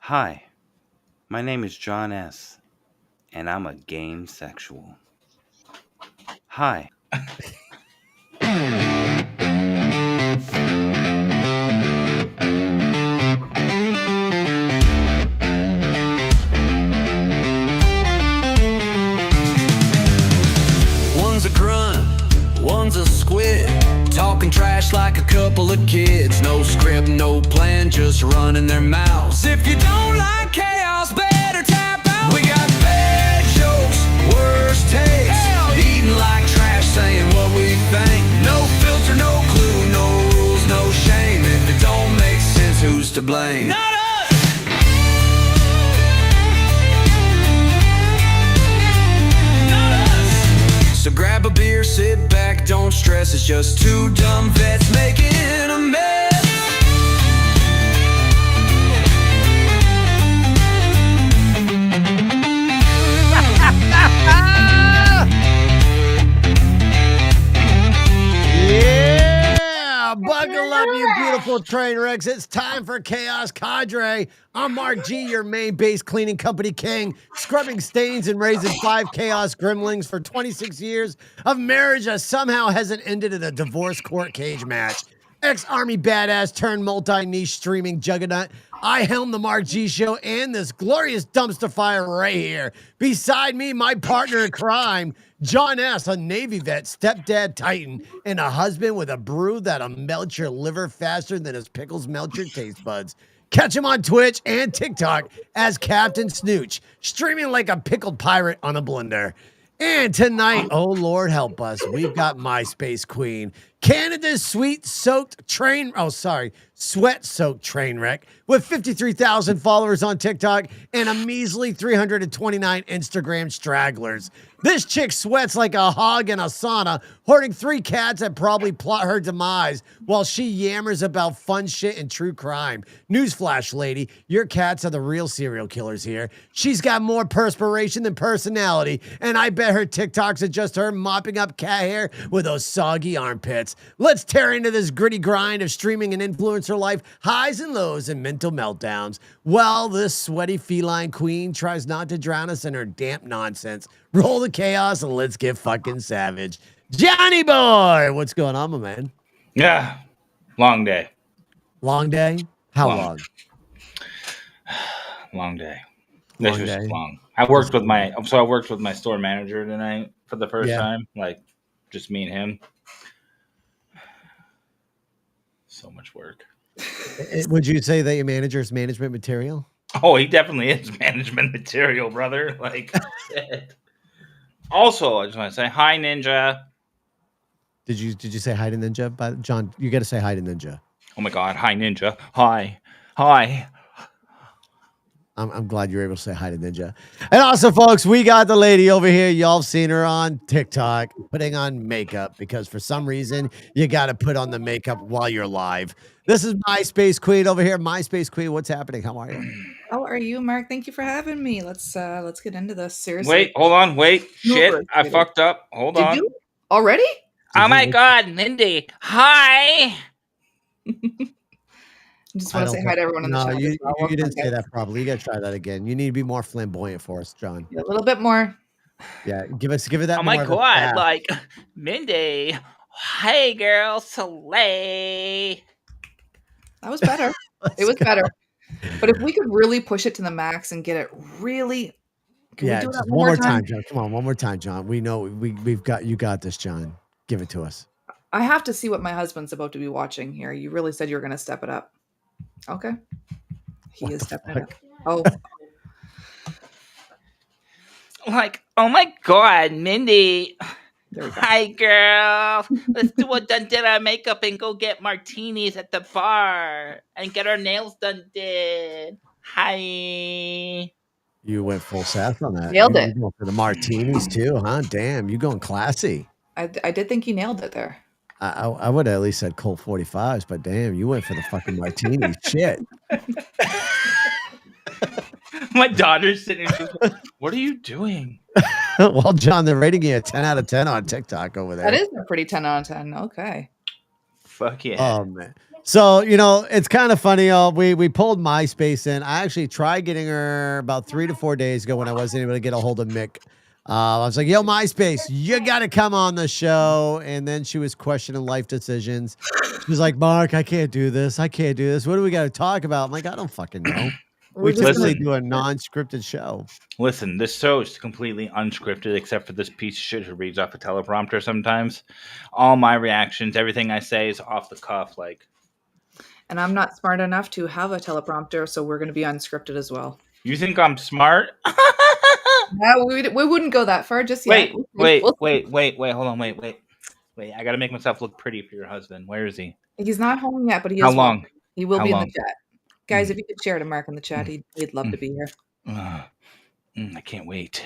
Hi, my name is John S., and I'm a game sexual. Hi. One's a grunt, one's a squid, talking trash like a couple of kids. No script, no plan, just running their mouths. If you don't like chaos, better tap out. We got bad jokes, worst takes, eating like trash, saying what we think. No filter, no clue, no rules, no shame. If it don't make sense, who's to blame? Not us! So grab a beer, sit back, don't stress. It's just two dumb vets making a mess. Yeah, buckle up, you beautiful train wrecks. It's time for Chaos Cadre. I'm Mark G, your main base cleaning company king, scrubbing stains and raising 5 chaos gremlins for 26 years of marriage that somehow hasn't ended in a divorce court cage match. Ex-army badass turned multi-niche streaming juggernaut. I helm the Mark G Show and this glorious dumpster fire right here. Beside me, my partner in crime, John S., a Navy vet, stepdad titan, and a husband with a brew that'll melt your liver faster than his pickles melt your taste buds. Catch him on Twitch and TikTok as Captain Snooch, streaming like a pickled pirate on a blender. And tonight, oh Lord help us, we've got my space queen, Canada's sweat-soaked train wreck with 53,000 followers on TikTok and a measly 329 Instagram stragglers. This chick sweats like a hog in a sauna, hoarding 3 cats that probably plot her demise while she yammers about fun shit and true crime. Newsflash, lady, your cats are the real serial killers here. She's got more perspiration than personality, and I bet her TikToks are just her mopping up cat hair with those soggy armpits. Let's tear into this gritty grind of streaming and influencer life, highs and lows and mental meltdowns. Well, this sweaty feline queen tries not to drown us in her damp nonsense. Roll the chaos and let's get fucking savage. Johnny boy, what's going on, my man? Yeah, long day. Long day? How long? Long day. Long This was day. long. I worked with my store manager tonight for the first time, like just me and him. So much work. Would you say that your manager's management material? Oh, he definitely is management material, brother. Like, shit. Also, I just want to say hi, Ninja. Did you say hi to Ninja? But John, you got to say hi to Ninja. Oh my God, hi, Ninja. Hi. I'm glad you're able to say hi to Ninja. And also, folks, we got the lady over here. Y'all have seen her on TikTok putting on makeup because for some reason you got to put on the makeup while you're live. This is my space queen over here. My space queen. What's happening? How are you? How are you, Mark? Thank you for having me. Let's get into this. Seriously. Wait, hold on. Wait. Shit, I fucked up. Hold on. Did you already? Oh my God, Mindy. Hi. I just want to say hi to everyone in the chat. You didn't say that properly. You got to try that again. You need to be more flamboyant for us, John. A little bit more. Yeah, give it that. Oh my God, like Mindy. Hey, girl, Soleil. That was better. It was better. But if we could really push it to the max and get it really, can we do that one more time, John? Come on, one more time, John. We know we've got you. Got this, John. Give it to us. I have to see what my husband's about to be watching here. You really said you were going to step it up. Okay. He is stepping it up. Oh. Like, oh my God, Mindy. Hi, girl. Let's do a done makeup and go get martinis at the bar and get our nails done. Hi. You went full sass on that. Nailed it. You going for the martinis too, huh? Damn, you going classy. I did think you nailed it there. I would have at least said Colt 45s, but damn, you went for the fucking martinis. Shit. My daughter's sitting there. What are you doing? Well, John, they're rating you a 10 out of 10 on TikTok over there. That is a pretty 10 out of 10. Okay. Fuck yeah. Oh, man. So, it's kind of funny. We pulled MySpace in. I actually tried getting her about 3 to 4 days ago when I wasn't able to get a hold of Mick. I was like, yo, MySpace, you got to come on the show. And then she was questioning life decisions. She was like, Mark, I can't do this. I can't do this. What do we got to talk about? I'm like, I don't fucking know. We're We just typically gonna- do a non-scripted show. Listen, this show is completely unscripted except for this piece of shit who reads off a teleprompter sometimes. All my reactions, everything I say is off the cuff. Like, And I'm not smart enough to have a teleprompter, so we're going to be unscripted as well. you think I'm smart? No, we wouldn't go that far just yet. Wait. Hold on. Wait. I gotta make myself look pretty for your husband. Where is he? He's not home yet, but he is. How long? Welcome. He will How be long? in the chat. Guys, if you could share to Mark in the chat, he'd love to be here. I can't wait.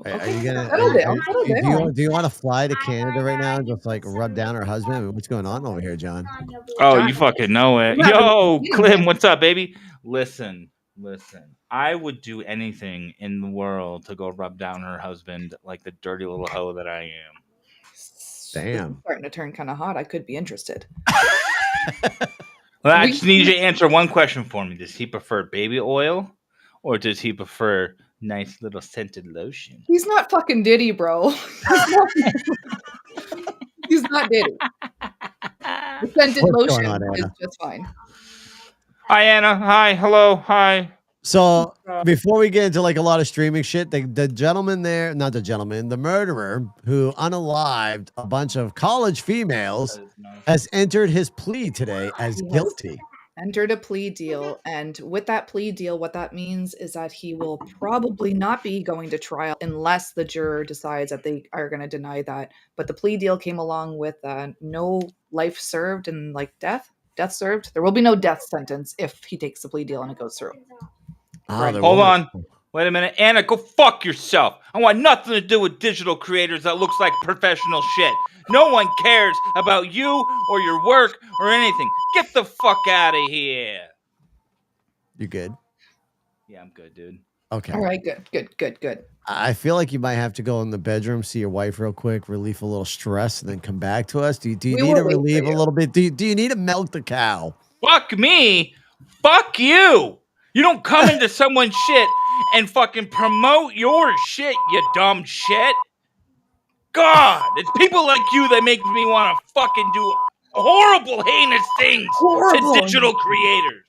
Are you gonna? Settle down, settle down. Do you want to fly to Canada right now and just like rub down her husband? What's going on over here, John? Oh, you fucking know it. Yo, Clem, what's up, baby? Listen. I would do anything in the world to go rub down her husband like the dirty little hoe that I am. Damn. It's starting to turn kind of hot. I could be interested. Well, I just need you to answer one question for me. Does he prefer baby oil or does he prefer nice little scented lotion? He's not fucking Diddy, bro. He's not Diddy. The scented What's going lotion on, is Anna? just fine. Hi, Anna. Hi. Hello. Hi. So before we get into like a lot of streaming shit, the gentleman there, not the gentleman, the murderer who unalived a bunch of college females has entered his plea today as He has guilty. entered a plea deal, and with that plea deal, what that means is that he will probably not be going to trial unless the juror decides that they are going to deny that. But the plea deal came along with no life served and like death served. There will be no death sentence if he takes the plea deal and it goes through. They're Hold on. wonderful. Wait a minute. Anna, go fuck yourself. I want nothing to do with digital creators that looks like professional shit. No one cares about you or your work or anything. Get the fuck out of here. You good? Yeah, I'm good, dude. Okay. All right, good. I feel like you might have to go in the bedroom, see your wife real quick, relieve a little stress, and then come back to us. Do you We need will to wait for relieve a you. little bit? Do you need to milk the cow? Fuck me. Fuck you. You don't come into someone's shit and fucking promote your shit, you dumb shit. God, it's people like you that make me want to fucking do horrible, heinous things Horrible. to digital creators.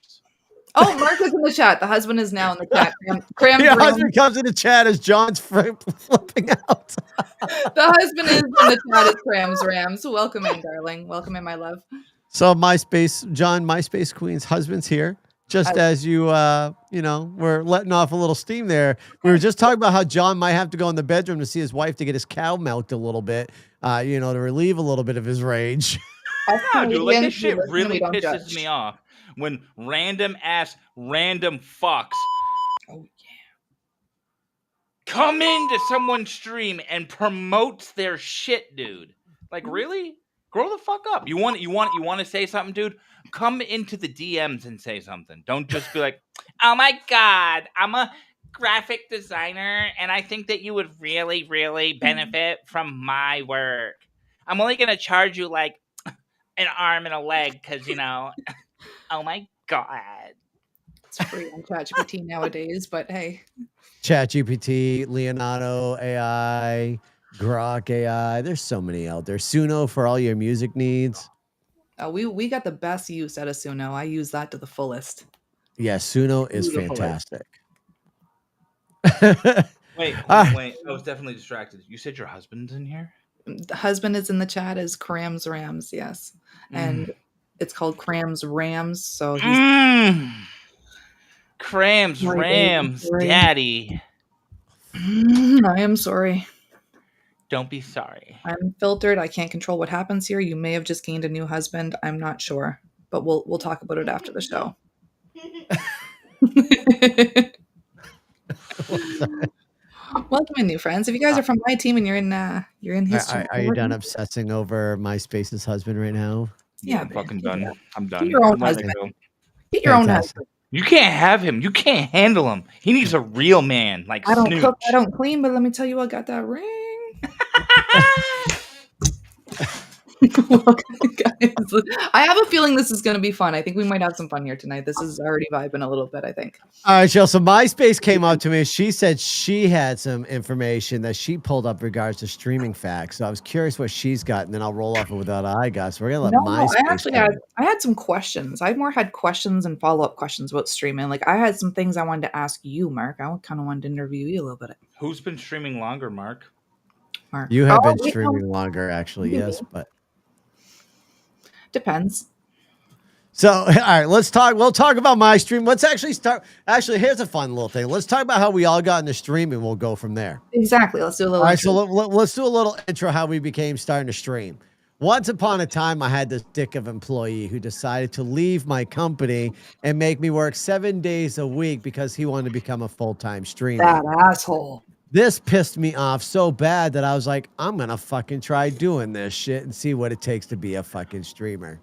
Oh, Mark is in the chat. The husband is now in the chat. Cram Your room. husband comes in the chat as John's flipping out. The husband is in the chat. It's Crams Rams. Welcome in, darling. Welcome in, my love. So MySpace Queen's husband's here. Just as you, we're letting off a little steam there. We were just talking about how John might have to go in the bedroom to see his wife to get his cow milked a little bit, to relieve a little bit of his rage. Yeah, dude, like this shit Listen, really we don't pisses judge. me off when random fucks Oh, come into someone's stream and promotes their shit, dude. Like, really? Grow the fuck up. You want to say something, dude? Come into the DMs and say something. Don't just be like, "Oh my god, I'm a graphic designer and I think that you would really, really benefit from my work. I'm only going to charge you like an arm and a leg cuz oh my god." It's free on ChatGPT nowadays, but hey. ChatGPT, Leonardo AI, Grok AI. There's so many out there. Suno for all your music needs. We got the best use out of Suno. I use that to the fullest. Yeah, Suno is Beautiful. fantastic. Wait. I was definitely distracted. You said your husband's in here? The husband is in the chat as Crams Rams, yes. And it's called Crams Rams. So he's Crams, My Rams, baby. Daddy. I am sorry. Don't be sorry. I'm filtered. I can't control what happens here. You may have just gained a new husband. I'm not sure. But we'll talk about it after the show. Welcome in, new friends. If you guys are from my team and you're in his team, Are you done obsessing over MySpace's husband right now? Yeah, I'm man. fucking done. I'm done. your own I'm letting husband. go. Get your own Fantastic. husband. You can't have him. You can't handle him. He needs a real man like I don't Snooch. cook, I don't clean, but let me tell you, I got that ring. Welcome, guys. I have a feeling this is going to be fun. I think we might have some fun here tonight. This is already vibing a little bit, I think. All right, Jill. So MySpace came up to me. She said she had some information that she pulled up regards to streaming facts. So I was curious what she's got, and then I'll roll off with what I got. So we're gonna let No, MySpace. I had some questions. I more had questions and follow-up questions about streaming. Like I had some things I wanted to ask you, Mark. I kind of wanted to interview you a little bit. Who's been streaming longer, Mark? Mark. You have been wait, no, streaming longer, actually. maybe. Yes, but Depends. so all right, let's talk. We'll talk about my stream. Let's actually start. Actually, here's a fun little thing. Let's talk about how we all got into streaming. We'll go from there. Exactly. Let's do a little. All right, so let's do a little intro how we became starting to stream. Once upon a time, I had this dick of employee who decided to leave my company and make me work 7 days a week because he wanted to become a full-time streamer. that asshole. This pissed me off so bad that I was like, I'm going to fucking try doing this shit and see what it takes to be a fucking streamer.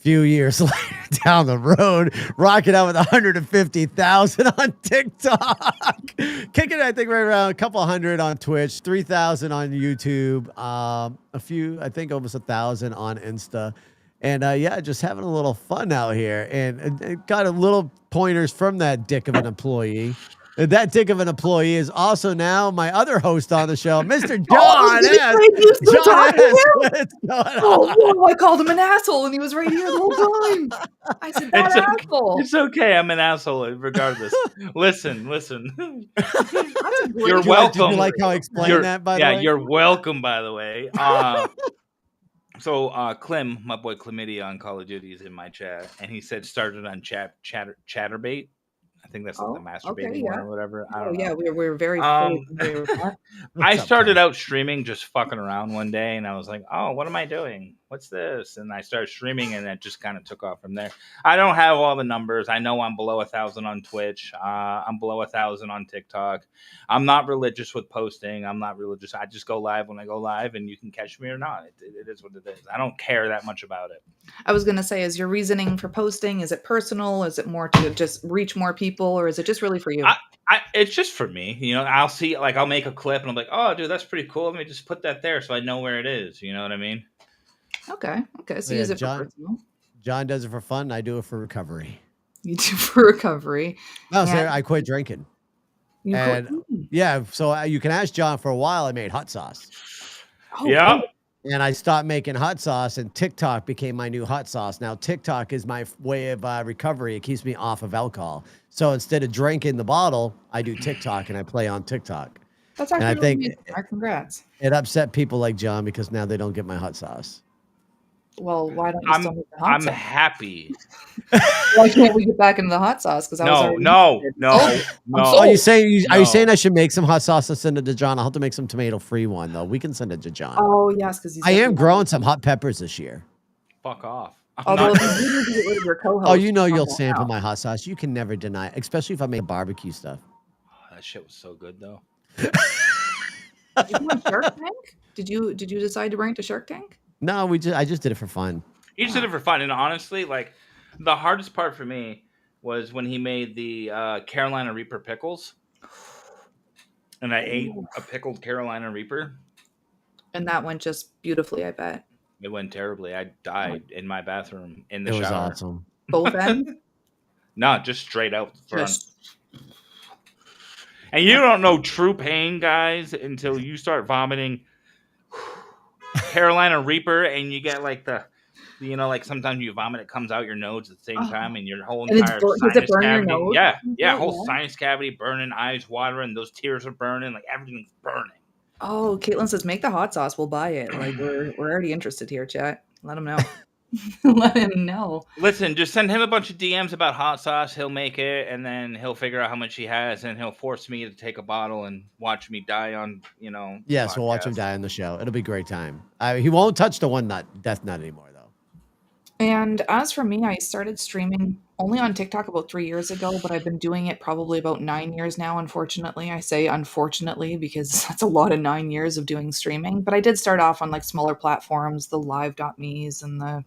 Few years later down the road, rocking out with 150,000 on TikTok, kicking I think right around a couple hundred on Twitch, 3,000 on YouTube, a few, I think almost 1,000 on Insta, and yeah, just having a little fun out here, and got a little pointers from that dick of an employee. That dick of an employee is also now my other host on the show, Mr. John S. John S. What's going on? Whoa, I called him an asshole and he was right here the whole time. I said, that It's okay. asshole. It's okay. I'm an asshole regardless. Listen. That's a great You're Did welcome. you like how I explained that, by the way? Yeah, you're welcome, by the way. So Clem, my boy Chlamydia on Call of Duty is in my chat, and he said started on Chatterbait. I think that's like the masturbating one or whatever. I don't know. Yeah, we're very familiar with that. I started out streaming just fucking around one day, and I was like, oh, what am I doing? What's this? And I started streaming, and it just kind of took off from there. I don't have all the numbers. I know I'm below 1,000 on Twitch. I'm below 1,000 on TikTok. I'm not religious with posting. I'm not religious. I just go live when I go live, and you can catch me or not. It is what it is. I don't care that much about it. I was going to say, is your reasoning for posting, is it personal? Is it more to just reach more people, or is it just really for you? It's just for me. You know, I'll see, like, I'll make a clip, and I'm like, oh, dude, that's pretty cool. Let me just put that there so I know where it is. You know what I mean? Okay. So Yeah, use it John- for personal. John does it for fun. I do it for recovery. You do for recovery. No, Yeah. sir, I quit drinking. You And- could- Yeah, so you can ask John. For a while, I made hot sauce, Oh, Yeah. and I stopped making hot sauce, and TikTok became my new hot sauce. Now TikTok is my way of recovery. It keeps me off of alcohol. So instead of drinking the bottle, I do TikTok and I play on TikTok. That's And actually I think really amazing. Mark, congrats. it upset people like John because now they don't get my hot sauce. Well, why don't you still make the hot I'm sauce? happy. Why can't we get back into the hot sauce? Because No. Oh, are you saying are you No. saying I should make some hot sauce and send it to John? I'll have to make some tomato-free one though. We can send it to John. Oh yes, because I am growing some hot peppers this year. Fuck off. I'm Although not- if you need to get rid of your co-host. Oh, you know you'll come on sample out. my hot sauce. You can never deny it, especially if I make barbecue stuff. that shit was so good though. Did you want Shark Tank? Did you decide to bring it to Shark Tank? No, I just did it for fun. He just did it for fun, and honestly, like the hardest part for me was when he made the Carolina Reaper pickles, and I ate a pickled Carolina Reaper. And that went just beautifully, I bet. It went terribly. I died in my bathroom in the It was shower. awesome. Both ends. No, just straight out front. Just- And you don't know true pain, guys, until you start vomiting Carolina Reaper, and you get like like sometimes you vomit, it comes out your nose at the same time, and your whole And it's entire does it sinus burn your cavity. nose? Yeah, whole Yeah. sinus cavity burning, eyes watering, those tears are burning, like everything's burning. Oh, Caitlin says make the hot sauce. We'll buy it. Like we're already interested here, chat. Let him know. Let him know. Listen, just send him a bunch of DMs about hot sauce. He'll make it, and then he'll figure out how much he has, and he'll force me to take a bottle and watch me die on, Yes, we'll watch him podcast. die on the show. It'll be a great time. He won't touch the death nut anymore, though. And as for me, I started streaming only on TikTok about 3 years ago, but I've been doing it probably about 9 years now, unfortunately. I say unfortunately because that's a lot of 9 years of doing streaming. But I did start off on like smaller platforms, the live.me's and the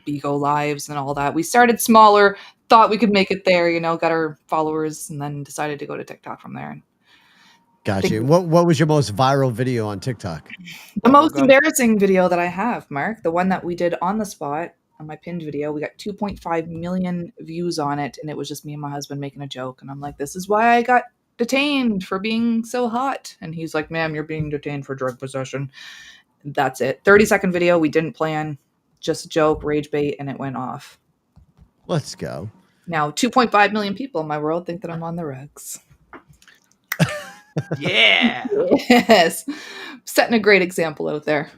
Bigo lives and all that. We started smaller, thought we could make it there, got our followers, and then decided to go to TikTok from there. And Gotcha. What was your most viral video on TikTok? The most Bubblegum. embarrassing video that I have, Mark, the one that we did on the spot on my pinned video, we got 2.5 million views on it, and it was just me and my husband making a joke, and I'm like, "This is why I got detained for being so hot," and he's like, "Ma'am, you're being detained for drug possession." That's it. 30-second video. We didn't plan, just a joke, rage bait, and it went off. Let's go. Now, 2.5 million people in my world think that I'm on the rugs. Yeah. Yes, setting a great example out there.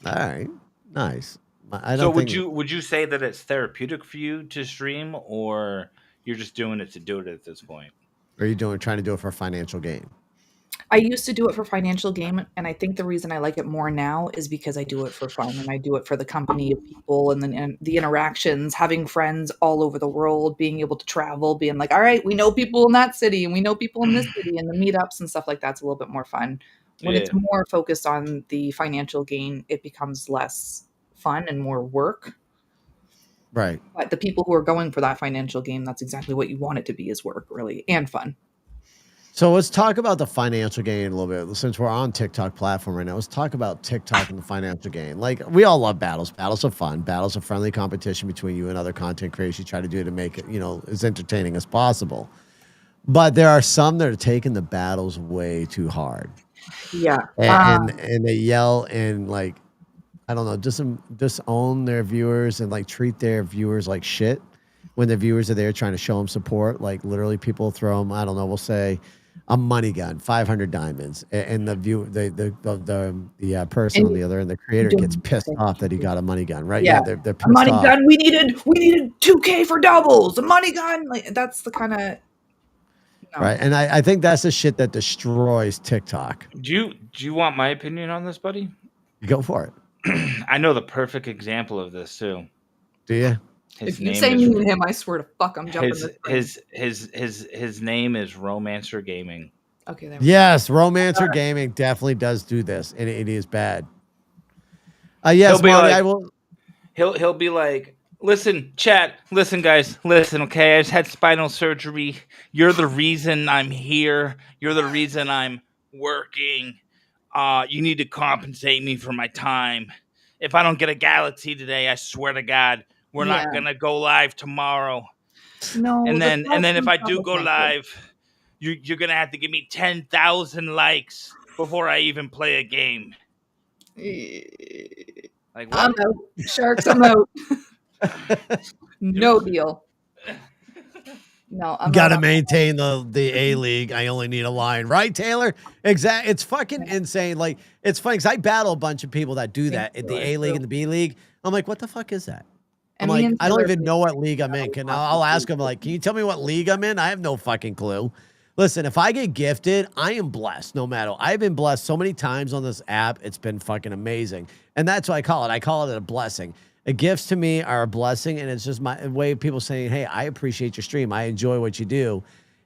All right. Nice. I So don't would think you say that it's therapeutic for you to stream, or you're just doing it to do it at this point? Or are you trying to do it for financial gain? I used to do it for financial gain, and I think the reason I like it more now is because I do it for fun, and I do it for the company of people and the interactions, having friends all over the world, being able to travel, being like, all right, we know people in that city and we know people in this city, and the meetups and stuff like that's a little bit more fun. When it's Yeah. more focused on the financial gain, it becomes less fun and more work. Right. But the people who are going for that financial gain, that's exactly what you want it to be, is work, really, and fun. So let's talk about the financial gain a little bit. Since we're on TikTok platform right now, let's talk about TikTok and the financial gain. Like, we all love battles. Battles are fun. Battles are friendly competition between you and other content creators. You try to do it to make it, as entertaining as possible. But there are some that are taking the battles way too hard. Yeah. And they yell and, like, I don't know, just own their viewers and, like, treat their viewers like shit when the viewers are there trying to show them support. Like, literally people throw them, I don't know, we'll say a money gun, 500 diamonds, and the person on the other end, the creator, gets pissed off that he got a money gun, right? Yeah. They're A pissed money off. gun. We needed 2K for doubles. A money gun. Like, that's the kind of Right. And I think that's the shit that destroys TikTok. Do you want my opinion on this, buddy? Go for it. I know the perfect example of this too. Do you? If you say me and him, I swear to fuck, I'm jumping this thing. his name is Romancer Gaming. Okay, there Yes, Romancer Gaming definitely does do this, and it is bad. Yes, He'll be Marty, like- I will. He'll be like, listen, chat, listen, guys, listen, okay? I just had spinal surgery. You're the reason I'm here. You're the reason I'm working. You need to compensate me for my time. If I don't get a galaxy today, I swear to God, we're not gonna go live tomorrow. No. And then if I do go live, you're gonna have to give me 10,000 likes before I even play a game. Like, what? I'm out. Sharks, I'm out. No deal. No, I'm Got to not. maintain the A League. I only need a line, right, Taylor? Exactly. It's fucking insane. Like, it's funny because I battle a bunch of people that do that at the A League and the B League. I'm like, what the fuck is that? I'm And me like, and I don't Taylor even know what league I'm in. I'll ask them, like, can you tell me what league I'm in? I have no fucking clue. Listen, if I get gifted, I am blessed no matter. I've been blessed so many times on this app. It's been fucking amazing. And that's what I call it. I call it a blessing. Gifts to me are a blessing, and it's just my way of people saying, hey, I appreciate your stream. I enjoy what you do,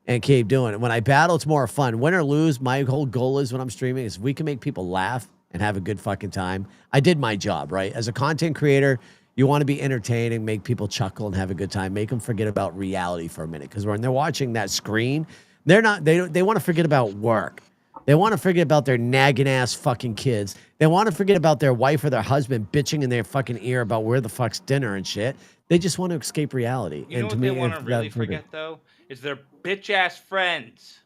and keep doing it. When I battle, it's more fun. Win or lose, my whole goal is when I'm streaming is we can make people laugh and have a good fucking time. I did my job, right? As a content creator, you want to be entertaining, make people chuckle and have a good time, make them forget about reality for a minute. Because when they're watching that screen, they want to forget about work. They want to forget about their nagging ass fucking kids. They want to forget about their wife or their husband bitching in their fucking ear about where the fuck's dinner and shit. They just want to escape reality. You know what they want to really forget though is their bitch ass friends.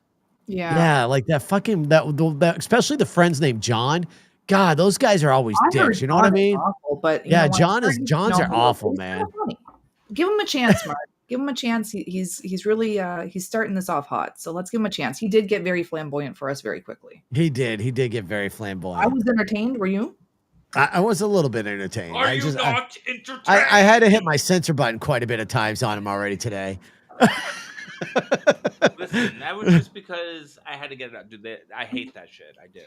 Yeah, like that fucking that especially the friends named John. God, those guys are always dicks. You know what I mean? Awful, but yeah, John's are awful, man. Give him a chance, Mark. Give him a chance. He's really he's starting this off hot. So let's give him a chance. He did get very flamboyant for us very quickly. He did get very flamboyant. I was entertained. Were you? I was a little bit entertained. Are you not entertained? I had to hit my censor button quite a bit of times on him already today. Listen, that was just because I had to get it out. Dude, I hate that shit. I do.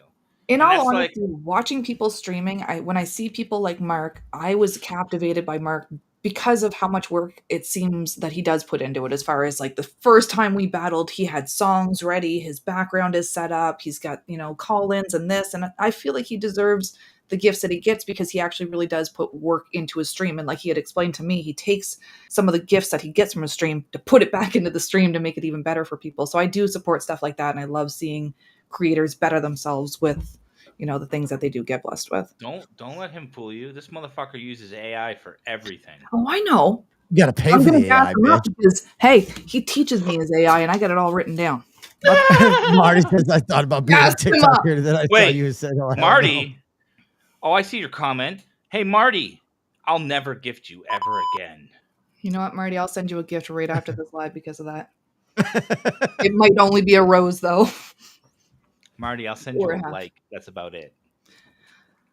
In all honesty, watching people streaming, when I see people like Mark, I was captivated by Mark because of how much work it seems that he does put into it. As far as like the first time we battled, he had songs ready, his background is set up, he's got, call-ins and this, and I feel like he deserves the gifts that he gets because he actually really does put work into his stream. And like he had explained to me, he takes some of the gifts that he gets from his stream to put it back into the stream to make it even better for people. So I do support stuff like that, and I love seeing creators better themselves with, the things that they do get blessed with. Don't let him fool you. This motherfucker uses AI for everything. Oh, I know. You got to pay I'm for gonna the gas AI, him up bitch. because hey, he teaches me his AI, and I got it all written down. Marty says, I thought about being a Gas him up. TikToker, then I saw Wait, you and said, oh, hell no. Marty. Oh, I see your comment. Hey, Marty, I'll never gift you ever again. You know what, Marty? I'll send you a gift right after this live because of that. It might only be a rose, though. Marty, I'll send you Or a a half. like. That's about it.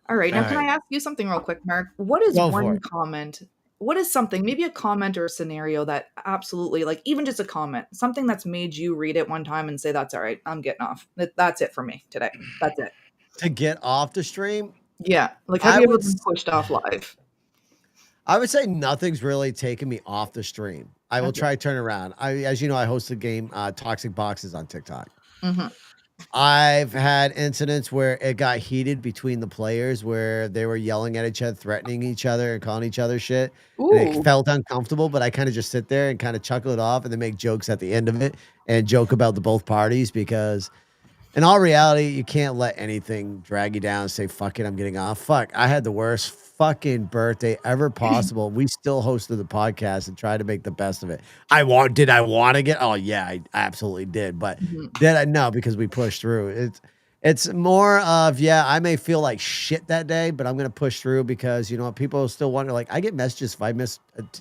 All right. Now, All can I right. ask you something real quick, Mark? What is Go for one it. comment? What is something, maybe a comment or a scenario that absolutely, like even just a comment, something that's made you read it one time and say, that's all right, I'm getting off. That's it for me today. That's it. To get off the stream, Yeah. Like, have I you ever would been pushed off live? say nothing's really taken me off the stream. I will Okay. try to turn around. As you know, I host the game Toxic Boxes on TikTok. Mm-hmm. I've had incidents where it got heated between the players where they were yelling at each other, threatening each other, and calling each other shit. And it Ooh. felt uncomfortable, but I kind of just sit there and kind of chuckle it off and then make jokes at the end of it and joke about the both parties because in all reality, you can't let anything drag you down and say, fuck it, I'm getting off. Fuck, I had the worst fucking birthday ever possible. We still hosted the podcast and tried to make the best of it. Did I want to get? Oh yeah, I absolutely did. But Mhm. did I? No, because we pushed through. It's more of, yeah, I may feel like shit that day, but I'm gonna push through because people still wonder. Like, I get messages if I miss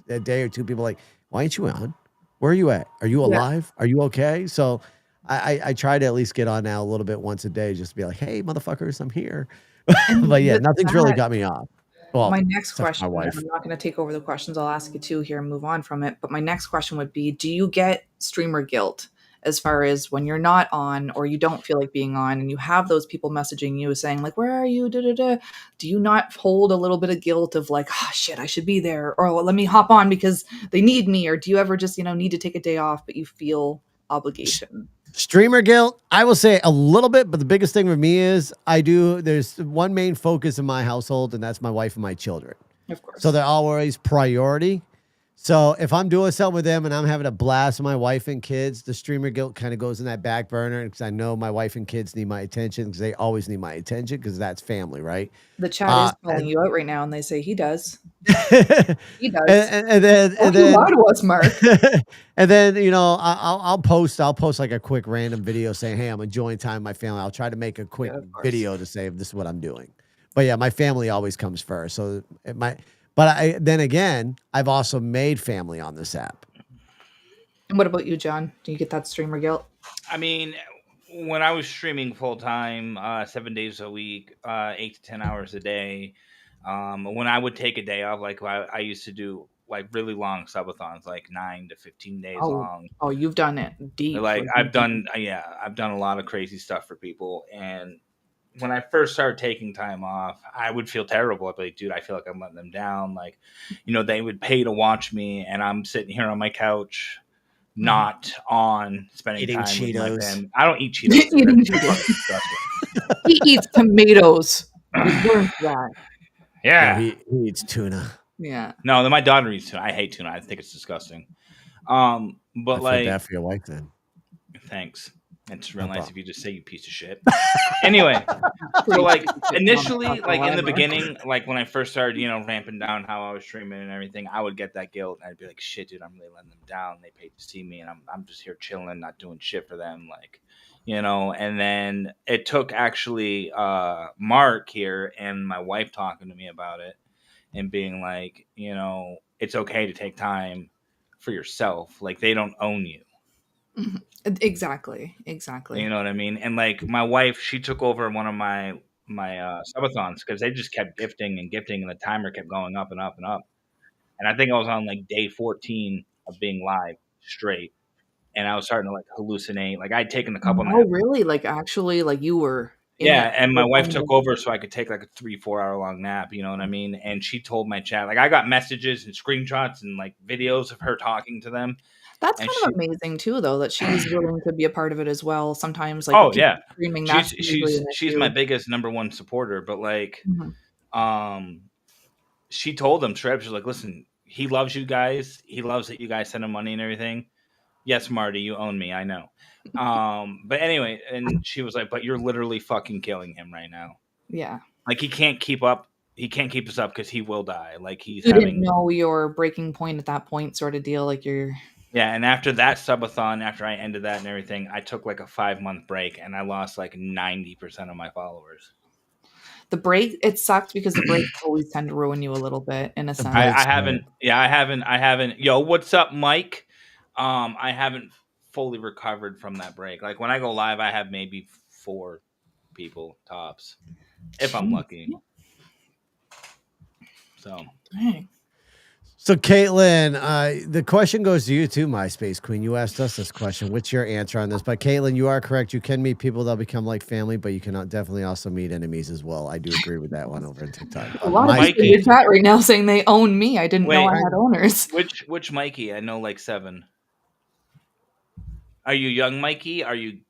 a day or two. People are like, why ain't you on? Where are you at? Are you Yeah. alive? Are you okay? So I try to at least get on now a little bit once a day, just to be like, hey, motherfuckers, I'm here. And But yeah, with nothing's really that, got me off. Well, my next except for my question, and wife. I'm not going to take over the questions. I'll ask you two here and move on from it. But my next question would be, do you get streamer guilt as far as when you're not on or you don't feel like being on and you have those people messaging you saying like, where are you? Da, da, da. Do you not hold a little bit of guilt of like, oh shit, I should be there, or let me hop on because they need me? Or do you ever just, need to take a day off, but you feel obligation? Streamer guilt, I will say a little bit, but the biggest thing with me is there's one main focus in my household, and that's my wife and my children. Of course. So they're always priority. So if I'm doing something with them and I'm having a blast with my wife and kids, the streamer guilt kind of goes in that back burner because I know my wife and kids need my attention because they always need my attention because that's family, right? The chat is calling you out right now, and they say he does. He does. and then Lie to us, Mark. and then I'll post like a quick random video saying, hey, I'm enjoying time with my family. I'll try to make a quick video to say this is what I'm doing. But yeah, my family always comes first. So then again, I've also made family on this app. And what about you, John? Do you get that streamer guilt? I mean, when I was streaming full time, 7 days a week, 8 to 10 hours a day, when I would take a day off, like I used to do like really long subathons, like 9 to 15 days long. Oh, you've done it deep. Like I've done a lot of crazy stuff for people. And when I first started taking time off, I would feel terrible. I'd be like, dude, I feel like I'm letting them down. Like, they would pay to watch me and I'm sitting here on my couch, not on spending Eating time Cheetos. with my family. I don't eat Cheetos. Eating Cheetos. He eats tomatoes. We learned that. Yeah. No, he eats tuna. Yeah. No, my daughter eats tuna. I hate tuna. I think it's disgusting. But I feel like, bad for your wife then. thanks. It's real No nice problem. if you just say you piece of shit. Anyway, so like initially, like in the beginning, like when I first started, ramping down how I was streaming and everything, I would get that guilt. And I'd be like, shit, dude, I'm really letting them down. They paid to see me, and I'm just here chilling, not doing shit for them, like, And then it took actually Mark here and my wife talking to me about it and being like, it's okay to take time for yourself. Like they don't own you. Mm-hmm. Exactly. You know what I mean? And like my wife, she took over one of my subathons because they just kept gifting and gifting, and the timer kept going up and up and up. And I think I was on like day 14 of being live straight, and I was starting to like hallucinate. Like I'd taken a couple Oh, naps. really? Like actually, like you were. Yeah, and my wife took over so I could take like a 3-4 hour long nap. You know what I mean? And she told my chat, like I got messages and screenshots and like videos of her talking to them. That's kind of amazing too, though, that she was willing to be a part of it as well. Sometimes, like, oh yeah, streaming. She's my biggest number one supporter. But like, she told them straight up, she's like, listen, he loves you guys. He loves that you guys send him money and everything. Yes, Marty, you own me. I know. But anyway, and she was like, "But you're literally fucking killing him right now. Yeah. Like he can't keep up. He can't keep this up because he will die. Like he's You didn't having know your breaking point at that point, sort of deal. Like you're. yeah." And after that subathon, after I ended that and everything, I took like a 5-month break, and I lost like 90% of my followers. The break, it sucked because the breaks always tend to ruin you a little bit in a sense. I haven't. Yeah, I haven't. Yo, what's up, Mike? I haven't fully recovered from that break. Like when I go live, I have maybe 4 people tops, if I'm lucky. So, Dang. So, Caitlin, the question goes to you too, MySpace Queen. You asked us this question. What's your answer on this? But, Caitlin, you are correct. You can meet people that'll become like family, but you can definitely also meet enemies as well. I do agree with that one over on TikTok. A lot of Mikey. people in the chat right now saying they own me. I didn't know Wait. I had owners. which Mikey? I know like 7. Are you young Mikey? Are you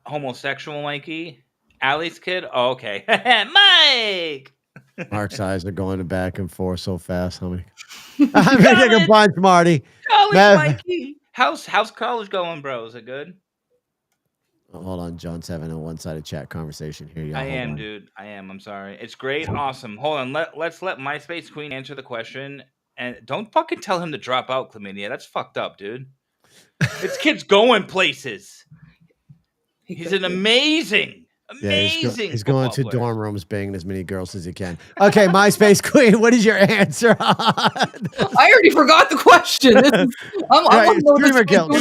homosexual Mikey? Allie's kid? Oh, okay. Mike! Mark's eyes are going back and forth so fast, homie. I'm making a bunch, Marty. College Math- Mikey! How's college going, bro? Is it good? Oh, hold on, John's having a one-sided chat conversation here. I am, dude. I am. I'm sorry. It's great. Awesome. Hold on. Let's let MySpace Queen answer the question. And don't fucking tell him to drop out, chlamydia. That's fucked up, dude. This kid's going places. He's an amazing he's going to football player. dorm rooms banging as many girls as he can. Okay, MySpace Queen, what is your answer? I already forgot the question. I'm Streamer guilt.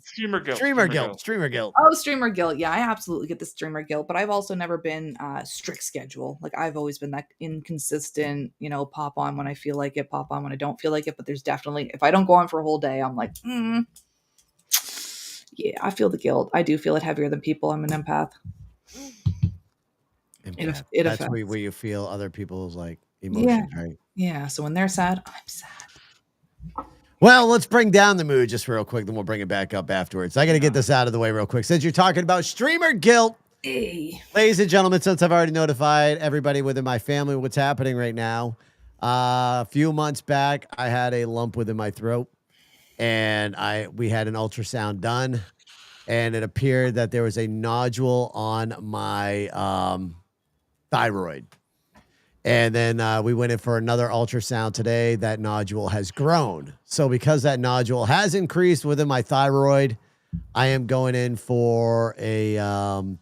Streamer guilt. Streamer guilt. Oh, streamer guilt. Yeah, I absolutely get the streamer guilt, but I've also never been strict schedule. Like I've always been that inconsistent, pop on when I feel like it, pop on when I don't feel like it. But there's definitely, if I don't go on for a whole day, I'm like, yeah, I feel the guilt. I do feel it heavier than people. I'm an empath. It That's affects. where you feel other people's like emotions, right? Yeah. So when they're sad, I'm sad. Well, let's bring down the mood just real quick, then we'll bring it back up afterwards. I got to get this out of the way real quick. Since you're talking about streamer guilt, Hey. ladies and gentlemen, since I've already notified everybody within my family what's happening right now, a few months back, I had a lump within my throat, and we had an ultrasound done, and it appeared that there was a nodule on my thyroid. And then we went in for another ultrasound today. That nodule has grown. So because that nodule has increased within my thyroid, I am going in for a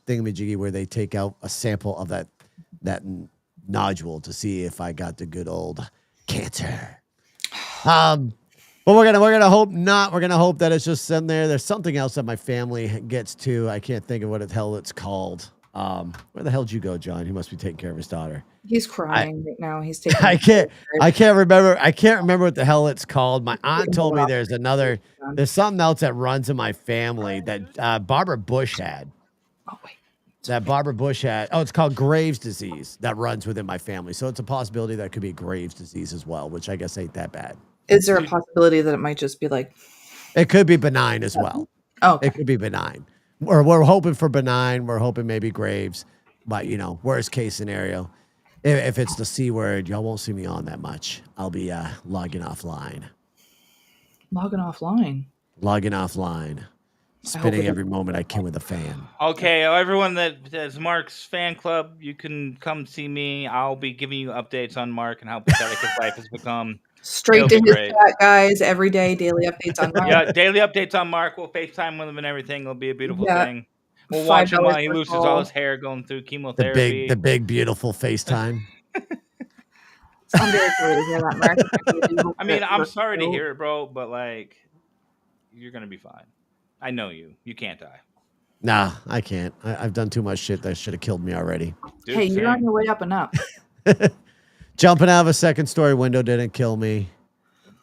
thingamajiggy where they take out a sample of that nodule to see if I got the good old cancer. But we're gonna hope not. We're gonna hope that it's just sitting there. There's something else that my family gets to. I can't think of what the hell it's called. Where the hell did you go, John? He must be taking care of his daughter. He's crying right now. He's taking. I can't remember what the hell it's called. My aunt told me there's something else that runs in my family that Barbara Bush had. Oh wait. That Barbara Bush had. Oh, it's called Graves' disease that runs within my family. So it's a possibility that it could be Graves' disease as well, which I guess ain't that bad. Is there a possibility that it might just be like? It could be benign as well. Oh, okay. It could be benign. We're hoping for benign. We're hoping maybe Graves, but worst case scenario, if it's the C word, y'all won't see me on that much. I'll be logging offline. Logging offline. Logging offline. Spinning every moment I can with a fan. Okay, everyone that's Mark's fan club, you can come see me. I'll be giving you updates on Mark and how pathetic his life has become. Straight to his chat, guys. Every day, daily updates on Mark. Yeah, daily updates on Mark. We'll FaceTime with him and everything. It'll be a beautiful thing. We'll watch him while he loses all his hair going through chemotherapy. The big, beautiful FaceTime. I'm very sorry to hear that, Mark. I mean, I'm sorry to hear it, bro, but you're gonna be fine. I know you. You can't die. Nah, I can't. I've done too much shit that should have killed me already. Dude, hey, you're on your way up and up. Jumping out of a second-story window didn't kill me.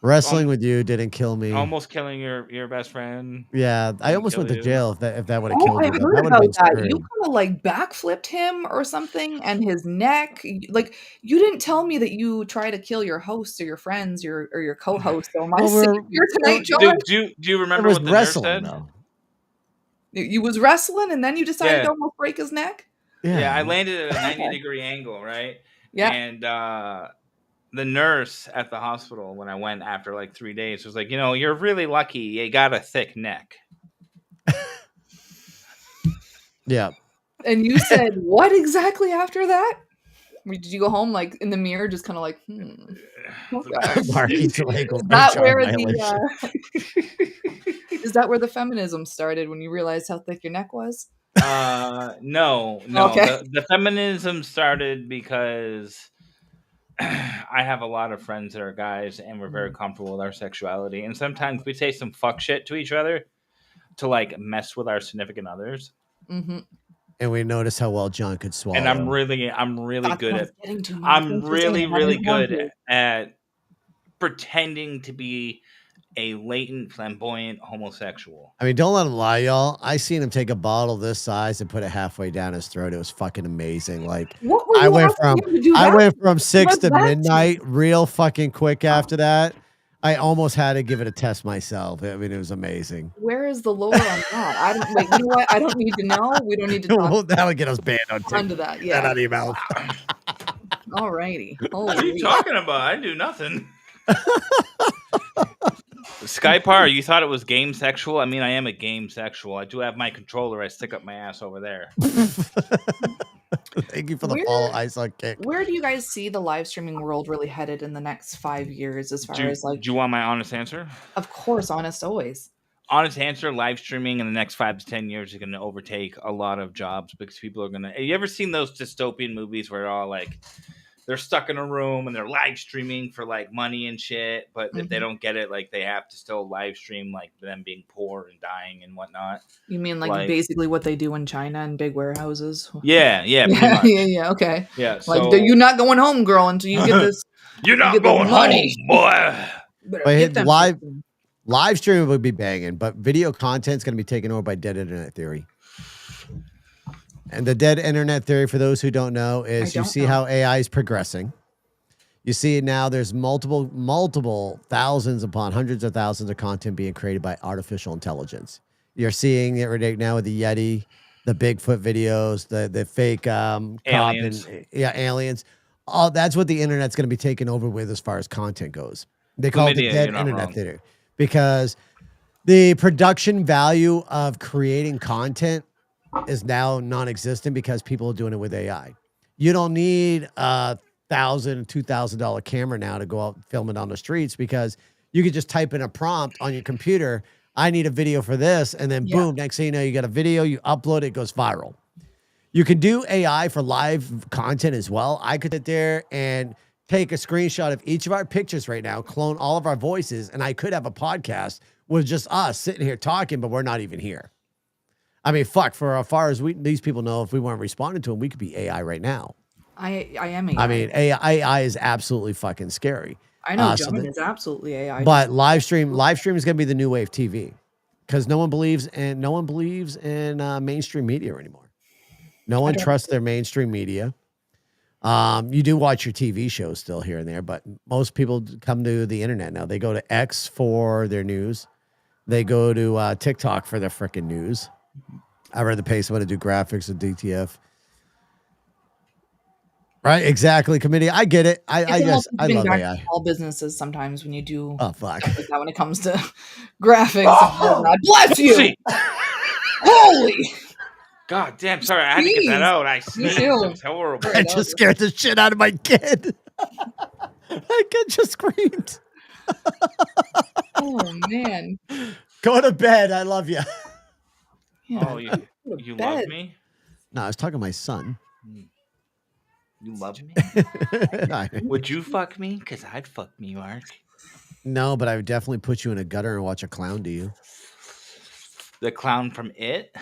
Wrestling with you didn't kill me. Almost killing your best friend. Yeah, I almost went to jail if that would have killed me. me. I heard about that. You kind of backflipped him or something, and his neck. Like you didn't tell me that you try to kill your hosts or your friends or your co-host. So am I here tonight, John? Do you remember what the nurse said? Though. You was wrestling, and then you decided to almost break his neck. Yeah, I landed at a 90-degree angle, right? Yeah. And the nurse at the hospital when I went after like 3 days was like, you're really lucky. You got a thick neck. Yeah. And you said what exactly after that? Did you go home like in the mirror, just kind of like, okay. Marky's like, Is that where is that where the feminism started when you realized how thick your neck was? No. Okay. The feminism started because I have a lot of friends that are guys, and we're very comfortable with our sexuality. And sometimes we say some fuck shit to each other to like mess with our significant others. Mm-hmm. And we notice how well John could swallow. And I'm really That's good what I at. was getting to, Mark. I'm Thanks for really saying that. I really didn't want good to. at pretending to be a latent, flamboyant homosexual. I mean, don't let him lie, y'all. I seen him take a bottle this size and put it halfway down his throat. It was fucking amazing. Like What were I you went asking from him to do I that? went from 6 What's to that? midnight real fucking quick after that. I almost had to give it a test myself. I mean, it was amazing. Where is the lore on that? I don't wait. You know what? I don't need to know. We don't need to talk Well, that'll get us banned on onto TikTok. that. That Yeah. out of your mouth. Alrighty. What are you Holy. talking about? I do nothing. Skypar, you thought it was game sexual? I mean, I am a game sexual. I do have my controller. I stick up my ass over there. Thank you for the follow. I saw kick. Where do you guys see the live streaming world really headed in the next 5 years? As far as like, Do you want my honest answer? of course, honest always. Honest answer: live streaming in the next 5 to 10 years is going to overtake a lot of jobs because people are going to. Have you ever seen those dystopian movies where they're all like, they're stuck in a room and they're live streaming for like money and shit, but if they don't get it, like they have to still live stream like them being poor and dying and whatnot. You mean like basically what they do in China in big warehouses? Yeah, pretty much. Yeah, okay. Yeah, like you're not going home, girl, until you get this. You're not going home, boy. But live streaming would be banging, but video content's going to be taken over by dead internet theory. And the dead internet theory, for those who don't know, is you see how AI is progressing. You see now there's multiple thousands upon hundreds of thousands of content being created by artificial intelligence. You're seeing it right now with the Yeti, the Bigfoot videos, the fake aliens. Aliens. All that's what the internet's going to be taken over with as far as content goes. They call it the dead internet theory because the production value of creating content is now non-existent because people are doing it with AI. You don't need a $1,000, $2,000 camera now to go out and film it on the streets because you could just type in a prompt on your computer. I need a video for this, and then boom, next thing you know, you got a video, you upload it, goes viral. You can do AI for live content as well. I could sit there and take a screenshot of each of our pictures right now, clone all of our voices, and I could have a podcast with just us sitting here talking, but we're not even here. I mean, fuck, for as far as these people know, if we weren't responding to them, we could be AI right now. I am AI. I mean, AI is absolutely fucking scary. I know John is absolutely AI. But live stream is going to be the new wave TV because no one believes in mainstream media anymore. No one trusts their mainstream media. You do watch your TV shows still here and there, but most people come to the internet now. They go to X for their news. They go to TikTok for their freaking news. I'd rather pay someone to do graphics and DTF. Right, exactly, committee. I get it. I love AI. All businesses sometimes when you do fuck like that when it comes to graphics. God bless you. Holy. God damn, sorry, I had to get that out. I sneezed. It's horrible. I just scared the shit out of my kid. My kid just screamed. Oh man. Go to bed. I love you. Yeah. Oh, you love me? No, I was talking to my son. You love me? Would you fuck me? Because I'd fuck me, Mark. No, but I would definitely put you in a gutter and watch a clown do you. The clown from It?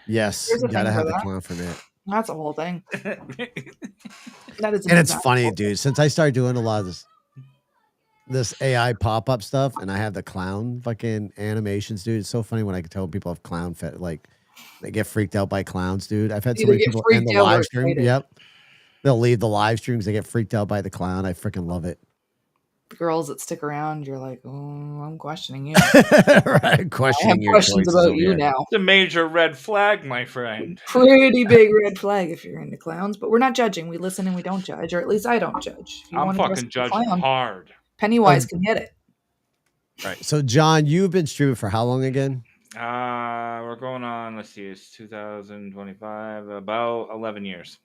Yes, you gotta have the clown from It. That's a whole thing. That is, and it's funny, dude. Since I started doing a lot of this AI pop-up stuff, and I have the clown fucking animations, dude. It's so funny when I can tell people have clown like they get freaked out by clowns, dude. I've had so many people in the live stream. Yep, they'll leave the live streams. They get freaked out by the clown. I freaking love it. The girls that stick around, you're like, oh, I'm questioning you. Right, I have questioning your questions choices about over you here. now. It's a major red flag, my friend. Pretty big red flag if you're into clowns, but we're not judging. We listen and we don't judge, or at least I don't judge. If you I'm want to dress fucking as a judging clown, hard. Pennywise can hit it. Right. So, John, you've been streaming for how long again? We're going on, let's see, it's 2025, about 11 years.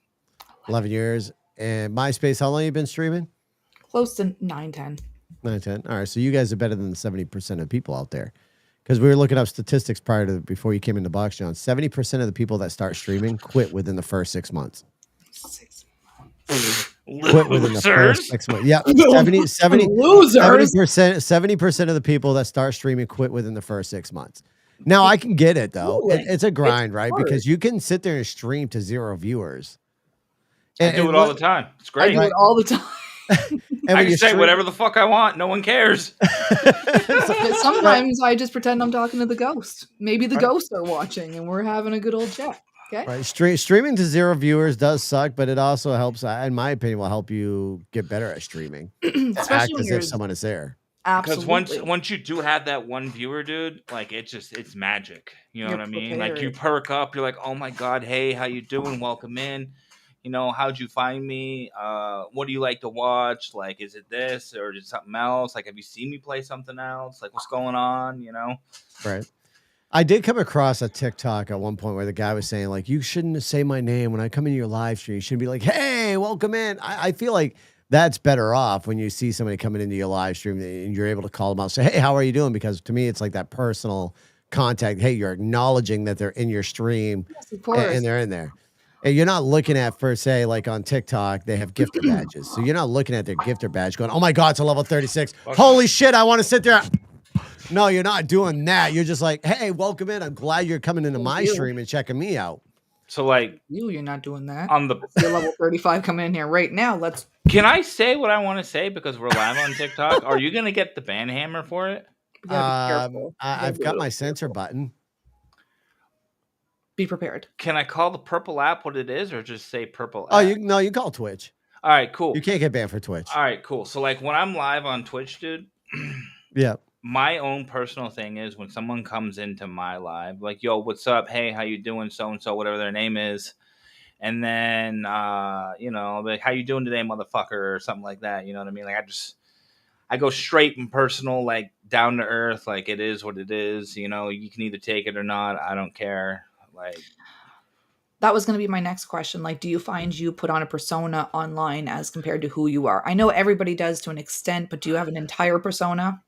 11 years. And MySpace, how long you been streaming? Close to 9, 10. 9, 10. All right. So you guys are better than 70% of people out there. Because we were looking up statistics before you came into Box, John. 70% of the people that start streaming quit within the first 6 months. 6 Quit within the first 6 months. Yeah. 70% losers. 70% of the people that start streaming quit within the first 6 months. Now I can get it though. It's a grind, right? hard. Because you can sit there and stream to 0 viewers. I do it all the time. It's I great. do it all the time. And I when can you say stream- whatever the fuck I want. No one cares. But sometimes I just pretend I'm talking to the ghost. Maybe the ghosts are watching and we're having a good old chat. Okay. Right. Streaming to 0 viewers does suck, but it also helps, in my opinion, will help you get better at streaming. Especially Act when as you're if someone is there. Because absolutely. once you do have that one viewer, dude, like it's magic. You know You're what I mean? Like you prepared. perk up, you're like, oh my god, hey, how you doing? Welcome in. You know, how'd you find me? What do you like to watch? Like, is it this or is it something else? Like, have you seen me play something else? Like, what's going on? You know? Right. I did come across a TikTok at one point where the guy was saying, like, you shouldn't say my name when I come into your live stream. You shouldn't be like, hey, welcome in. I feel like that's better off when you see somebody coming into your live stream and you're able to call them out, say, hey, how are you doing? Because to me, it's like that personal contact. Hey, you're acknowledging that they're in your stream Yes, of course. and they're in there. And you're not looking at, per se, like on TikTok, they have gifter badges. So you're not looking at their gifter badge going, oh my God, it's a level 36. Holy shit, I want to sit there. No, you're not doing that. You're just like, hey, welcome in. I'm glad you're coming into my stream and checking me out. So like You're not doing that. on the You're level 35 coming in here right now. Let's Can I say what I want to say because we're live on TikTok? Are you gonna get the ban hammer for it? we gotta be careful. I've got my censor button. Be prepared. Can I call the purple app what it is or just say purple Oh, app? you call Twitch. All right, cool. You can't get banned for Twitch. All right, cool. So like when I'm live on Twitch, dude, Yeah. my own personal thing is when someone comes into my live, like, yo, what's up? Hey, how you doing? So and so, whatever their name is. And then you know, like, how you doing today, motherfucker, or something like that. You know what I mean? Like I go straight and personal, like down to earth, like it is what it is. You know, you can either take it or not. I don't care. Like That was going to be my next question. Like, do you find you put on a persona online as compared to who you are? I know everybody does to an extent, but do you have an entire persona?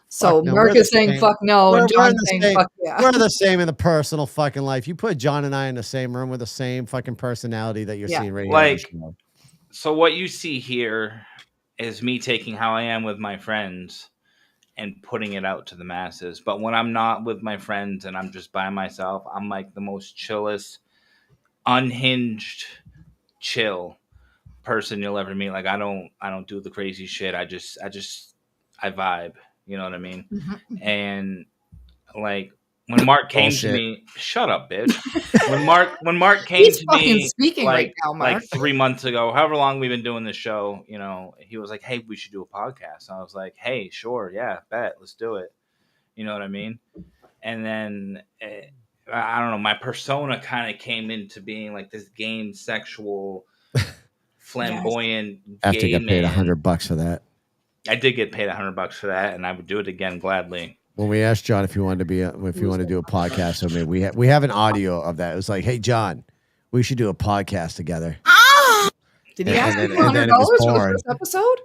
So no, Mark we're is the saying same. fuck no, We're and in John's the saying same- fuck yeah. We're the same in the personal fucking life. You put John and I in the same room with the same fucking personality that you're Yeah. seeing right here. Like- on the show. so what you see here is me taking how I am with my friends and putting it out to the masses. But when I'm not with my friends and I'm just by myself, I'm like the most chillest, unhinged, chill person you'll ever meet. Like I don't do the crazy shit. I vibe. You know what I mean? Mhm. And like when Mark came to Bullshit. me, shut up, bitch. when Mark came He's to fucking me speaking right like now, Mark. like 3 months ago, however long we've been doing this show, you know, he was like, "Hey, we should do a podcast." And I was like, "Hey, sure, yeah, bet, let's do it." You know what I mean? And then I don't know, my persona kind of came into being like this game sexual, flamboyant. After gay you got paid man. $100 for that. I did get paid $100 for that, and I would do it again gladly. When we asked John if he wanted to be, if you want to do a podcast with me, we have an audio of that. It was like, hey John, we should do a podcast together. Did he And ask then- you for and then $100 it was for the born. first episode?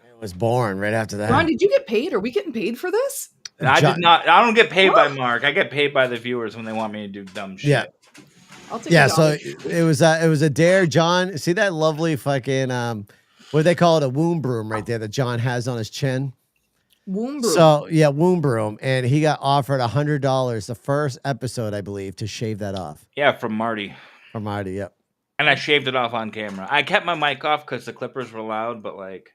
It was born right after that. Ron, did you get paid? Are we getting paid for this? I John- did not. I don't get paid by Mark. I get paid by the viewers when they want me to do dumb shit. Yeah. I'll take Yeah, it. so it was a dare, John. See that lovely fucking what do they call it, a womb broom right there that John has on his chin. Womb broom. So yeah, womb broom, and he got offered $100 the first episode, I believe, to shave that off Yeah, from Marty. from Marty. Yep. And I shaved it off on camera. I kept my mic off because the clippers were loud, but like,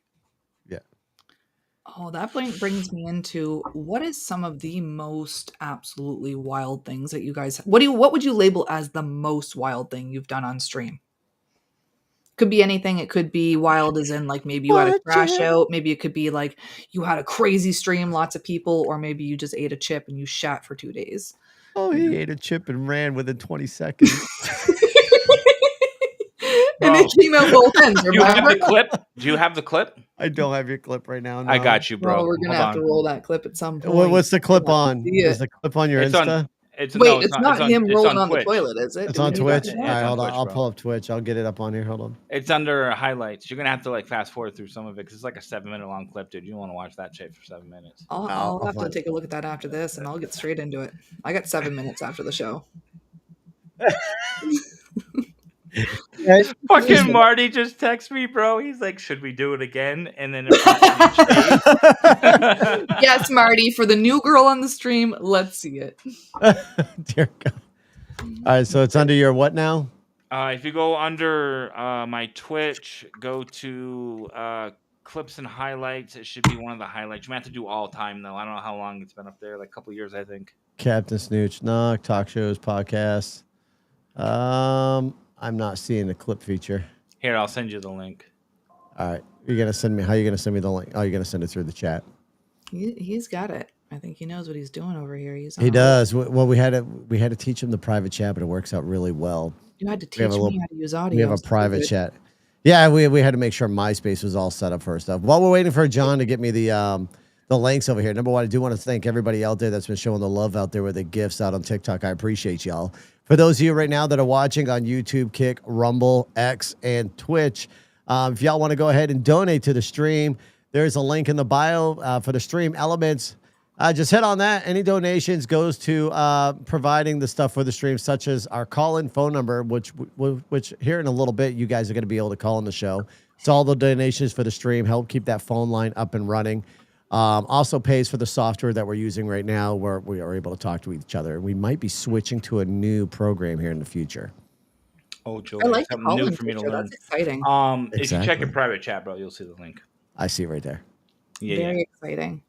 Oh, that brings me into what is some of the most absolutely wild things that you guys what would you label as the most wild thing you've done on stream? Could be anything. It could be wild as in like maybe you had a What crash chip? out. Maybe it could be like you had a crazy stream, lots of people, or maybe you just ate a chip and you shat for 2 days. Oh, he ate a chip and ran within 20 seconds. And Bro. it came out both ends. Do you have Remember? the clip? Do you have the clip? I don't have your clip right now. I no. got you, bro. Well, we're gonna Hold have to on. roll that clip at some point. What's the clip We'll have on? to see Is it. the clip on your It's Insta? on. It's Wait, no, it's not him it's rolling on the Twitch. toilet, is it? It's Did we on do Twitch. that? All Yeah, right, it's on hold on. Twitch, I'll bro. pull up Twitch. I'll get it up on here. Hold on. It's under highlights. You're gonna have to like fast forward through some of it because it's like a 7-minute long clip, dude. You don't want to watch that shit for 7 minutes. I'll I'll have to find take a look at that after this, and I'll get straight into it. I got 7 minutes after the show. Fucking Marty just texted me, bro. He's like, "Should we do it again?" And then Yes, Marty, for the new girl on the stream, let's see it. Dear God. All right, so it's under your what now? if you go under my Twitch, go to clips and highlights. It should be one of the highlights. You might have to do all time though. I don't know how long it's been up there, like a couple years, I think. Captain Snooch, Knock, talk shows, podcasts. I'm not seeing the clip feature. Here, I'll send you the link. All right, you're gonna send me. How are you gonna send me the link? Oh, you're gonna send it through the chat. He's got it. I think he knows what he's doing over here. He's He on. does. Well, we had to teach him the private chat, but it works out really well. You had to teach have a me little- how to use audio. We have a so private good. chat. Yeah, we had to make sure MySpace was all set up for stuff. While we're waiting for John to get me the links over here. Number one, I do want to thank everybody out there that's been showing the love out there with the gifts out on TikTok. I appreciate y'all. For those of you right now that are watching on YouTube, Kick, Rumble, X, and Twitch, if y'all want to go ahead and donate to the stream, there's a link in the bio for the stream elements. Just hit on that. Any donations goes to providing the stuff for the stream, such as our call-in phone number, which here in a little bit, you guys are going to be able to call in the show. So all the donations for the stream help keep that phone line up and running. Also pays for the software that we're using right now where we are able to talk to each other. We might be switching to a new program here in the future. Oh, Joey, I like the something new call-in for me to feature. learn. That's exciting. If you check Exactly. your private chat, bro, you'll see the link. I see it right there. Yeah, Very exciting.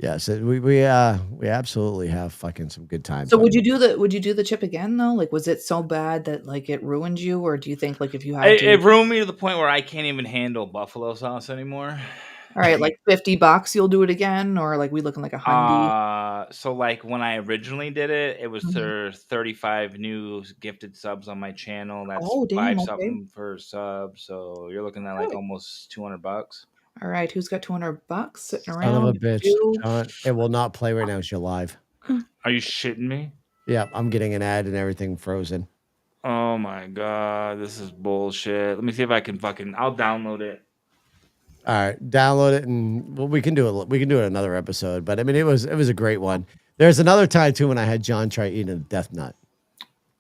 Yes, we absolutely have fucking some good times. So would you do the chip again though? Like, was it so bad that like it ruined you, or do you think like if you had It ruined me to the point where I can't even handle buffalo sauce anymore. all right, like $50, you'll do it again, or like we looking like a hundy? So like when I originally did it, it was Mhm. for 35 new gifted subs on my channel. That's Oh, damn, five okay. something per sub. So you're looking at like Right. almost $200. All right, who's got $200 sitting Son around? of a bitch, You? John. It will not play right now. It's your live. Are you shitting me? Yeah, I'm getting an ad and everything frozen. Oh my god, this is bullshit. Let me see if I can I'll download it. All right, download it and we can do it. We can do it another episode. But I mean, it was a great one. There's another time too when I had John try eating a death nut.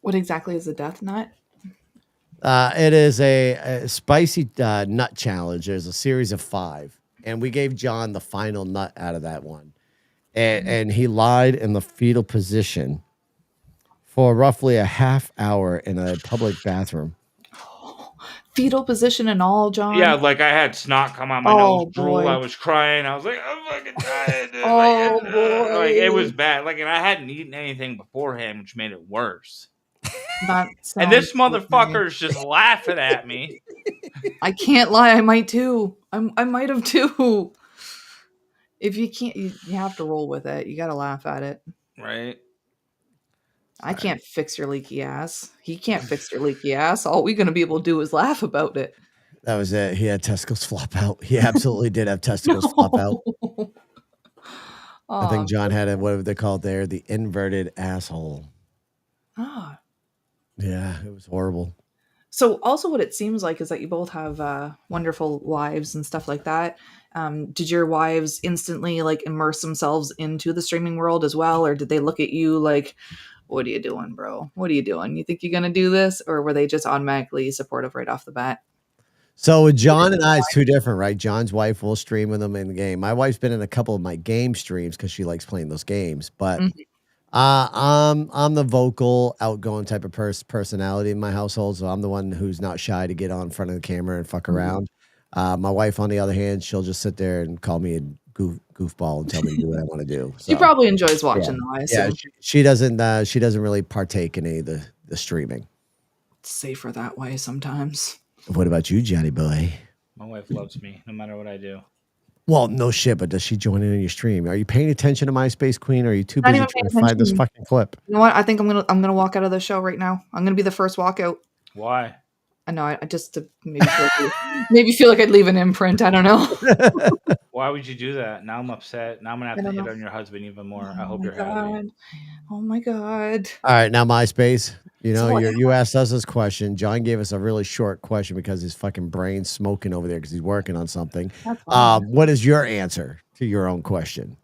What exactly is a death nut? It is a spicy nut challenge. There's a series of 5, and we gave John the final nut out of that one, and he lied in the fetal position for roughly a half hour in a public bathroom. Fetal position and all, John? Yeah, like I had snot come out my Oh, nose, drool. boy. I was crying. I was like, I'm fucking dying. Dude. Oh, Like it was boy. bad. Like, and I hadn't eaten anything beforehand, which made it worse. That And this sounds so motherfucker is just laughing at me. I can't lie, I might too. I might have too. If you can't, you have to roll with it. You got to laugh at it. Right? I can't fix your leaky ass. He can't fix your leaky ass. All we're gonna be able to do is laugh about it. That was it. He had testicles flop out. He absolutely did have testicles flop out. I Aw, think John had what they call it there, the inverted asshole. ah. Yeah, it was horrible. So also what it seems like is that you both have wonderful wives and stuff like that. Did your wives instantly like immerse themselves into the streaming world as well? Or did they look at you like, what are you doing, bro? What are you doing? You think you're going to do this? Or were they just automatically supportive right off the bat? So with John and I, it's two different, right? John's wife will stream with him in the game. My wife's been in a couple of my game streams because she likes playing those games. But Mhm. I'm the vocal, outgoing type of personality in my household. So I'm the one who's not shy to get on front of the camera and fuck around. My wife, on the other hand, she'll just sit there and call me a goofball and tell me to do what I want to do. She So, probably enjoys watching though, I yeah, assume. she doesn't really partake in any of the streaming. It's safer that way sometimes. What about you, Johnny boy? My wife loves me no matter what I do. Well, no shit, but does she join in on your stream? Are you paying attention to MySpace Queen, or are you too Not busy even trying paying to find this attention. fucking clip? You know what? I think I'm gonna walk out of the show right now. I'm gonna be the first walkout. Why? I know. I just to maybe feel like I'd leave an imprint. I don't know. Why would you do that? Now I'm upset. Now I'm gonna have I to don't hit know. on your husband even more. I Oh hope my you're happy. god. Oh my god. All right, now MySpace. You know, So you asked us this question. John gave us a really short question because his fucking brain's smoking over there because he's working on something. That's fine. What is your answer to your own question?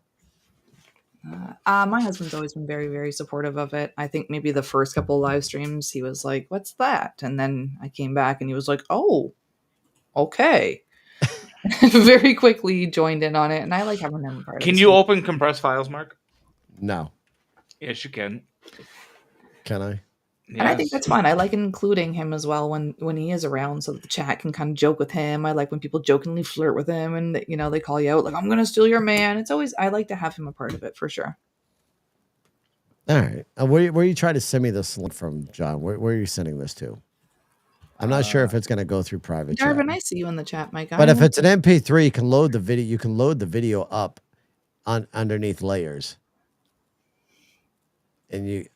My husband's always been very, very supportive of it. I think maybe the first couple live streams, he was like, "What's that?" And then I came back, and he was like, "Oh, okay." Very quickly he joined in on it, and I like having him a part of Can the you stream. open compressed files, Mark? No. Yes, you can. Can I? And I think that's fun. I like including him as well when he is around, so that the chat can kind of joke with him. I like when people jokingly flirt with him, and they call you out like, "I'm gonna steal your man." It's always I like to have him a part of it for sure. All right. Where you trying to send me this link from, John? Where are you sending this to? I'm not sure if it's going to go through private chat. Darvin, I see you in the chat, my guy. But if it's an MP3, you can load the video. You can load the video up underneath layers, and you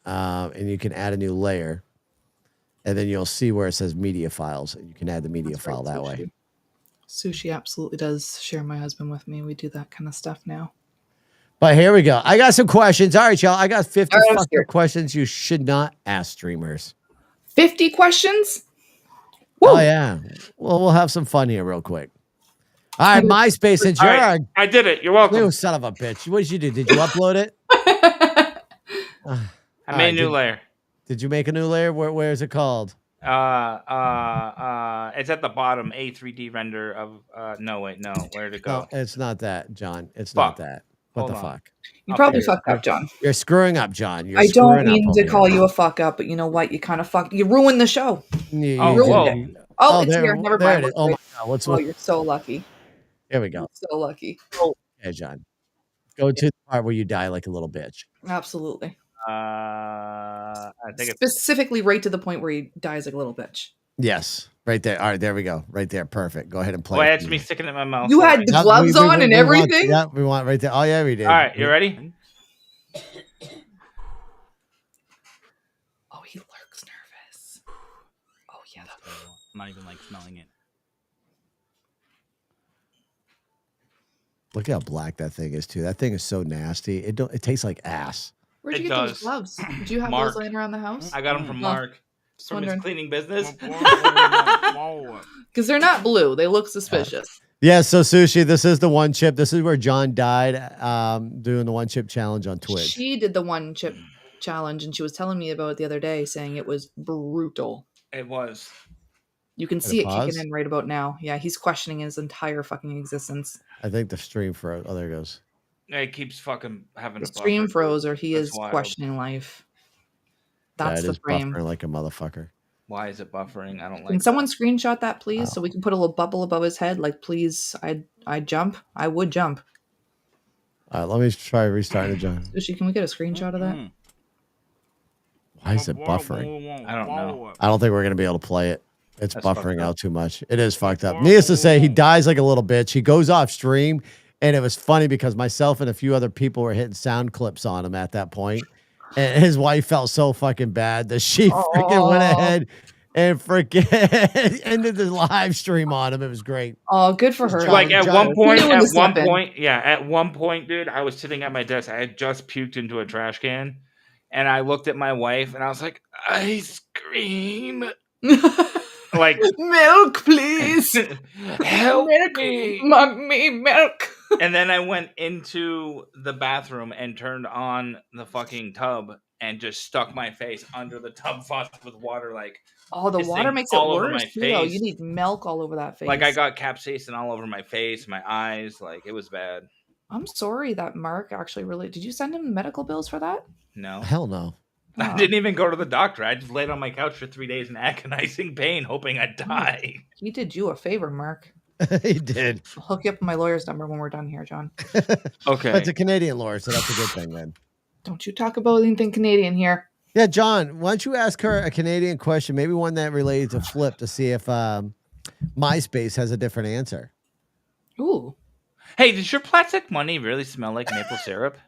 can add a new layer, and then you'll see where it says media files. You can add the media That's right, file that way. Sushi absolutely does share my husband with me. We do that kind of stuff now. But here we go. I got some questions. All right, y'all. I got 50 All right, I'm fucking scared. questions you should not ask streamers. 50 questions? Woo! Oh yeah. Well, we'll have some fun here real quick. All right, MySpace. Since All you're right, I did it. You're welcome. you son of a bitch. What did you do? Did you upload it? I made a new layer. Did you make a new layer? Where is it called? It's at the bottom. A3D render of. No, wait, no. Where'd it go? No, it's not that, John. It's Fuck. not that. What Hold the on. fuck? You probably figure it fucked up, John. You're screwing up, John. You're I don't screwing up mean over to call here. you a fuck up, but you know what? You kind of fucked. You ruined the show. Oh, ruined whoa. it. Oh, it's there, here. Never there mind. it is. Oh my god. What's Oh, you're so lucky. Here we go. So lucky. Okay, John. Go to the part where you die like a little bitch. Absolutely. I think it's Specifically right to the point where he dies like a little bitch. Yes. Right there. All right, there we go. Right there. Perfect. Go ahead and play. Oh, it that's for me me. sticking it in my mouth. You had All the Yeah, gloves on and we everything? Want, we want right there. Oh yeah, we did. right, you ready? Oh, he lurks nervous. Oh, yeah. I'm not even like smelling it. Look how black that thing is too. That thing is so nasty. It tastes like ass. Where'd you It get those does. gloves? Did you have Mark. those laying around the house? I got them from Oh, Mark from his wondering. cleaning business. Because they're not blue. They look suspicious. Yeah, so Sushi, this is the one chip. This is where John died doing the one chip challenge on Twitch. She did the one chip challenge, and she was telling me about it the other day, saying it was brutal. It was. You can Hit see a it pause? kicking in right about now. Yeah, he's questioning his entire fucking existence. I think the stream froze. Oh, there it goes. It keeps fucking having The a stream buffer. froze, or he That's is wild. questioning life. Yeah, That's it the is frame. buffering like a motherfucker. Why is it buffering? I don't like. Can someone screenshot that, please, Wow. so we can put a little bubble above his head? Like, please, I'd jump. I would jump. All right, let me try restarting it, John. Sushi, can we get a screenshot of that? Why is it buffering? I don't know. I don't think we're gonna be able to play it. It's That's buffering fucked up. out too much. It is fucked up. Needless to say, he dies like a little bitch. He goes off stream, and it was funny because myself and a few other people were hitting sound clips on him at that point, and his wife felt so fucking bad that she freaking went ahead and freaking ended the live stream on him. It was great. Oh, good for her. Like at John- one point, He knew when to step in. at one point, dude, I was sitting at my desk. I had just puked into a trash can, and I looked at my wife, and I was like, "Ice cream, like Milk, please. help Milk, me!" mommy, milk. And then I went into the bathroom and turned on the fucking tub and just stuck my face under the tub faucet with water, like Oh, the This water thing makes it all over worse my too. Though. You face. need milk all over that face. I got capsaicin all over my face, my eyes, like it was bad. I'm sorry that Mark actually really. Did you send him medical bills for that? No, Hell no. I didn't even go to the doctor. I just laid on my couch for 3 days in agonizing pain, hoping I'd die. He did you a favor, Mark. He did. I'll hook you up with my lawyer's number when we're done here, John. Okay. That's a Canadian lawyer, so that's a good thing then. Don't you talk about anything Canadian here. Yeah, John, why don't you ask her a Canadian question, maybe one that related to Flip, to see if MySpace has a different answer. Ooh. Hey, does your plastic money really smell like maple syrup?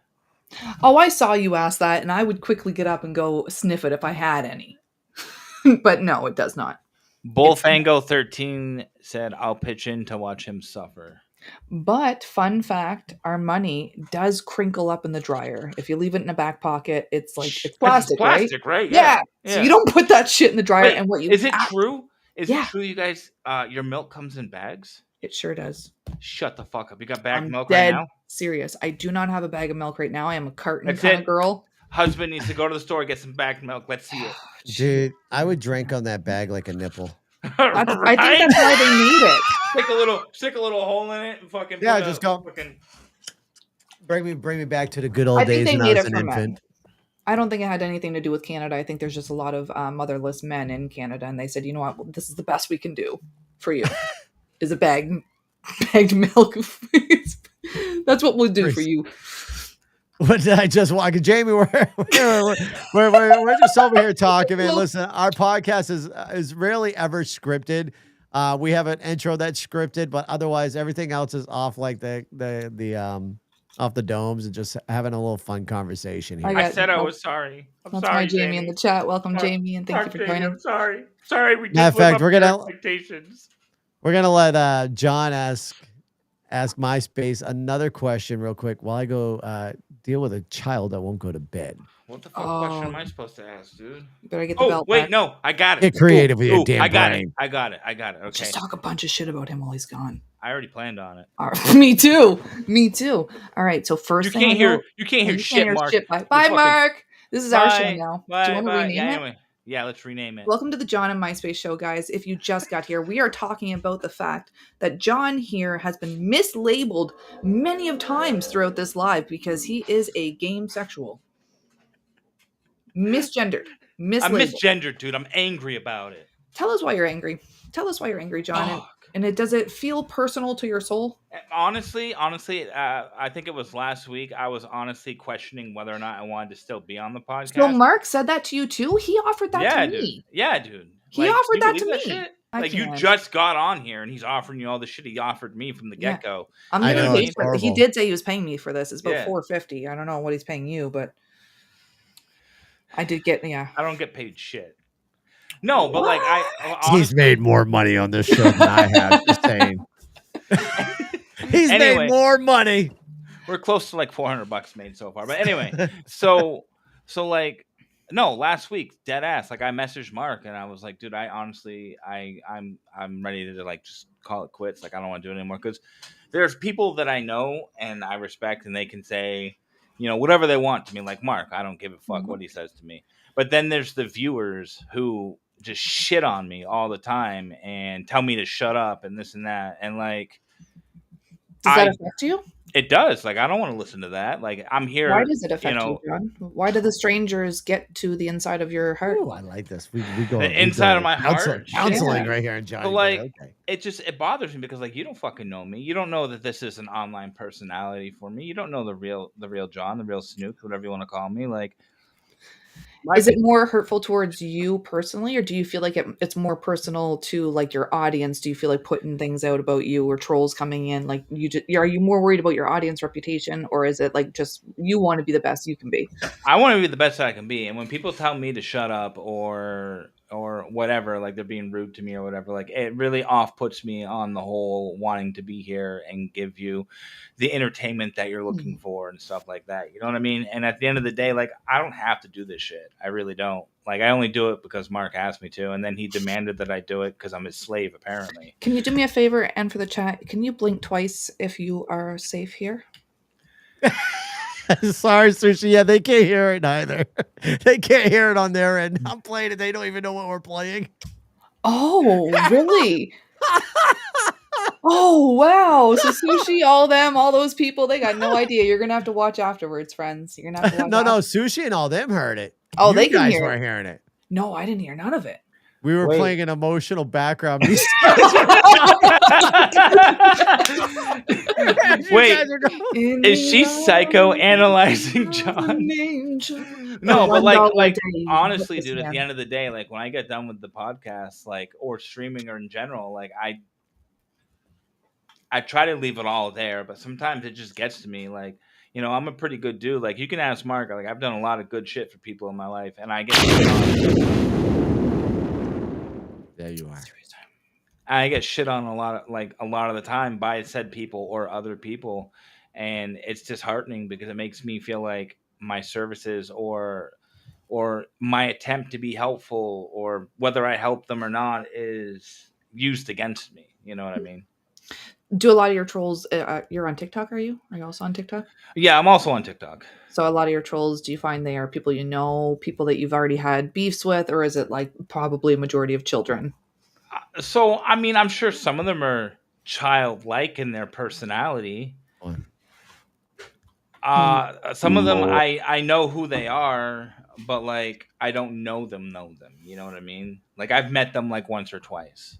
Oh, I saw you ask that, and I would quickly get up and go sniff it if I had any. But no, it does not. Bullfango 13 said, "I'll pitch in to watch him suffer." But fun fact, our money does crinkle up in the dryer. If you leave it in a back pocket, it's like it's plastic, plastic, right? right? Yeah. Yeah. So you don't put that shit in the dryer. Wait, And what you is it true? Is Yeah. it true, you guys? Your milk comes in bags? It sure does. Shut the fuck up! You got bagged I'm milk dead right now? serious. I do not have a bag of milk right now. I am a carton That's kind it. of girl. Husband needs to go to the store, get some bagged milk. Let's see it. Dude, I would drink on that bag like a nipple. I think that's why they need it. stick a little hole in it and fucking Yeah, just go. Fucking... Bring me back to the good old I think days they when I made was it an for men. infant. I don't think it had anything to do with Canada. I think there's just a lot of motherless men in Canada, and they said, you know what, this is the best we can do for you, is a bagged milk. That's what we'll do for you. What did I just walk? Jamie, we're just over here talking, man. Listen, our podcast is rarely ever scripted. We have an intro that's scripted, but otherwise everything else is off like the off the domes and just having a little fun conversation here. I said I was sorry. That's my Jamie in the chat. Welcome, Jamie, and thank you for joining. I'm sorry. Sorry, we Matter of fact, we're gonna expectations. We're gonna let John ask MySpace another question real quick while I go deal with a child that won't go to bed. What the fuck question am I supposed to ask, dude? You better get the belt wait, back. no, I got it. Get creative with your damn I got brain. it. I got it. Okay. Just talk a bunch of shit about him while he's gone. I already planned on it. All right. Me too. All right. So first You thing can't I hear. know- You can't hear you shit, Mark. Bye, Mark. This is our show now. Bye, Do you want to rename it? Anyway, yeah, let's rename it. Welcome to the John and MySpace show, guys. If you just got here, we are talking about the fact that John here has been mislabeled many of times throughout this live because he is a game sexual. Misgendered. I'm Mislabeled. misgendered, dude. I'm angry about it. Tell us why you're angry. Tell us why you're angry, John. Does it feel personal to your soul? Honestly, I think it was last week. I was honestly questioning whether or not I wanted to still be on the podcast. So Mark said that to you too? He offered that to me. Yeah, dude. He offered that to me. Shit? I Like, you can't. just got on here and he's offering you all the shit he offered me from the Yeah. get-go. I'm I gonna know, pay it's for it. He horrible. did say he was paying me for this. It's about Yeah. $450. I don't know what he's paying you, but I did get I don't get paid shit. No, but like He's made more money on this show than I have. Just saying. He's Anyway. made more money. we're close to like $400 made so far. But anyway, so like, no, last week, dead ass. Like, I messaged Mark and I was like, dude, I honestly, I'm ready to like just call it quits. Like, I don't want to do it anymore, because there's people that I know and I respect, and they can say, you know, whatever they want to me. Like Mark, I don't give a fuck what he says to me. But then there's the viewers who just shit on me all the time and tell me to shut up and this and that. And like, Does that affect you? it does. Like, I don't want to listen to that. Like, I'm here. Why does it affect you, know, you, John? Why do the strangers get to the inside of your heart? Oh, I like this. We go The inside of my heart? Counseling Yeah. right here in Johnny. But like, okay. it bothers me because like, you don't fucking know me. You don't know that this is an online personality for me. You don't know the real John, the real Snook, whatever you want to call me. Like, Is it more hurtful towards you personally, or do you feel like it's more personal to like your audience? Do you feel like putting things out about you or trolls coming in? Like, are you more worried about your audience reputation, or is it like just you want to be the best you can be? I want to be the best I can be, and when people tell me to shut up or whatever, like they're being rude to me or whatever, like it really off puts me on the whole wanting to be here and give you the entertainment that you're looking for and stuff like that. You know what I mean? And at the end of the day, like, I don't have to do this shit. I really don't. Like, I only do it because Mark asked me to, and then he demanded that I do it because I'm his slave, apparently. Can you do me a favor, and for the chat, can you blink twice if you are safe here? Sorry, Sushi. Yeah, they can't hear it either. They can't hear it on their end. I'm playing it. They don't even know what we're playing. Oh, really? Oh, wow. So Sushi, all those people, they got no idea. You're going to have to watch afterwards, friends. You're going to have to watch No, Sushi and all them heard it. Oh, You they can guys hear it. weren't hearing it. No, I didn't hear none of it. We were Wait. playing an emotional background music. Wait, is she psychoanalyzing John? No, but like honestly, dude, at the end of the day, like when I get done with the podcast, like or streaming or in general, like I try to leave it all there, but sometimes it just gets to me. Like, you know, I'm a pretty good dude. Like you can ask Mark, like I've done a lot of good shit for people in my life, and I get shit on. There you are. I get shit on a lot of the time by said people or other people, and it's disheartening because it makes me feel like my services or my attempt to be helpful or whether I help them or not is used against me. You know what I mean? Do a lot of your trolls? You're on TikTok, are you? Are you also on TikTok? Yeah, I'm also on TikTok. So a lot of your trolls, do you find they are people you know, people that you've already had beefs with, or is it like probably a majority of children? So, I mean, I'm sure some of them are childlike in their personality. Some of them I know who they are, but like I don't know them. You know what I mean? Like I've met them like once or twice.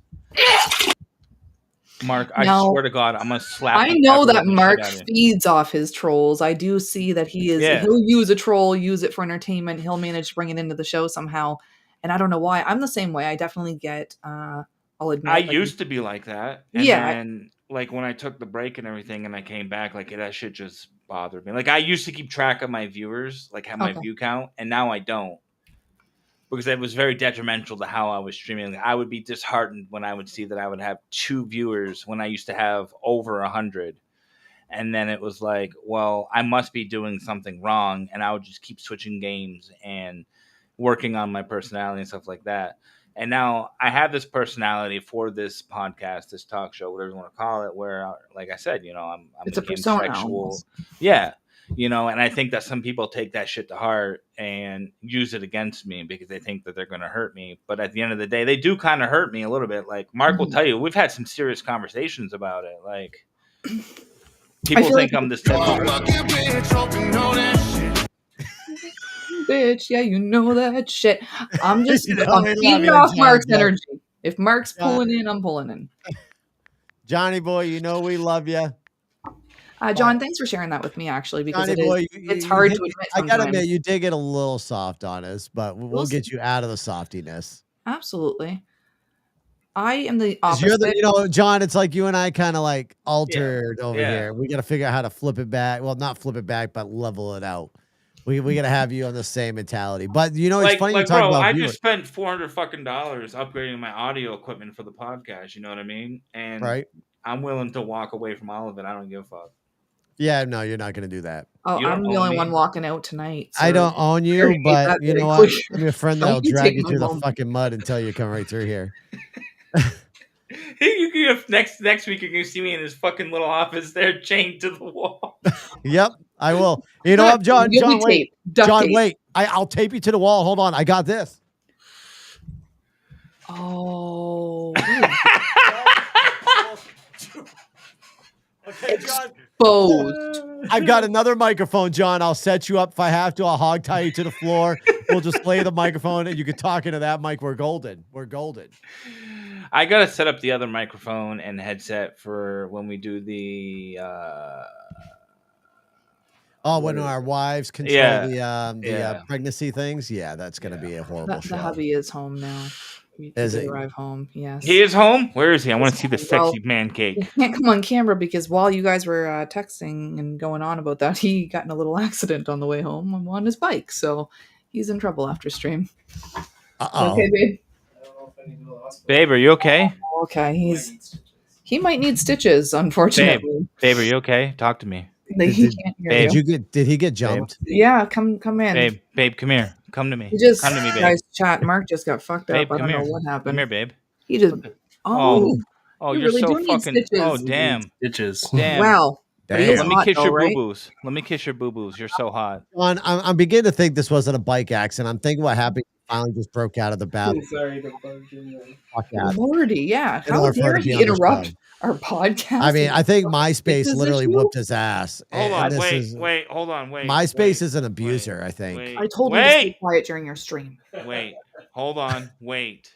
Mark, I swear to God, I'm gonna slap. I know that Mark feeds off his trolls. I do see that he'll use a troll, use it for entertainment. He'll manage to bring it into the show somehow. And I don't know why. I'm the same way. I definitely get I'll admit I used to be like that. And yeah. then like when I took the break and everything and I came back, like that shit just bothered me. Like I used to keep track of my viewers, like have my view count, and now I don't. Because it was very detrimental to how I was streaming. I would be disheartened when I would see that I would have 2 viewers when I used to have over 100. And then it was like, well, I must be doing something wrong. And I would just keep switching games and working on my personality and stuff like that. And now I have this personality for this podcast, this talk show, whatever you want to call it, where, like I said, you know, I'm it's a persona. sexual. Yeah. You know, and I think that some people take that shit to heart and use it against me because they think that they're going to hurt me. But at the end of the day, they do kind of hurt me a little bit. Like Mark will tell you, we've had some serious conversations about it. Like people think I'm this type of bitch. Yeah, you know that shit. I'm just feeding off Mark's energy. If Mark's pulling in, I'm pulling in. Johnny boy, you know we love you. John, thanks for sharing that with me, actually, because Johnny boy, it's hard to admit sometimes. I gotta admit, you did get a little soft on us, but we'll get you out of the softiness. Absolutely. I am the opposite. You know, John, it's like you and I kind of like altered over here. We got to figure out how to flip it back. Well, not flip it back, but level it out. We got to have you on the same mentality. But you know, it's funny you talk about. I just spent $400 upgrading my audio equipment for the podcast. You know what I mean? And I'm willing to walk away from all of it. I don't give a fuck. Yeah, no, you're not going to do that. Oh, I'm the only one walking out tonight. So I don't own you, but you know what? I'm your friend that'll drag you through the fucking mud until you come right through here. Next week you're gonna see me in this fucking little office there, chained to the wall. Yep, I will. You know what, John? John, wait. John, wait. I'll tape you to the wall. Hold on, I got this. Oh. Okay, John. Exposed. I've got another microphone, John. I'll set you up if I have to. I'll hog tie you to the floor. We'll just lay the microphone and you can talk into that mic. We're golden. We're golden. I gotta set up the other microphone and headset for when we do the when our wives control the pregnancy things. Yeah, that's gonna be a horrible show. The hubby is home now. Is he? Arrive home? Yes. He is home. Where is he? I want to see the sexy man cake. He can't come on camera because while you guys were texting and going on about that, he got in a little accident on the way home on his bike, so he's in trouble after stream. Okay, babe. Babe, are you okay? Okay, he might need stitches, unfortunately. Babe, are you okay? Talk to me. He can't hear you. Did he get jumped? Yeah, come in. Babe, come here. Come to me. Come to me, babe. Guys, chat. Mark just got fucked babe, up. I don't know what happened. Come here, babe. He just. Oh, you're really so fucking. Oh, damn. Stitches. Damn. Wow. Damn. Let me kiss your boo-boos. Let me kiss your boo-boos. You're so hot. John, I'm beginning to think this wasn't a bike accident. I'm thinking what happened. Finally, just broke out of the bathroom. Sorry to bug you. Lordy, yeah. How dare he interrupt our podcast? I mean, I think MySpace literally whooped his ass. Hold on, wait. MySpace is an abuser, I think. I told him to stay quiet during your stream. Wait, hold on, wait.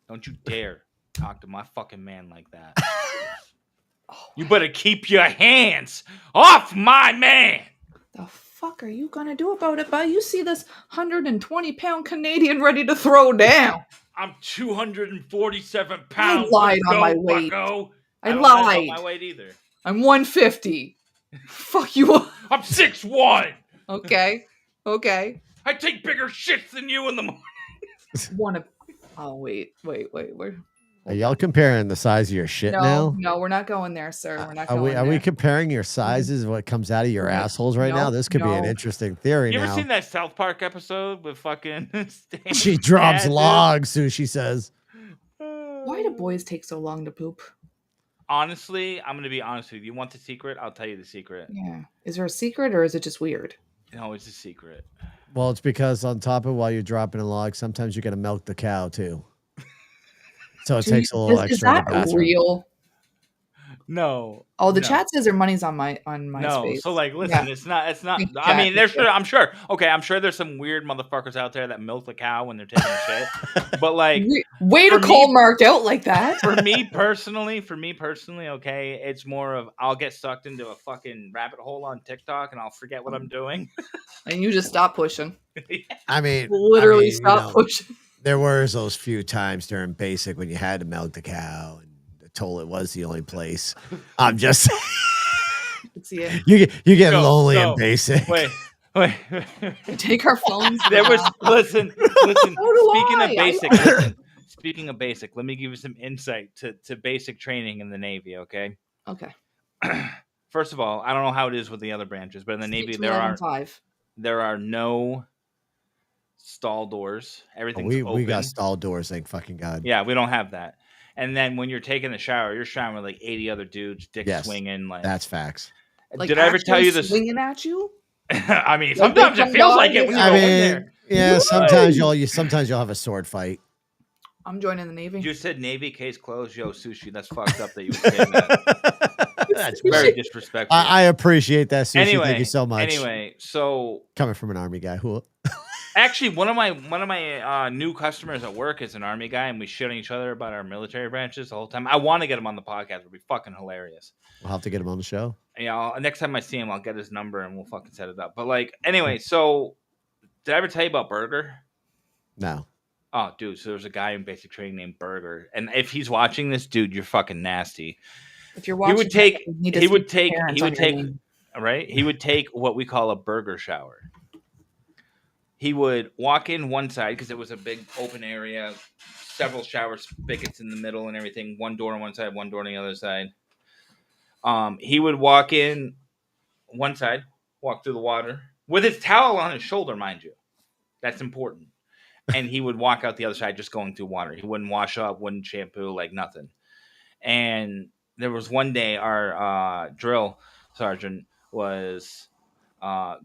Don't you dare talk to my fucking man like that. You better keep your hands off my man. The fuck are you gonna do about it, bud? You see this 120-pound Canadian ready to throw down. I'm 247 pounds. lied Let's on my go, weight. bucko. I don't lie about lied. my weight either. I'm 150. Fuck you up. I'm 6'1". Okay. Okay. I take bigger shits than you in the morning. One of. Oh wait. We're. Are y'all comparing the size of your shit now? No, we're not going there, sir. We're not Are going we? there. Are we comparing your sizes of what comes out of your assholes right now? This could be an No. interesting theory. You ever now seen that South Park episode with fucking Stan? she drops dad, dude? logs. Sushi says. Why do boys take so long to poop? Honestly, I'm gonna be honest with you. You want the secret? I'll tell you the secret. Yeah. Is there a secret or is it just weird? No, it's a secret. Well, it's because on top of while you're dropping a log, sometimes you got to milk the cow too. So it takes a little Is extra. in the that bathroom. real? No. Oh, the no. chat says their money's on my No, space. so like, listen, Yeah. it's not. Thank you, I mean, Jack. there's sure. I'm sure. Okay, I'm sure there's some weird motherfuckers out there that milk the cow when they're taking a shit. But like, Way to for call me- Mark out like that. for me personally, okay, it's more of I'll get sucked into a fucking rabbit hole on TikTok and I'll forget what I'm doing. And you just stop pushing. I mean, Literally you stop know, pushing. There was those few times during basic when you had to milk the cow, and the toilet was the only place. I'm just See it. you get No, lonely no. in basic. Wait. Take our phones. There was now. listen. do Speaking I. of basic, listen. Speaking of basic, let me give you some insight to basic training in the Navy. Okay. Okay. First of all, I don't know how it is with the other branches, but in the Navy there are no stall doors. Everything's open. We got stall doors, thank fucking God. Yeah, we don't have that. And then when you're taking the shower, you're showering with like 80 other dudes, dick swinging. Like that's facts. Like did I ever tell you this? Swinging at you? I mean, Like sometimes they it come feels down like it when you I go in mean, there. yeah, sometimes you'll have a sword fight. I'm joining the Navy. You said Navy case closed. Yo, sushi, that's fucked up that you would say that. That's Very great. disrespectful. I appreciate that, Sushi. Anyway, Thank you so much. Anyway, so Coming from an army guy. Who? actually, one of my new customers at work is an army guy, and we shit on each other about our military branches the whole time. I want to get him on the podcast. It'd be fucking hilarious. We'll have to get him on the show. Yeah, next time I see him, I'll get his number and we'll fucking set it up. But like, anyway, so did I ever tell you about Burger? No. Oh, dude, so there's a guy in basic training named Burger, and if he's watching this, dude, you're fucking nasty. If you're watching, He would take, right? He would take what we call a burger shower. He would walk in one side because it was a big open area, several shower spigots in the middle and everything. One door on one side, one door on the other side. He would walk in one side, walk through the water with his towel on his shoulder, mind you. That's important. And he would walk out the other side just going through water. He wouldn't wash up, wouldn't shampoo, like nothing. And there was one day our drill sergeant was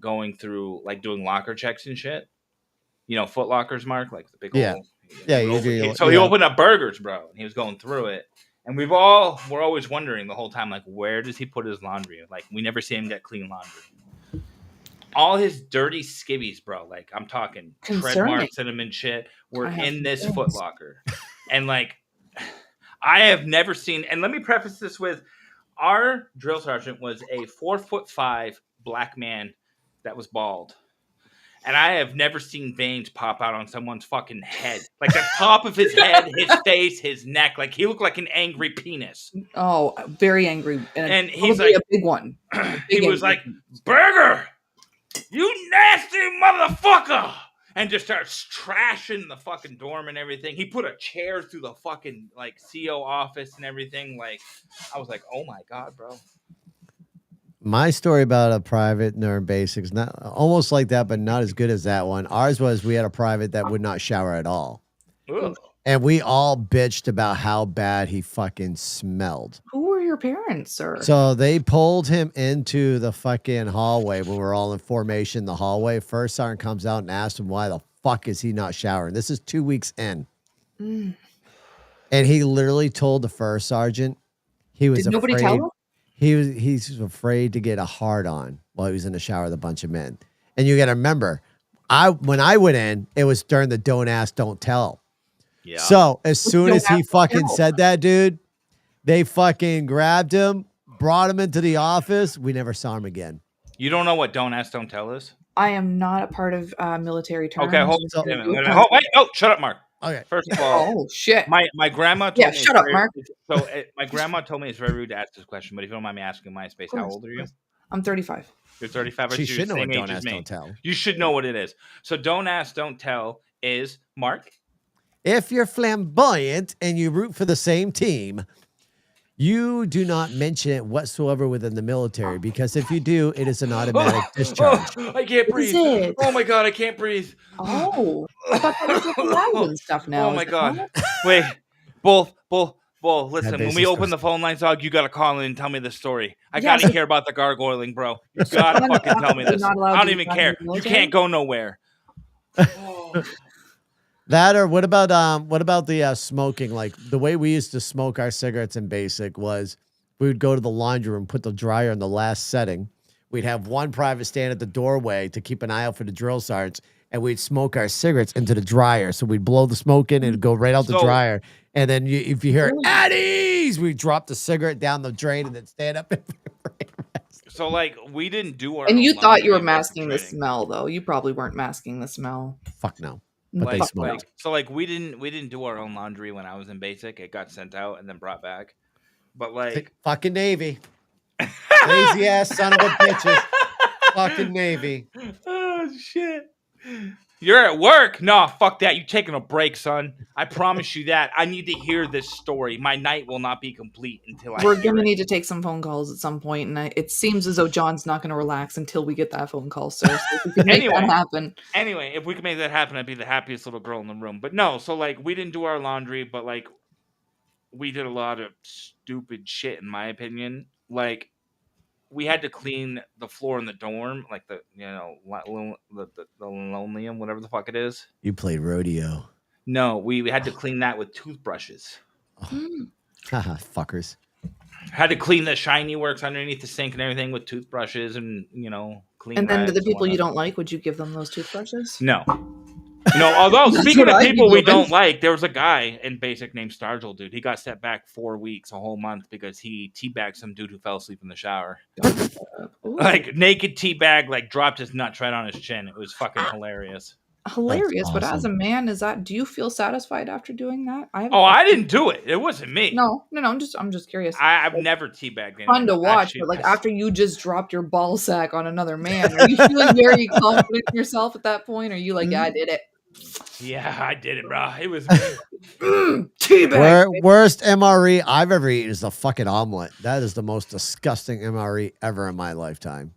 going through, like, doing locker checks and shit. You know, foot lockers, Mark, like the big hole. Yeah, you do. So he opened up Burgers, bro, and he was going through it. And we're always wondering the whole time, like, where does he put his laundry? Like, we never see him get clean laundry. All his dirty skivvies, bro, like, I'm talking tread marks in him and shit, were in this Foot Locker. And, like, I have never seen, and let me preface this with, our drill sergeant was a 4'5" black man that was bald. And I have never seen veins pop out on someone's fucking head. Like the top of his head, his face, his neck. Like he looked like an angry penis. Oh, very angry. And he's like a big one. He was like, Burger, you nasty motherfucker. And just starts trashing the fucking dorm and everything. He put a chair through the fucking like CO office and everything. Like I was like, oh my God, bro. My story about a private during basics, not almost like that, but not as good as that one. Ours was we had a private that would not shower at all. Ugh. And we all bitched about how bad he fucking smelled. Who were your parents, sir? So they pulled him into the fucking hallway when we were all in formation in the hallway. First sergeant comes out and asks him why the fuck is he not showering. This is 2 weeks in. And he literally told the first sergeant he was Did nobody tell him? He's afraid to get a hard on while he was in the shower with a bunch of men. And you got to remember, when I went in, it was during the don't ask, don't tell. Yeah. So as soon Don't as he ask, don't fucking tell. said that, dude, they fucking grabbed him, brought him into the office. We never saw him again. You don't know what don't ask, don't tell is? I am not a part of military terms. Okay, hold So- wait a minute. Wait, oh, shut up, Mark. Okay. First of all, Oh shit! my grandma told Yeah, me. shut up, Mark. My grandma told me it's very rude to ask this question, but if you don't mind me asking, MySpace, how old are you? I'm 35. You're 35. She You're should the know same what don't age as ask, me. don't tell. You should know what it is. So don't ask, don't tell is Mark. If you're flamboyant and you root for the same team, you do not mention it whatsoever within the military, because if you do, it is an automatic discharge. I can't Is breathe. it? Oh my god, I can't breathe. Oh, I thought that was like loud and stuff now. Oh Is my it god. not? Wait, Bull, listen, when we basic open the stuff. phone lines, dog, you gotta call in and tell me the story. I Yeah, gotta so- hear about the gargoyling, bro. You So gotta fun fucking fact tell me that you're this. not allowed I don't to even be care. in the You military? can't go nowhere. Oh. That, or what about the smoking? Like the way we used to smoke our cigarettes in basic was we would go to the laundry room, put the dryer in the last setting. We'd have one private stand at the doorway to keep an eye out for the drill sergeants, and we'd smoke our cigarettes into the dryer. So we'd blow the smoke in and it'd go right out the So- dryer. And then if you hear Really? Eddie's, we drop the cigarette down the drain and then stand up and So like we didn't do our And own you thought you were laundry in basic masking the training. smell, though. You probably weren't masking the smell. fuck no. But they Like, smoked. we didn't do our own laundry when I was in basic. It got sent out and then brought back. But like Fucking Navy. Lazy ass son of a bitches. Fucking Navy. oh shit. You're at work? No, fuck that. You taking a break, son. I promise you that. I need to hear this story. My night will not be complete until I We're hear gonna it. need to take some phone calls at some point, and it seems as though John's not gonna relax until we get that phone call, sir. So if we can make Anyway. that happen. Anyway, if we could make that happen, I'd be the happiest little girl in the room. But no, so like we didn't do our laundry, but like we did a lot of stupid shit in my opinion. Like we had to clean the floor in the dorm, like the linoleum, whatever the fuck it is. You played rodeo. No, we had to clean that with toothbrushes. Haha, fuckers. Had to clean the shiny works underneath the sink and everything with toothbrushes and clean. And then to rags the and people you whatnot. don't like, would you give them those toothbrushes? No. No, although That's speaking what of I'd be people we doing. don't like, there was a guy in basic named Stargell, dude. He got set back 4 weeks, a whole month, because he teabagged some dude who fell asleep in the shower. Ooh, Like naked teabag, like dropped his nuts right on his chin. It was fucking hilarious. hilarious. That's But as a awesome. man, do you feel satisfied after doing that? Oh, I didn't do it. It wasn't me. No. I'm just curious. I've never teabagged anyone. Fun to watch, Actually, but like after you just dropped your ball sack on another man, are you feeling very confident in yourself at that point? Are you like, yeah, I did it? yeah, I did it, bro. It was me. Teabag. Worst MRE I've ever eaten is the fucking omelet. That is the most disgusting MRE ever in my lifetime.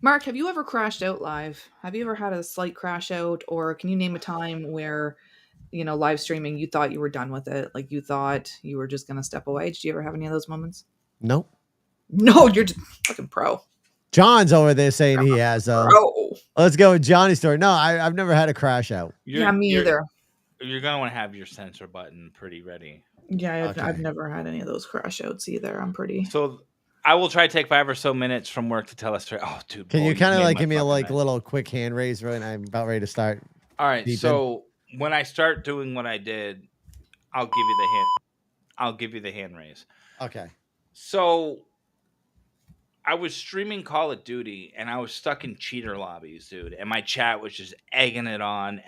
Mark, have you ever crashed out live? Have you ever had a slight crash out, or can you name a time where, live streaming, you thought you were done with it? Like you thought you were just going to step away? Did you ever have any of those moments? Nope. No, you're just fucking pro. John's over there saying he has. Pro. Let's go with Johnny's story. No, I've never had a crash out. Yeah, me either. You're gonna want to have your sensor button pretty ready. Yeah, I've Okay. never had any of those crash outs either. I'm pretty. So I will try to take 5 or so minutes from work to tell a story. Oh, dude, Can boy, you kind of made like my give me a fucking night. little quick hand raise right? I'm about ready to start. All right, deep in? so when I start doing what I did, I'll give you the hint. I'll give you the hand raise. Okay. So I was streaming Call of Duty and I was stuck in cheater lobbies, dude. And my chat was just egging it on.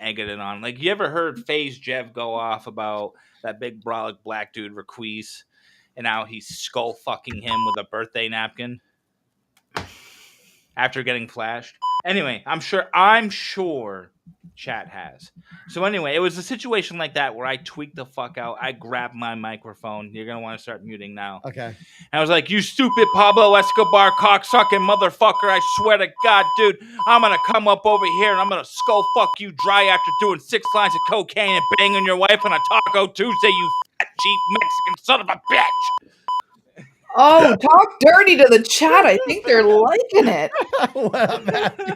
Like, you ever heard FaZe Jev go off about that big brolic black dude, Requise, and how he's skull fucking him with a birthday napkin after getting flashed? Anyway, I'm sure chat has. So anyway, it was a situation like that where I tweaked the fuck out. I grabbed my microphone. You're going to want to start muting now. Okay. And I was like, you stupid Pablo Escobar cocksucking motherfucker. I swear to God, dude, I'm going to come up over here and I'm going to skull fuck you dry after doing 6 lines of cocaine and banging your wife on a Taco Tuesday, you fat, cheap Mexican son of a bitch. Oh, talk dirty to the chat. I think they're liking it. What up, Matthew?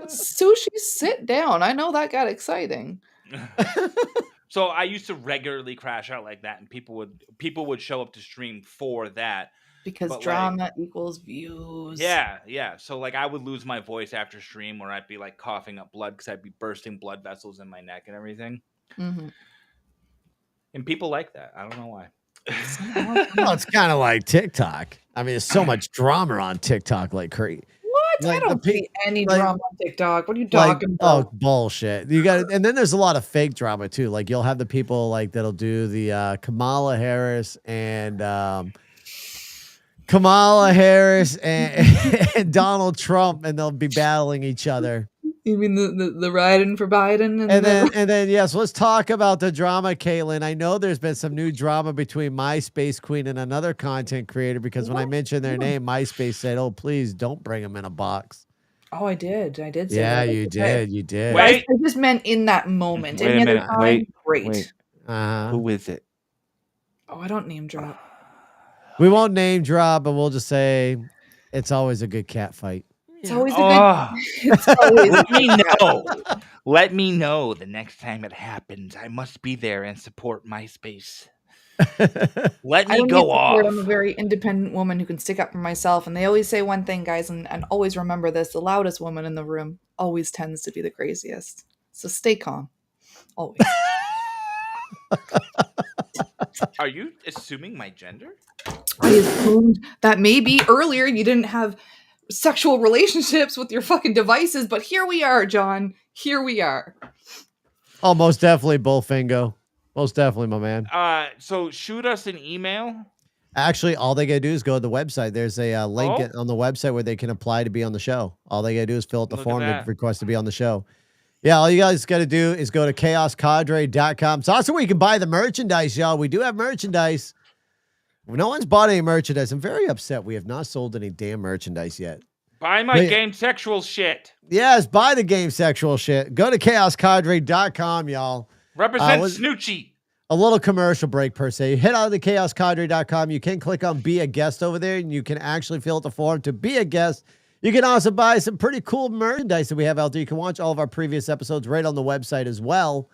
Sushi, sit down. I know that got exciting. So I used to regularly crash out like that, and people would show up to stream for that. Because But, drama equals views. Yeah. So like I would lose my voice after stream, where I'd be like coughing up blood because I'd be bursting blood vessels in my neck and everything. Mm-hmm. And people like that. I don't know why. Well, it's kind of like TikTok. I mean, there's so much drama on TikTok, like crazy. What? Like I don't see any like- drama on TikTok. What are you Like, talking oh, about? bullshit. You got, and then there's a lot of fake drama too. Like you'll have the people like that'll do the Kamala Harris and and Donald Trump, and they'll be battling each other. You mean the riding for Biden? And then yes, let's talk about the drama, Caitlin. I know there's been some new drama between MySpace Queen and another content creator because when I mentioned their name, MySpace said, "Oh, please don't bring them in a box." Oh, I did. I did say Yeah, that. you did. You did. Wait. I just meant in that moment. Wait a Any other minute. time, Wait. great. Wait. Uh-huh. Who is it? Oh, I don't name drop. We won't name drop, but we'll just say it's always a good cat fight. It's always a Oh. good. It's always Let me know. Let me know the next time it happens. I must be there and support MySpace. Let I me don't go need support. off. I'm a very independent woman who can stick up for myself. And they always say one thing, guys, and always remember this: the loudest woman in the room always tends to be the craziest. So stay calm. Always. Are you assuming my gender? I assumed that maybe earlier you didn't have sexual relationships with your fucking devices, but here we are, John. Here we are. Oh, most definitely, Bullfingo. Most definitely, my man. So shoot us an email. Actually, all they gotta do is go to the website. There's a link Oh. on the website where they can apply to be on the show. All they gotta do is fill out the Look at form to that. request to be on the show. Yeah, all you guys gotta do is go to chaoscadre.com. It's also where you can buy the merchandise, y'all. We do have merchandise. No one's bought any merchandise. I'm very upset. We have not sold any damn merchandise yet. Buy my Wait. game sexual shit. Yes, buy the game sexual shit. Go to chaoscadre.com, y'all. Represent was- Snoochie. A little commercial break per se. Head out to chaoscadre.com. You can click on be a guest over there and you can actually fill out the form to be a guest. You can also buy some pretty cool merchandise that we have out there. You can watch all of our previous episodes right on the website as well.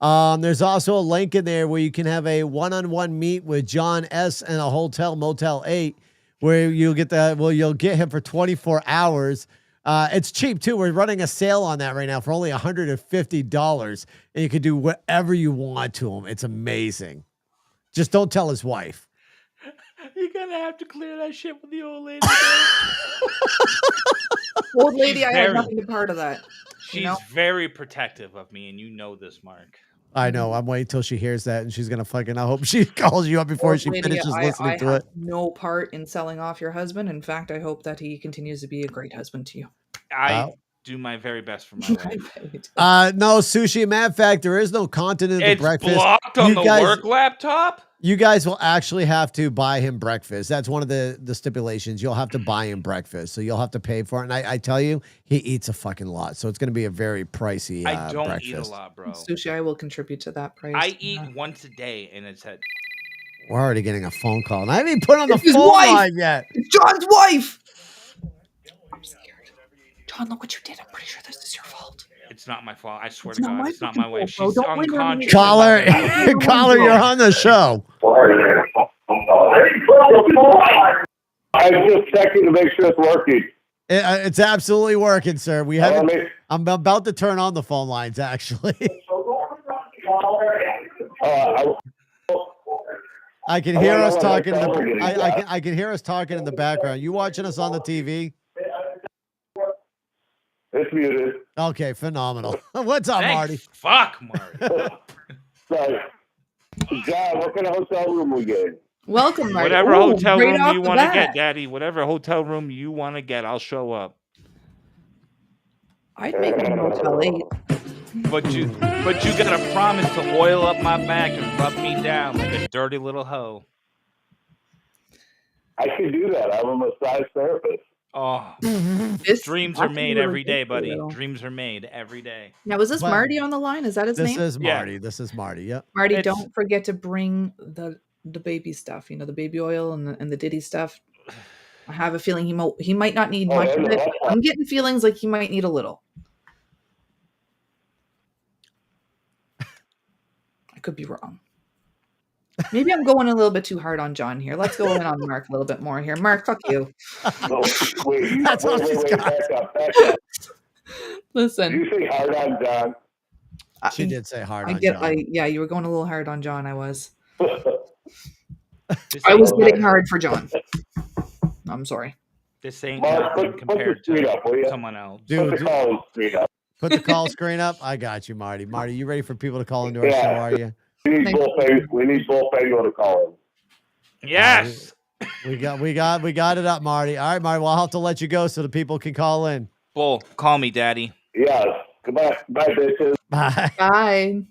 There's also a link in there where you can have a one-on-one meet with John S. and a hotel Motel 8 where you'll get him for 24 hours. It's cheap too. We're running a sale on that right now for only $150, and you can do whatever you want to him. It's amazing. Just don't tell his wife. You're gonna have to clear that shit with the old lady. Old lady, I had very- nothing to part of that. She's know? very protective of me, and you know this, Mark. I know. I'm waiting till she hears that, and she's gonna fucking. I hope she calls you up before Old she lady, finishes I listening to have it. no part in selling off your husband. In fact, I hope that he continues to be a great husband to you. I do my very best for my wife. No, Sushi. Matter of fact, there is no content in the It's breakfast. blocked on You the guys- work laptop. You guys will actually have to buy him breakfast. That's one of the stipulations. You'll have to buy him breakfast, so you'll have to pay for it. And I tell you, he eats a fucking lot, so it's going to be a very pricey. I don't breakfast. eat a lot, bro. Sushi, I will contribute to that price. I eat once a day, and it's at. We're already getting a phone call, and I haven't even put on the It's his phone wife! line yet. It's John's wife! I'm scared. John, look what you did. I'm pretty sure this is your fault. It's not my fault. I swear It's to not God, my it's not my fucking wife. fault, She's bro. Don't blame her on me. unconscious. Caller, caller, you're on the show. I was just checking to make sure it's working. It's absolutely working, sir. We haven't. Let me- I'm about to turn on the phone lines, actually. I can hear us talking. I can hear us talking in the background. You watching us on the TV? It's muted. Okay, phenomenal. What's up, Thank Marty? Fuck, Marty. So, John, what kind of hotel room we getting? Welcome, Marty. Whatever Ooh, hotel right room off you the want to bat. get, Daddy. Whatever hotel room you want to get, I'll show up. I'd make it a Motel 8. But you gotta promise to oil up my back and rub me down like a dirty little hoe. I can do that. I'm a massage therapist. Oh, This dreams are actually made really every day, good, buddy. though. Dreams are made every day. Now, is this Well, Marty on the line? Is that his This name? is Yeah. Marty. This is Marty. Yep. Marty, It's- don't forget to bring the baby stuff. You know, the baby oil and the Diddy stuff. I have a feeling he might not need Oh, much yeah, of it. that's fine. I'm getting feelings like he might need a little. I could be wrong. Maybe I'm going a little bit too hard on John here. Let's go in on Mark a little bit more here. Mark, fuck you. Oh, wait, That's all wait, she's wait, got. back up. Listen. Did you say hard on John? She did say hard I on get. John. Yeah, you were going a little hard on John. I was. This I ain't, was getting hard for John. I'm sorry. this ain't Mark, nothing put the compared screen to up, will you? someone else. Dude, Put the call screen up. put the call screen up. I got you, Marty. Marty, you ready for people to call into our show, are you? We need Thank both you. we need both people to call Yes. We got it up, Marty. All right, Marty. Well, I'll have to let you go so the people can call in. Bull, call me daddy. in. Yes. Goodbye, bitches. Bye. Bye.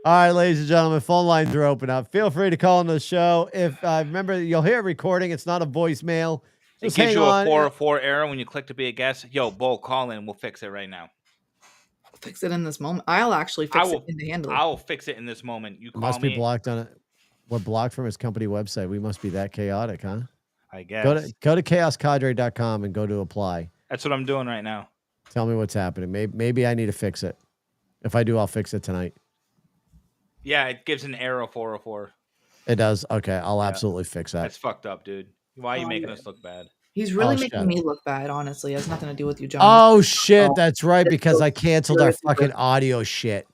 All right, ladies and gentlemen, phone lines are open up. Feel free to call into the show. If remember, you'll hear a recording. It's not a voicemail. It Just gives hang you on. a 404 error when you click to be a guest. Yo, Bull, call in. We'll fix it right now. I'll fix it in this moment. I'll actually fix it in the handle. I'll fix it in this moment. You It call must me. be blocked on it. We're blocked from his company website. We must be that chaotic, huh? I guess. Go to chaoscadre.com and go to apply. That's what I'm doing right now. Tell me what's happening. Maybe I need to fix it. If I do, I'll fix it tonight. Yeah, it gives an error 404. It does. Okay, I'll absolutely fix that. That's fucked up, dude. Why are you making us look bad? He's really Oh, making shut me look bad. Honestly, it has nothing to do with you, John. Oh shit, Oh, that's right, because I canceled our good. fucking audio shit.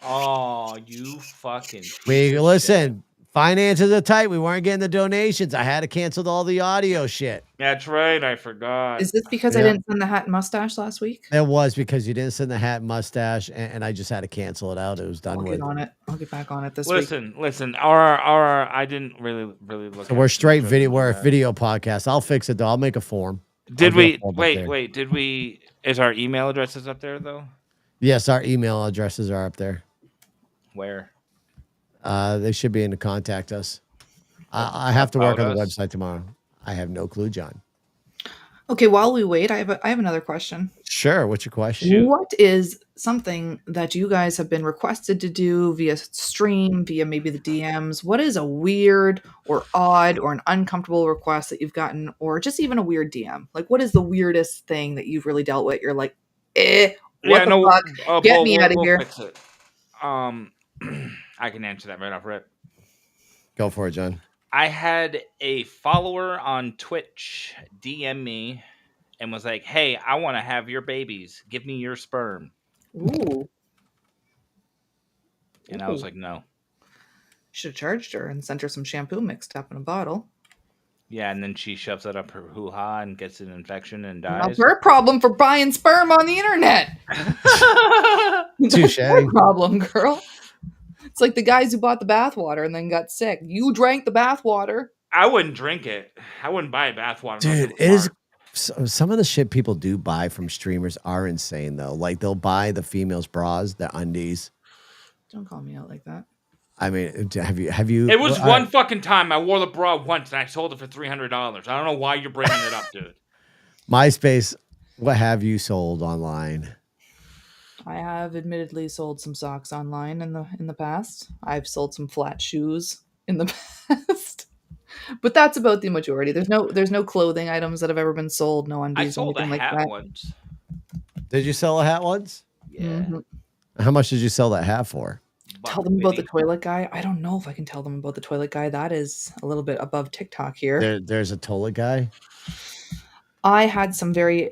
Oh, you fucking. Listen, finances are tight. We weren't getting the donations. I had to cancel all the audio shit. That's right. I forgot. Is this because I Yeah. didn't send the hat and mustache last week? It was because you didn't send the hat and mustache, and I just had to cancel it out. It was done I'll with. get on it. I'll get back on it this week. Listen. Our. I didn't really look. So at we're it. straight video. We're a video podcast. I'll fix it though. I'll make a form. Did I'll get a we? form up there. Wait. Did we? Is our email addresses up there though? Yes, our email addresses are up there. Where? They should be in to contact us. I have to work on the About us? website tomorrow. I have no clue, John. Okay, while we wait, I have another question. Sure. What's your question? Shoot. What is something that you guys have been requested to do via stream, via maybe the DMs? What is a weird or odd or an uncomfortable request that you've gotten, or just even a weird DM? Like, what is the weirdest thing that you've really dealt with? You're like, what the fuck? Get me out of here. Fix it. I can answer that right off rip. Go for it, John. I had a follower on Twitch DM me and was like, "Hey, I want to have your babies. Give me your sperm." Ooh. And I was like, "No." Should have charged her and sent her some shampoo mixed up in a bottle. Yeah, and then she shoves it up her hoo-ha and gets an infection and Not dies. her problem for buying sperm on the internet. Touche. That's her problem, girl. It's like the guys who bought the bathwater and then got sick. You drank the bathwater. I wouldn't drink it. I wouldn't buy a bathwater. Dude, it is some of the shit people do buy from streamers are insane though. Like they'll buy the females' bras, the undies. Don't call me out like that. I mean, have you? It was well, one fucking time. I wore the bra once and I sold it for $300. I don't know why you're bringing it up, dude. MySpace. What have you sold online? I have admittedly sold some socks online in the past. I've sold some flat shoes in the past. But that's about the majority. There's no clothing items that have ever been sold, no undies I sold a anything like hat that. once. Did you sell a hat once? Yeah. Mhm. How much did you sell that hat for? Tell them about the toilet guy. I don't know if I can tell them about the toilet guy. That is a little bit above TikTok here. There's a toilet guy. I had some very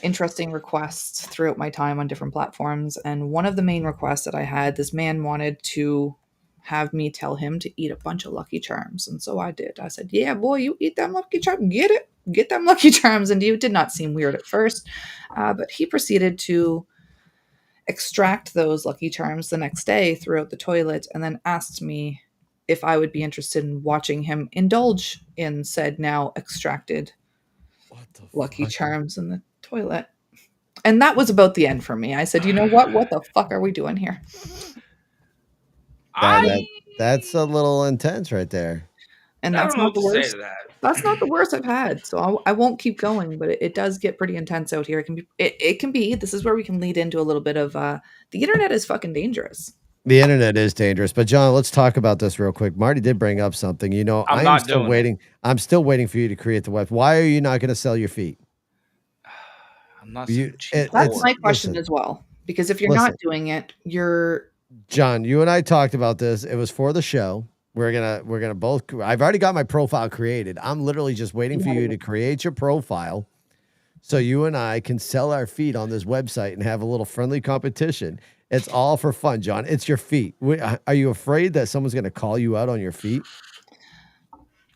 interesting requests throughout my time on different platforms. And one of the main requests that I had, this man wanted to have me tell him to eat a bunch of Lucky Charms. And so I did. I said, yeah, boy, you eat them Lucky Charms. Get it. Get them Lucky Charms. And it did not seem weird at first. But he proceeded to extract those Lucky Charms the next day throughout the toilet and then asked me if I would be interested in watching him indulge in said now extracted Lucky Charms in the toilet. And that was about the end for me. I said, you know what? What the fuck are we doing here? That's a little intense right there. And I that's don't know not the what to worst. say to that. That's not the worst I've had. So I won't keep going, but it does get pretty intense out here. It can be, this is where we can lead into a little bit of, the internet is fucking dangerous. The internet is dangerous. But John, let's talk about this real quick. Marty did bring up something. You know, I'm not still waiting. I'm still waiting for you to create the web. Why are you not going to sell your feet? I'm not You- some cheap That's whore. my question listen. as well. Because if you're not doing it, you're John, you and I talked about this. It was for the show. We're gonna both. I've already got my profile created. I'm literally just waiting for you to create your profile, so you and I can sell our feet on this website and have a little friendly competition. It's all for fun, John. It's your feet. Are you afraid that someone's going to call you out on your feet?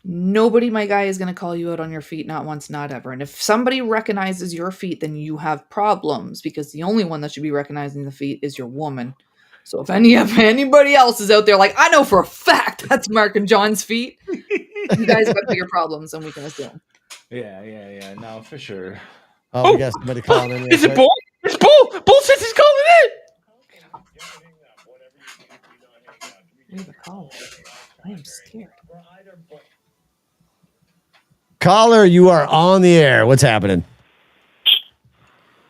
Nobody, my guy, is going to call you out on your feet, not once, not ever. And if somebody recognizes your feet, then you have problems because the only one that should be recognizing the feet is your woman. So if anybody else is out there like, I know for a fact that's Mark and John's feet, you guys have bigger problems than we can assume. Yeah. No, for sure. Oh, we got somebody calling in. Is it Bull? It's Bull. Bull says he's calling in. Leave a call. I am scared. Caller, you are on the air. What's happening?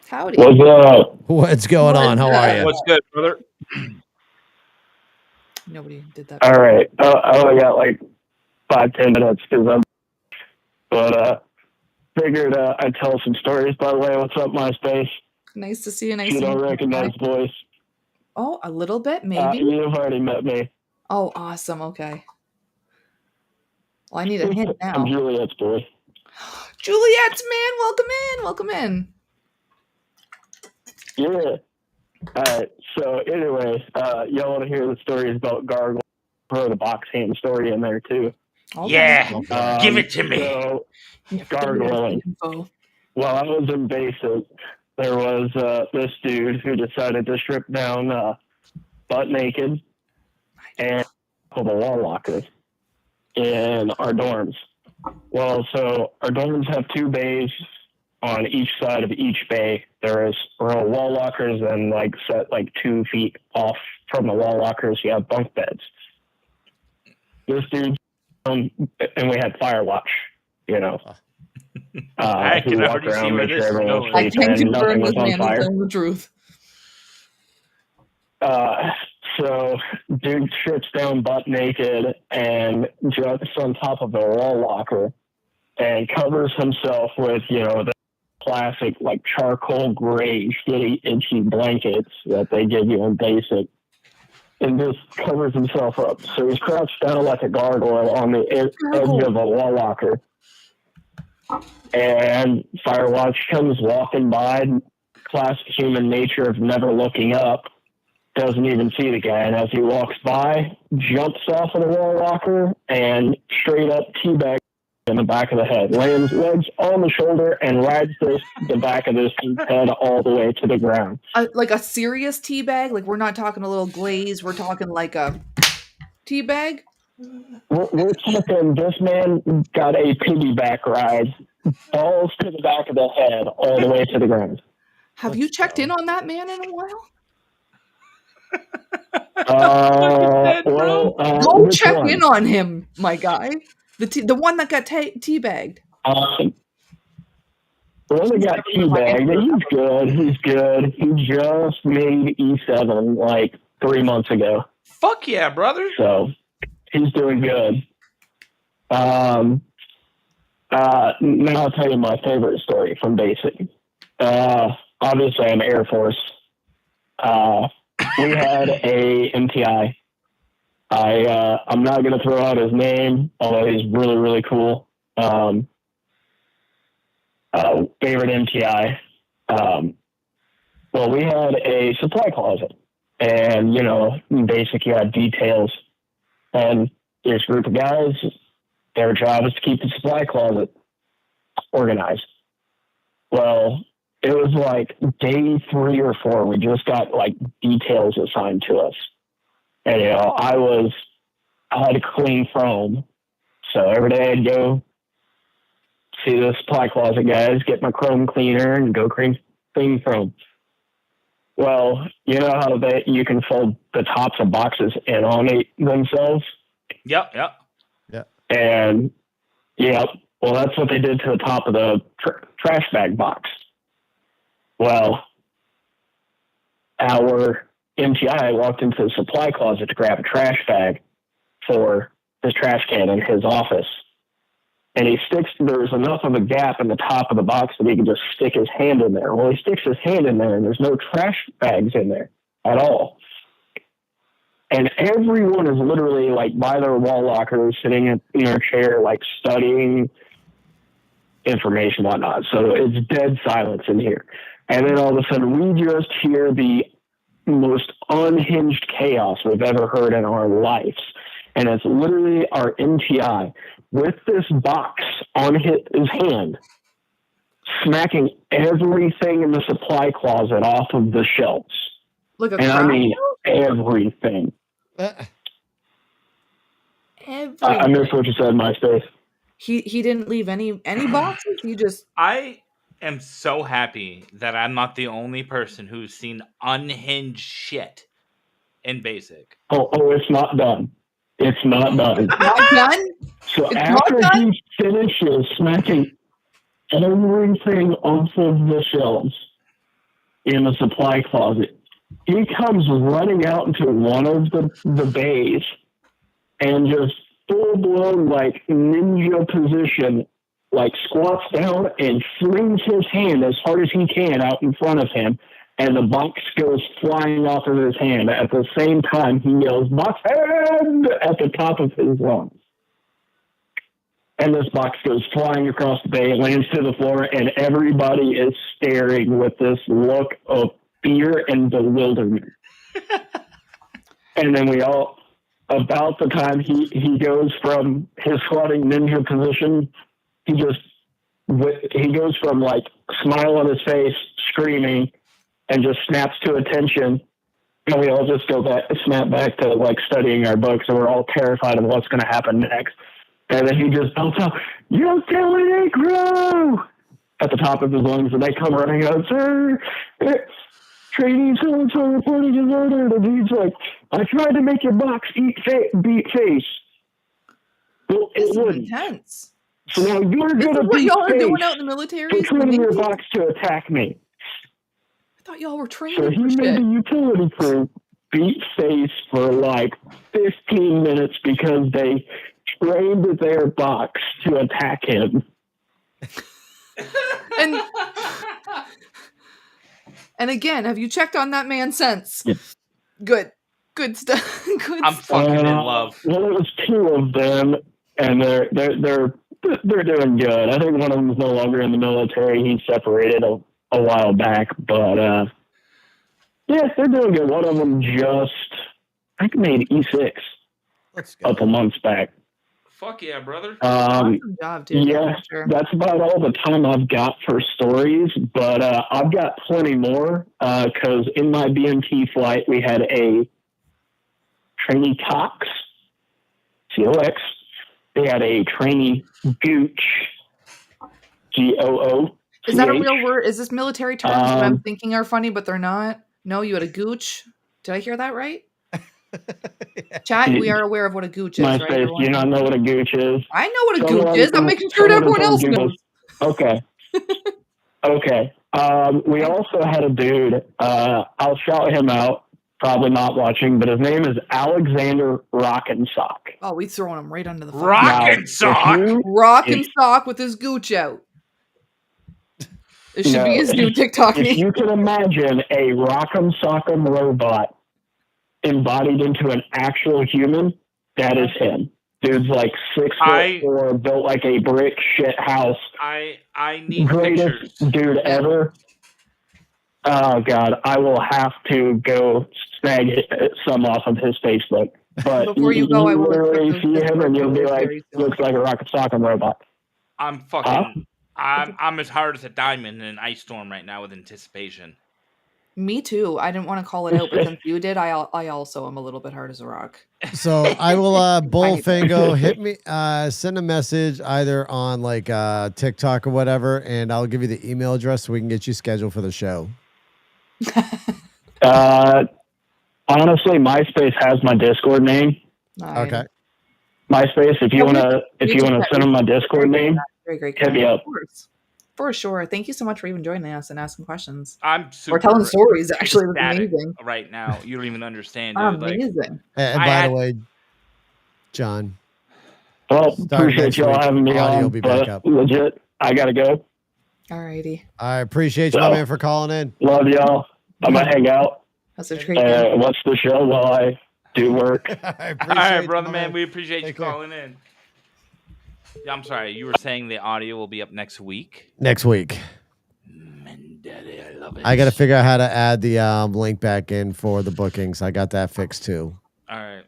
Howdy. What's up? What's going on? How are you? What's good, brother? Nobody did that. All right. I only got like 5-10 minutes because figured I'd tell some stories. By the way, what's up, MySpace? Nice to see you. Nice You to don't meet you. recognize the voice. Oh, a little bit, maybe. You've already met me. Oh, awesome. Okay. Well, I need a hint now. I'm Juliet's boy. Juliet's man, welcome in. Welcome in. Yeah. All right. So anyway, y'all want to hear the stories about Gargoyle? Throw the box hand story in there too. Okay. Yeah. Give it to me. So, gargoyling. While I was in basic, there was this dude who decided to strip down butt naked and pull the wall lockers in our dorms. Well, so our dorms have 2 bays. On each side of each bay, there is row wall lockers and set 2 feet off from the wall lockers. You have bunk beds. This dude, and we had fire watch. I can walk already see around, where make this sure is everyone was going. I sleeping can and confirm nothing was this on man is fire. telling the truth. So dude strips down butt naked and jumps on top of a wall locker and covers himself with, the classic charcoal gray shitty itchy blankets that they give you in basic, and just covers himself up. So he's crouched down like a gargoyle on the edge of a wall locker. And Firewatch comes walking by, classic human nature of never looking up, doesn't even see the guy, and as he walks by, jumps off of the wall locker and straight up teabag in the back of the head, lands legs on the shoulder, and rides the back of this head all the way to the ground. Like a serious tea bag? Like we're not talking a little glaze, we're talking like a tea bag? We're talking, this man got a piggyback ride, balls to the back of the head all the way to the ground. Have you checked in on that man in a while? Go check in on him, my guy. The one that got teabagged. The one that got teabagged, he's good. He just made E7 3 months ago. Fuck yeah, brother. So he's doing good. Now I'll tell you my favorite story from basic. Obviously I'm Air Force. We had a MTI. I'm not going to throw out his name, although he's really, really cool. Favorite MTI. Well, we had a supply closet, and in basic, you had details, and this group of guys, their job is to keep the supply closet organized. Well, it was day 3 or 4. We just got details assigned to us. And, I had to clean foam. So every day I'd go see the supply closet guys, get my chrome cleaner and go clean foam. Well, you know how you can fold the tops of boxes in on themselves? Yep. And, well, that's what they did to the top of the trash bag box. Well, our MTI walked into the supply closet to grab a trash bag for his trash can in his office. And there was enough of a gap in the top of the box that he could just stick his hand in there. Well, he sticks his hand in there and there's no trash bags in there at all. And everyone is literally by their wall lockers, sitting in their chair, studying information, whatnot. So it's dead silence in here. And then all of a sudden we just hear the most unhinged chaos we've ever heard in our lives. And it's literally our MTI with this box on his hand, smacking everything in the supply closet off of the shelves. Like a And I crowd? mean everything. I missed what you said, MySpace. He didn't leave any boxes. He just I am so happy that I'm not the only person who's seen unhinged shit in Basic. Oh, it's not done. It's not done. not done. So It's after not done? he finishes smacking everything off of the shelves in the supply closet, he comes running out into one of the bays and just full blown like ninja position, like squats down and flings his hand as hard as he can out in front of him, and the box goes flying off of his hand. At the same time, he yells "box hand" at the top of his lungs. And this box goes flying across the bay, lands to the floor, and everybody is staring with this look of fear and bewilderment. And then we all, about the time he goes from his squatting ninja position, he goes from like smile on his face, screaming, and just snaps to attention. And we all just snap back to like studying our books, and we're all terrified of what's going to happen next. And then he just belts out, "You're killing it, Crow!" at the top of his lungs, and they come running out, "Sir, trainee so-and-so reporting his order." And he's like, "I tried to make your box beat face. Well, This it is wouldn't. intense. So now you're This going is to what beat y'all are face doing out in the military. for is training your amazing. box to attack me." I thought y'all were So training he for made shit. the utility crew beat face for like 15 minutes because they trained their box to attack him. And again, have you checked on that man since? Yeah. Good stuff. Good I'm stuff. fucking in love. Well, it was two of them, and they're doing good. I think one of them is no longer in the military. He separated a while back, but yeah, they're doing good. One of them I think made E6 a couple months back. Fuck yeah, brother. Awesome job, dude. Yeah, Sure. that's about all the time I've got for stories, but I've got plenty more because in my BMT flight, we had a trainee Cox, COX. They had a trainee Gooch, GOO. Is that a real word? Is this military terms that I'm thinking are funny, but they're not? No, you had a gooch. Did I hear that right? Chat, we are aware of what a gooch is, right? MySpace, do you not know what a Gooch is? I know what a gooch is. I'm making sure everyone else knows. Okay. Okay. We also had a dude, I'll shout him out, probably not watching, but his name is Alexander Rockensock. Oh, we throwing him right under the fucking Rockin' sock. Rockin' sock with his gooch out. It should be his new TikTok If name. you can imagine a Rock'em Sock'em robot embodied into an actual human, that is him. Dude's like 6'4", built like a brick shit house. I need Greatest pictures. dude ever. Oh God, I will have to go snag some off of his Facebook. But Before you go, I will literally accept see those him and you'll be like, very soon. looks like a Rock'em Sock'em robot. I'm fucking. I'm as hard as a diamond in an ice storm right now with anticipation. Me too. I didn't want to call it out, but since you did, I also am a little bit hard as a rock. So I will Bullfango, hit me, send a message either on like TikTok or whatever, and I'll give you the email address so we can get you scheduled for the show. Honestly, MySpace has my Discord name. Okay. MySpace, if you wanna send them my Discord name, Great. hit me up. Of course. For sure. Thank you so much for even joining us and asking questions. I'm super Or telling stories, actually. It was ecstatic amazing. right now. You don't even understand, dude. Like, Amazing. And by the way, John. Well, Start appreciate next y'all week. having me Audio will on, be back but up. legit, I gotta go. Alrighty. I appreciate you, my man, for calling in. Love y'all. I might hang out. That's a great game. Watch the show while I do work. I all right, you, brother, my man. We appreciate you Take care. calling in. Yeah, I'm sorry. You were saying the audio will be up next week. Next week. Daddy, I love love it. I got to figure out how to add the link back in for the bookings. I got that fixed too. All right.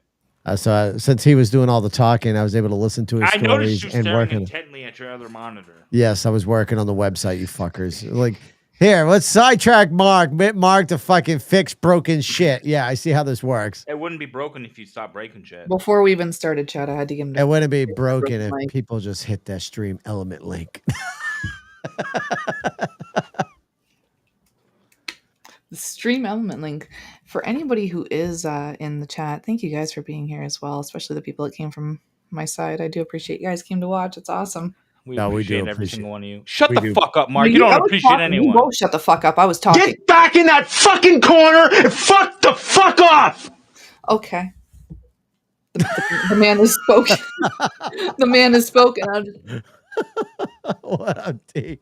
Since he was doing all the talking, I was able to listen to his I noticed stories you and staring work on. intently at your other monitor. Yes, I was working on the website. You fuckers. Like, here, let's sidetrack Mark. Mark to fucking fix broken shit. Yeah, I see how this works. It wouldn't be broken if you stopped breaking shit. Before we even started chat, I had to give him. It wouldn't be broken if Like, people just hit that stream element link. the stream element link for anybody who is in the chat. Thank you guys for being here as well, especially the people that came from my side. I do appreciate you guys came to watch. It's awesome. We No, we do appreciate every appreciate- single one of you. Shut we the do. fuck up, Mark. No, You I don't was appreciate talking. You anyone. both shut the fuck up. I was talking. Get back in that fucking corner and fuck the fuck off! Okay. The man has spoken. The man has spoken. What up, T?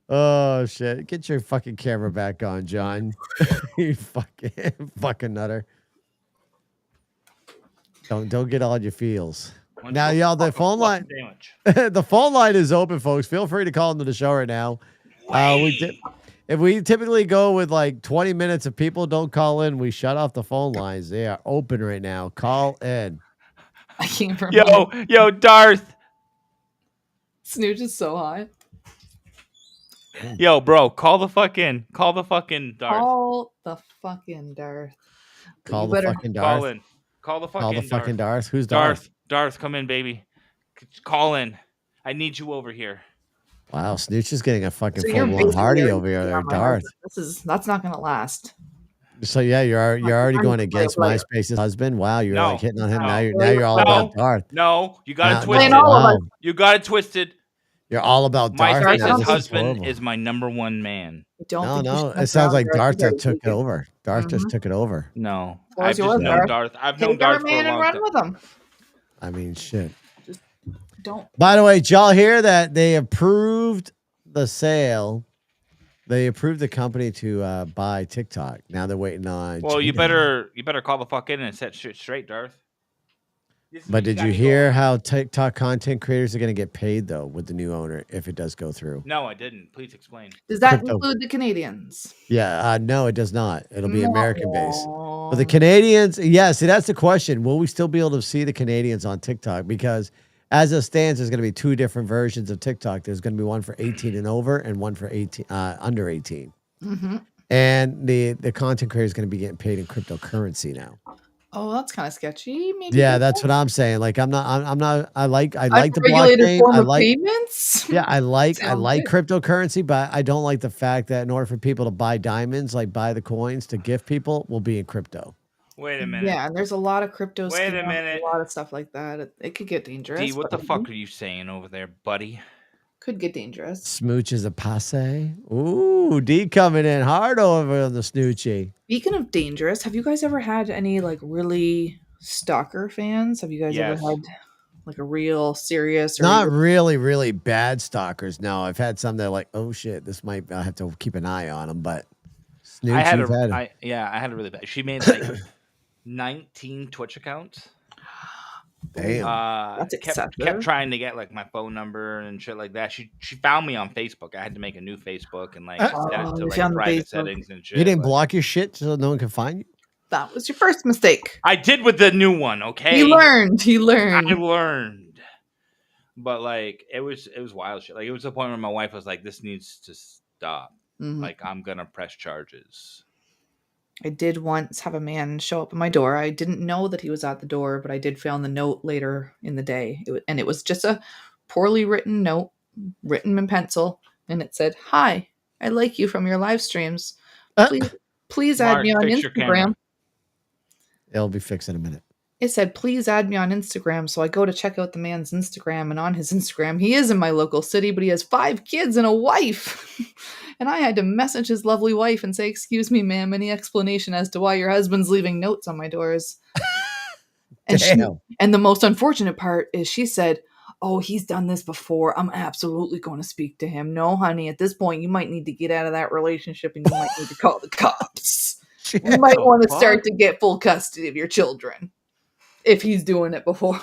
Oh shit! Get your fucking camera back on, John. You fucking nutter. Don't get all your feels. Now, y'all, the phone line. The phone line is open, folks. Feel free to call into the show right now. If we typically go with like 20 minutes of people don't call in, we shut off the phone lines. They are open right now. Call in. I can't remember. Yo, Darth. Snooch is so high. Yo, bro, call the fucking Darth. Call the fucking Darth. Call You the better- fucking Darth. Call the fucking Call the Darth. fucking Darth. Who's Darth? Darth, come in, baby. Call in. I need you over here. Wow, Snooch is getting a fucking So you're full-blown basically Hardy already over here, on my Darth. husband. That's not gonna last. So yeah, you're already I'm going a against player. MySpace's husband. Wow, you're No, like hitting on him. no. Now you're all No. about Darth. No, you got it Now- twisted. all of us. You got it twisted. You're all about Darth. MySpace's now. This is husband horrible. is my number one man. I don't No, think you no. should It mess sounds around, like Darth. Darth You gotta just took take it over. Darth just took it over. No, What was I've just yours, known Darth? Darth. I've Take known Darth every for a man and long run time. with him. I mean, shit. Don't. By the way, did y'all hear that they approved the sale? They approved the company to buy TikTok. Now they're waiting on. Well, you China. better call the fuck in and set shit straight, Darth. This is But what did gotta you go hear on. how TikTok content creators are going to get paid though with the new owner if it does go through? No, I didn't. Please explain. Does that Crypto. include the Canadians? Yeah, no, it does not. It'll be American based. No. But the Canadians, yes, see, that's the question. Will we still be able to see the Canadians on TikTok? Because as it stands, there's going to be two different versions of TikTok. There's going to be one for 18 and over, and one for 18 under 18. Mm-hmm. And the content creator is going to be getting paid in cryptocurrency now. Oh, that's kind of sketchy. Maybe. Yeah, that's what I'm saying. Like, I'm not. I like the Unregulated blockchain. form I of like. payments. Yeah, I like Sounds good. cryptocurrency, but I don't like the fact that in order for people to buy diamonds, like buy the coins to gift people, will be in crypto. Wait a minute. Yeah, and there's a lot of crypto. Wait a scams, minute. A lot of stuff like that. It could get dangerous. D, what the but fuck are you saying over there, buddy? Could get dangerous. Smooch is a passe. Ooh, D coming in hard over on the Snoochie. Speaking of dangerous, have you guys ever had any like really stalker fans? Have you guys Yes. ever had like a real serious or Not even- really, really bad stalkers. No, I've had some that are like, oh shit, this might. I have to keep an eye on them. But Snooch, I had you've had 'em. I had a really bad. She made like 19 Twitch accounts. Damn. That's kept excessive. trying to get like my phone number and shit like that. She found me on Facebook. I had to make a new Facebook and like set it to you like found the private Facebook. settings and shit. You didn't like- block your shit so no one can find you. That was your first mistake. I did with the new one. Okay, He learned. He I learned. learned. But like it was wild shit. Like it was the point where my wife was like, "This needs to stop. Mhm. Like I'm gonna press charges." I did once have a man show up at my door. I didn't know that he was at the door, but I did found the note later in the day. And it was just a poorly written note, written in pencil, and it said, "Hi, I like you from your live streams. Please add Mark, me on fix your camera. Instagram." It'll be fixed in a minute. It said, "Please add me on Instagram." So I go to check out the man's Instagram, and on his Instagram, he is in my local city, but he has 5 kids and a wife. And I had to message his lovely wife and say, "Excuse me, ma'am, any explanation as to why your husband's leaving notes on my doors?" Damn. And the most unfortunate part is she said, "Oh, he's done this before. I'm absolutely going to speak to him." No, honey, at this point, you might need to get out of that relationship and you might need to call the cops. You might the want to fuck? start to get full custody of your children if he's doing it before.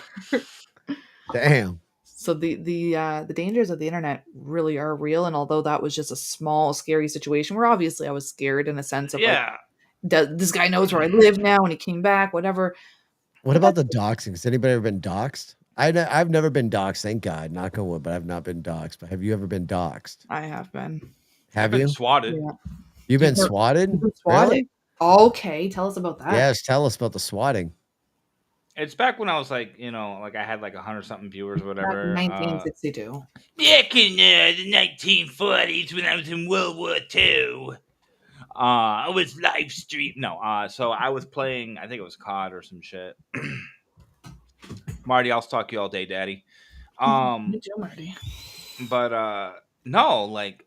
Damn. So the dangers of the internet really are real, and although that was just a small, scary situation, where obviously I was scared in a sense of like, Yeah. this guy knows where I live now, and he came back, whatever. What But about the doxing? Has anybody ever been doxed? I've never been doxed, thank God, knock on wood, but I've not been doxed. But have you ever been doxed? I have been. I've Have been you? swatted. Yeah. You've been You've swatted? been swatted? Really? Okay, tell us about that. Yes, tell us about the swatting. It's back when I was like, like I had like 100 something viewers or Back in whatever. 1962. Back in the 1940s when I was in World War II. I was live stream. No, so I was playing. I think it was COD or some shit. Marty, I'll stalk you all day, Daddy. Me too, Marty. But no, like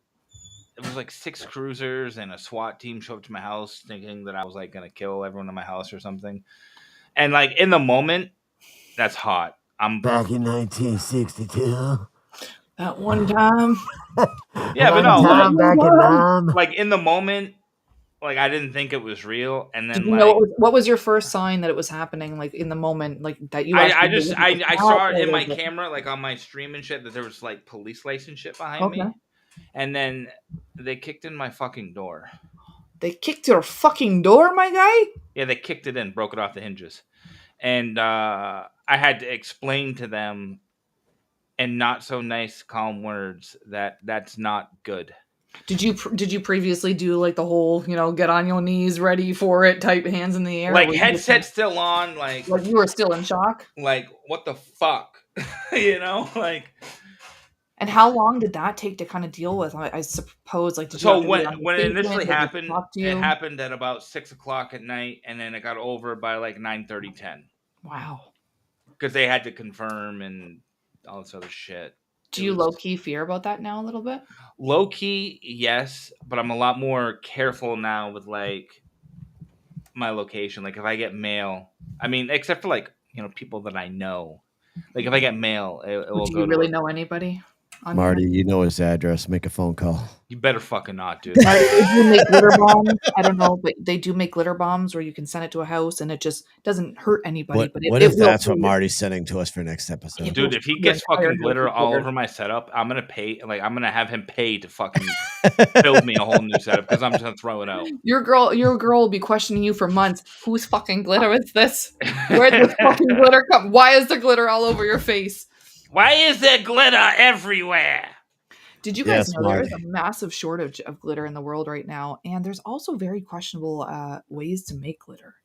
it was like 6 cruisers and a SWAT team showed up to my house, thinking that I was like gonna kill everyone in my house or something. And like in the moment, that's hot. I'm Back in 1962. That one time. Yeah, but no, back in Nam. like in the moment, like I didn't think it was real, and then Did you like know what was your first sign that it was happening? Like in the moment, like that you. I actually just knew I, it was I saw it happening, in my or was it- camera, like on my stream and shit, that there was like police lights and shit behind me, Okay. and then they kicked in my fucking door. They kicked your fucking door, my guy. Yeah, they kicked it in, broke it off the hinges, and I had to explain to them in not so nice, calm words that that's not good. Did you previously do like the whole get on your knees, ready for it, type hands in the air? Like Or were you just, headset still on, like you were still in shock? what the fuck, like. And how long did that take to kind of deal with? I suppose, like, did you So have to be on your when it feet, initially did they happened, talk to it you? happened at about 6 o'clock at night, and then it got over by like 9:30, 10, Wow. because they had to confirm and all this other shit. Do you low key fear about that now a little bit? Low key, yes, but I'm a lot more careful now with like my location. Like if I get mail, I mean, except for like people that I know. Like if I get mail, it will Do go you to really a- know anybody? On Marty, you know his address. Make a phone call. You better fucking not, dude. They do make glitter bombs. I don't know, but they do make glitter bombs where you can send it to a house and it just doesn't hurt anybody. What, But what it if will that's what fool- Marty's sending to us for next episode? Dude, if he Your gets entire fucking glitter house is all glitter. over my setup, I'm gonna pay. Like I'm gonna have him pay to fucking build me a whole new setup because I'm just gonna throw it out. Your girl will be questioning you for months. Whose fucking glitter is this? Where'd this fucking glitter come? Why is the glitter all over your face? Why is there glitter everywhere? Did you guys Yes, know there is a Marty. massive shortage of glitter in the world right now? And there's also very questionable ways to make glitter.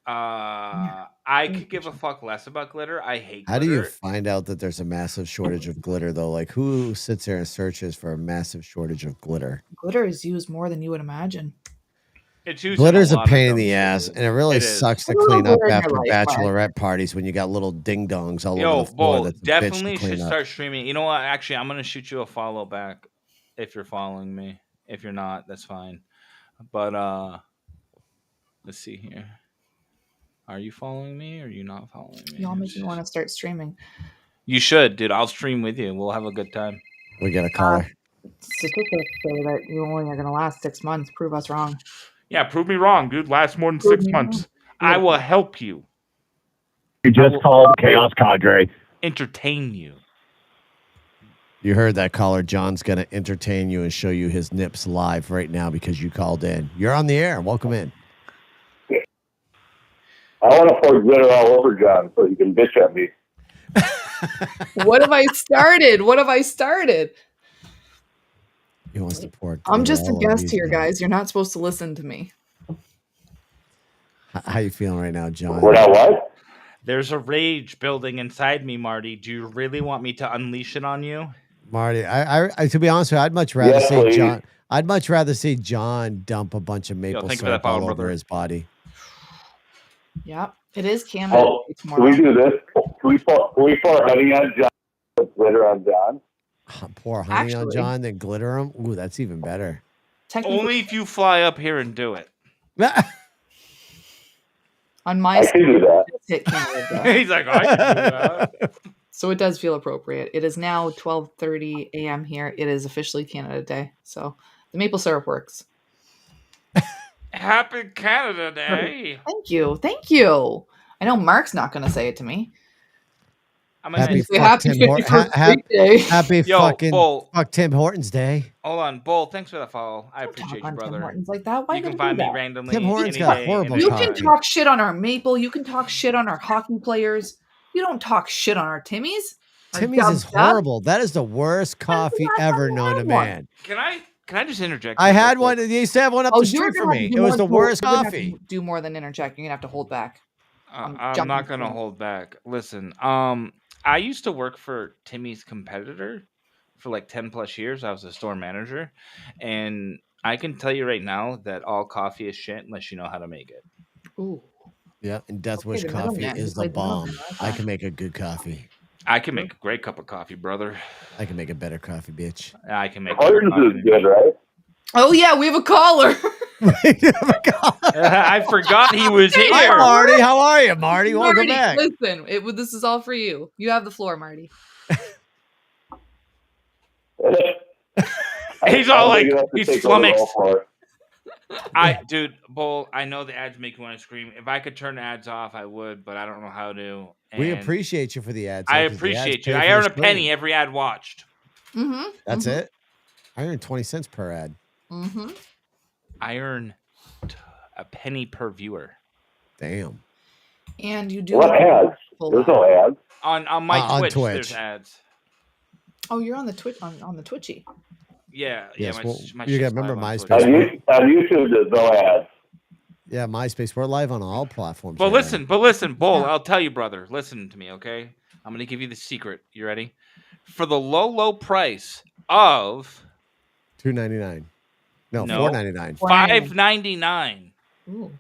I could give a fuck less about glitter. I hate How do glitter. you find out that there's a massive shortage of glitter, though? Like, who sits there and searches for a massive shortage of glitter? Glitter is used more than you would imagine. It's used Glitter's in a lot of pain in dumb the shit. ass, and it really It is. sucks to Put a little clean up glitter in your after life, Mark. bachelorette parties when you got little ding dongs all Yo, over the floor. Bull, That's a bitch definitely to should clean up. start streaming. You know what? Actually, I'm gonna shoot you a follow back if you're following me. If you're not, that's fine. But let's see here. Are you following me or are you not following me? Y'all make me want to start streaming. You should, dude. I'll stream with you. We'll have a good time. We got a caller. Statistics say that you only are going to last 6 months. Prove us wrong. Yeah, prove me wrong, dude. Last more than Prove 6 me months. wrong. I will help you. You just called Chaos Cadre. Entertain you. You heard that caller. John's going to entertain you and show you his nips live right now because you called in. You're on the air. Welcome in. I want to pour glitter all over John so he can bitch at me. What have I started? What have I started? He wants to pour. I'm just a glitter all over guest you, here, John. guys. You're not supposed to listen to me. How you feeling right now, John? We're not what? There's a rage building inside me, Marty. Do you really want me to unleash it on you? Marty, I to be honest with you, I'd much rather Yes, see please. John. I'd much rather see John dump a bunch of maple thank you for that syrup all follow, over brother. his body. Yeah, it is Canada Oh, Day can tomorrow. we do this? Can we pour honey on John? Put glitter on John? Pour honey on Actually- John, then glitter him. Ooh, that's even better. Technically, Only if you fly up here and do it. on my I side, can do that. it's hit Canada Day. He's like, I can do that. So it does feel appropriate. It is now 12:30 a.m. here. It is officially Canada Day. So the maple syrup works. Happy Canada Day. Thank you. Thank you. I know Mark's not going to say it to me. I'm gonna Happy say, fuck Tim Happy yo, fucking Bull. fuck Tim Hortons Day. Hold on, Bull. Thanks for the follow. I Don't talk appreciate you, on Tim brother. Hortons like that. Why You can do find me that? randomly Tim Hortons any got day. horrible You coffee. can talk shit on our Maple. You can talk shit on our hockey players. You don't talk shit on our Timmy's. Our Timmy's is Dub Dub. horrible. That is the worst coffee last time ever you known to had one? man. Can I just interject? I here real had quick? one. They used to have one up the You're street for gonna have to me. do It was more the than- worst you're gonna have to coffee. do more than interject. You're gonna have to hold back. I'm jumping not gonna in. hold back. Listen, I used to work for Timmy's competitor for like 10 plus years. I was a store manager, and I can tell you right now that all coffee is shit unless you know how to make it. Ooh. Yeah, and Death Wish the coffee middleman. is You the played the bomb. middleman. I like I that. can make a good coffee. I can make a great cup of coffee, brother. I can make a better coffee, bitch. I can make better Hortons coffee is good, right? Oh yeah, we have a caller. I forgot he was Hi, here. Marty. How are you, Marty? Welcome Marty, back. listen, this is all for you. You have the floor, Marty. He's all like, big enough to he's take over the flummoxed. whole floor. Dude, Bull, I know the ads make you want to scream. If I could turn the ads off, I would, but I don't know how to. We And appreciate you for the ads. I though, 'cause the ads appreciate you. pay I for earn the a penny screen. every ad watched. Mm-hmm. That's it. I earn 20 cents per ad. Mm-hmm. I earn a penny per viewer Damn. And you do. What ads? full There's ad. no ads. on my On Twitch, Twitch. There's ads. Oh, you're on the Twitch on the Twitchy. Yeah, Yes, yeah. well, My you shit's gotta remember live on MySpace. Twitch. On YouTube, there's no ads. Yeah, MySpace. We're live on all platforms. But right now. listen, Bull. I'll tell you, brother. Listen to me, okay? I'm gonna give you the secret. You ready? For the low price of $2.99. No, No. $4.99. $5.99. Ooh.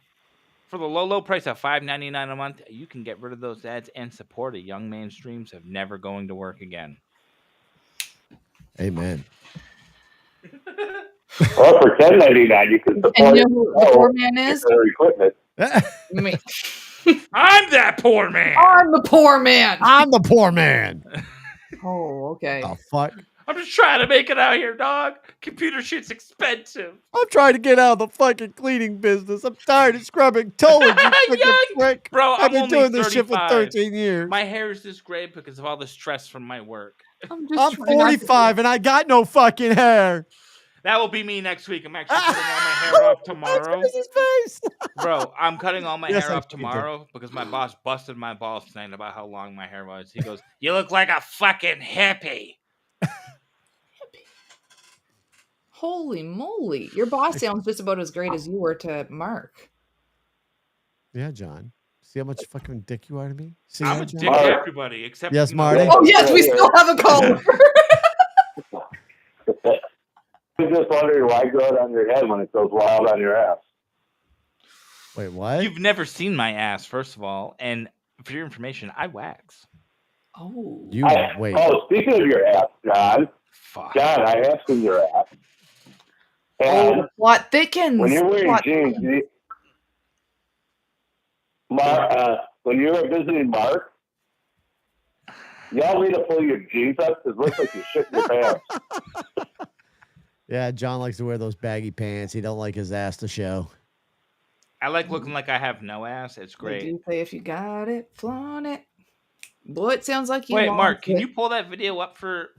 For the low price of $5.99 a month, you can get rid of those ads and support a young man's dreams of never going to work again. Amen. Well, for $10.99, you can support And you know who the poor man is? their equipment. Me. I'm that poor man. I'm the poor man. I'm the poor man. Oh, okay. Oh, fuck. I'm just trying to make it out here, dog. Computer shit's expensive. I'm trying to get out of the fucking cleaning business. I'm tired of scrubbing toilets, you fucking Yuck. prick. Bro, I've I'm been only doing this shit for 35. 13 years. My hair is this gray because of all the stress from my work. I'm I'm trying not to- 45 and I got no fucking hair. That will be me next week. I'm actually cutting all my hair off tomorrow. That's his face. Bro, I'm cutting all my Yes, hair I off see, tomorrow because my boss busted my balls tonight about how long my hair was. He goes, "You look like a fucking hippie." Holy moly. Your boss sounds just about as great as you were to Mark. Yeah, John. See how much fucking dick you are to me? See I'm that, a John? dick to everybody except Yes, you know, Marty? Oh, yes, we still have a caller. I was just wondering why grow it on your head when it goes wild on your ass. Wait, what? You've never seen my ass, first of all, and for your information, I wax. Oh. You wait. Oh, speaking of your ass, John. Fuck. John, I asked him your ass. Oh, And the plot thickens. when you're wearing Plot jeans, thickens. when you were visiting Mark, y'all need to pull your jeans up because it looks like you're shitting your pants. Yeah, John likes to wear those baggy pants. He don't like his ass to show. I like looking like I have no ass. It's They great. do say if you got it, flaunt it. Boy, it sounds like you Wait, want Mark, can it. you pull that video up for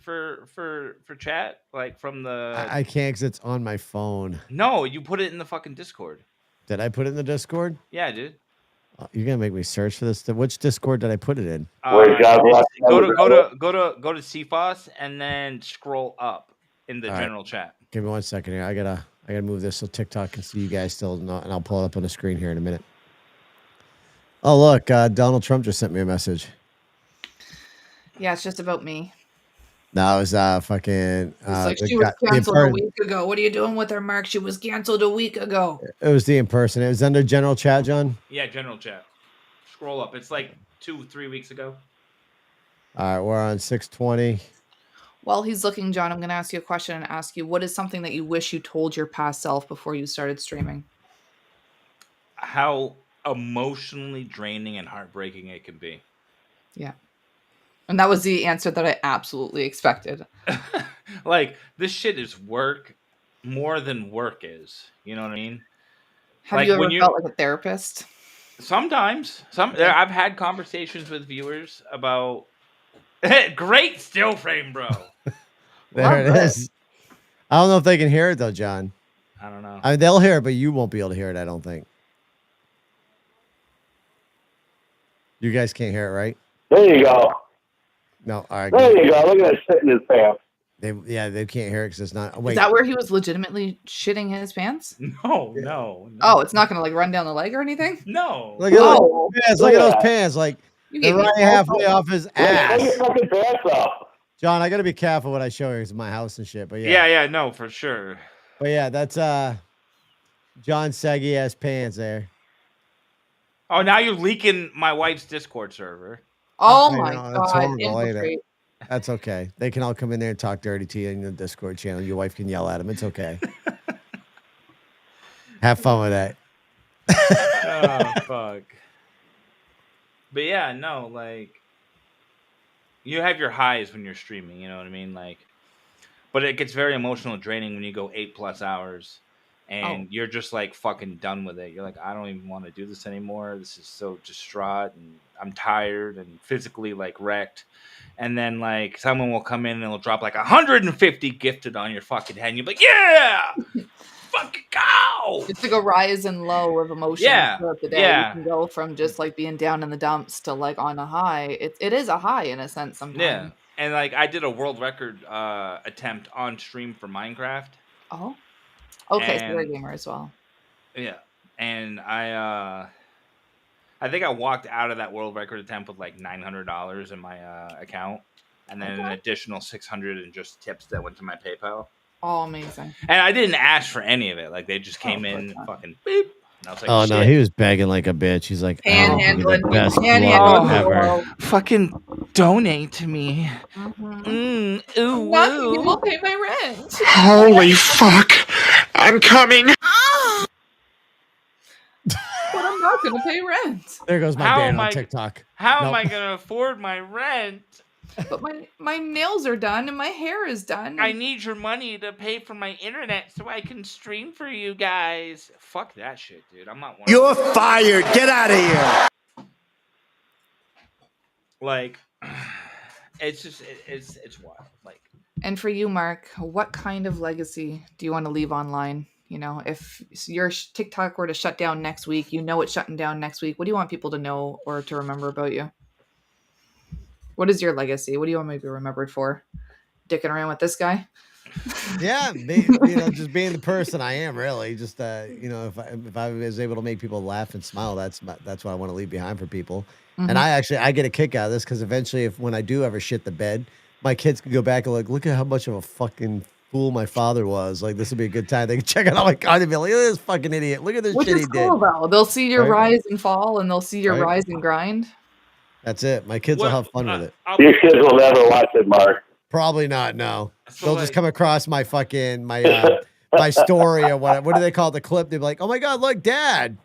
chat? Like from the I can't because it's on my phone. No, you put it in the fucking Discord. Did I put it in the Discord? Yeah, dude. You're gonna make me search for this. Which Discord did I put it in? Wait, John, what? Go to CFOS and then scroll up in the All right. general chat. Give me 1 second here. I gotta move this so TikTok can see you guys still, and I'll pull it up on the screen here in a minute. Oh look, Donald Trump just sent me a message. Yeah, it's just about me. No, it was fucking. It's like she was canceled a week ago. What are you doing with her, Mark? She was canceled a week ago. It was the in-person. It was under general chat, John. Yeah, general chat. Scroll up. It's like 2-3 weeks ago. All right, we're on 620. While he's looking, John, I'm going to ask you a question and ask you, what is something that you wish you told your past self before you started streaming? How emotionally draining and heartbreaking it can be. Yeah. And that was the answer that I absolutely expected. Like, this shit is work more than work is. You know what I mean? Have Like, you ever when you- felt like a therapist? Sometimes. I've had conversations with viewers about Great still frame, bro. There Love it it. is. I don't know if they can hear it though, John. I don't know. I mean, they'll hear it, but you won't be able to hear it. I don't think. You guys can't hear it, right? There you go. No. All right. There Good. you go. Look at that shit in his pants. They can't hear it because it's not. Wait. Is that where he was legitimately shitting his pants? No. Oh, it's not going to like run down the leg or anything? No. Look at Oh. those pants. Look at those pants. Like You they're gave me running all halfway time. off his Take your ass. fucking pants off. John, I gotta be careful what I show you. It's my house and shit. But yeah. Yeah, no, for sure. But yeah, that's John saggy ass pants there. Oh, now you're leaking my wife's Discord server. Oh I my know, that's God. horrible, ain't it? Infiltrate. That's okay. They can all come in there and talk dirty to you in the Discord channel. Your wife can yell at them. It's okay. Have fun with that. Oh fuck. But yeah, no, like you have your highs when you're streaming, you know what I mean? Like, but it gets very emotional and draining when you go 8+ hours and you're just like fucking done with it. You're like, I don't even want to do this anymore. This is so distraught and I'm tired and physically like wrecked. And then like someone will come in and it'll drop like 150 gifted on your fucking head and you're like, yeah, fucking go. It's like a rise and low of emotions throughout the day. Yeah. You can go from just like being down in the dumps to like on a high. It is a high in a sense sometimes. Yeah. And like I did a world record attempt on stream for Minecraft. Oh. Okay, so you're a And- gamer as well. Yeah. And I think I walked out of that world record attempt with like $900 in my account. And then an additional 600 in just tips that went to my PayPal. Oh, amazing. And I didn't ask for any of it. Like they just came of in course not. fucking beep. And I was like, Oh no, shit. he was begging like a bitch. He's like, oh, you're the Panhandling. best Panhandling. vlog ever. Fucking donate to me. Mhm. Ooh, Nothing. You woo. won't pay my rent. Holy fuck. I'm coming. But I'm not going to pay rent. There goes my How dad am on I- TikTok. How am Nope. I gonna afford my rent? But my nails are done and my hair is done. I need your money to pay for my internet so I can stream for you guys. Fuck that shit, dude. I'm not one. You're fired. Get out of here. Like, it's just it's wild. Like, And for you, Mark, what kind of legacy do you want to leave online? You know, if your TikTok were to shut down next week, you know it's shutting down next week. What do you want people to know or to remember about you? What is your legacy? What do you want me to be remembered for? Dicking around with this guy? Yeah, just being the person I am, really. Just if I was able to make people laugh and smile, that's what I want to leave behind for people. Mhm. And I get a kick out of this because eventually, when I do ever shit the bed, my kids can go back and look at how much of a fucking fool my father was. Like this would be a good time. They can check it out my content and be like, look at this fucking idiot. Look at this Which shit is he did. cool though. They'll see your Right. rise and fall, and they'll see your Right. rise and grind. That's it. My kids will have fun with it. Your kids will never watch it, Mark. Probably not. No, So, they'll like- just come across my fucking my story or whatever. What do they call the clip? They'll be like, "Oh my god, look, Dad."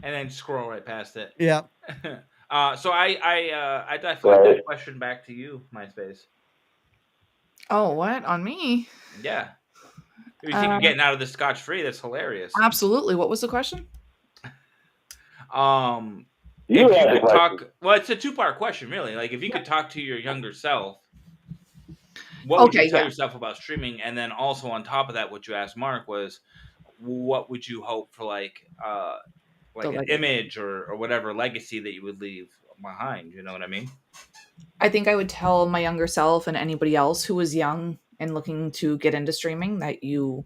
and then scroll right past it. Yeah. So I deflect that question back to you, MySpace. Oh, what? On me? Yeah. If you think you're getting out of this scotch free, that's hilarious. Absolutely. What was the question? You if had you the could question. talk, well, it's a two-part question, really. Like, if you could talk to your younger self, what would you tell yourself about streaming? And then also on top of that, what you asked Mark was, what would you hope for, like an image or whatever legacy that you would leave behind? You know what I mean? I think I would tell my younger self and anybody else who was young and looking to get into streaming that you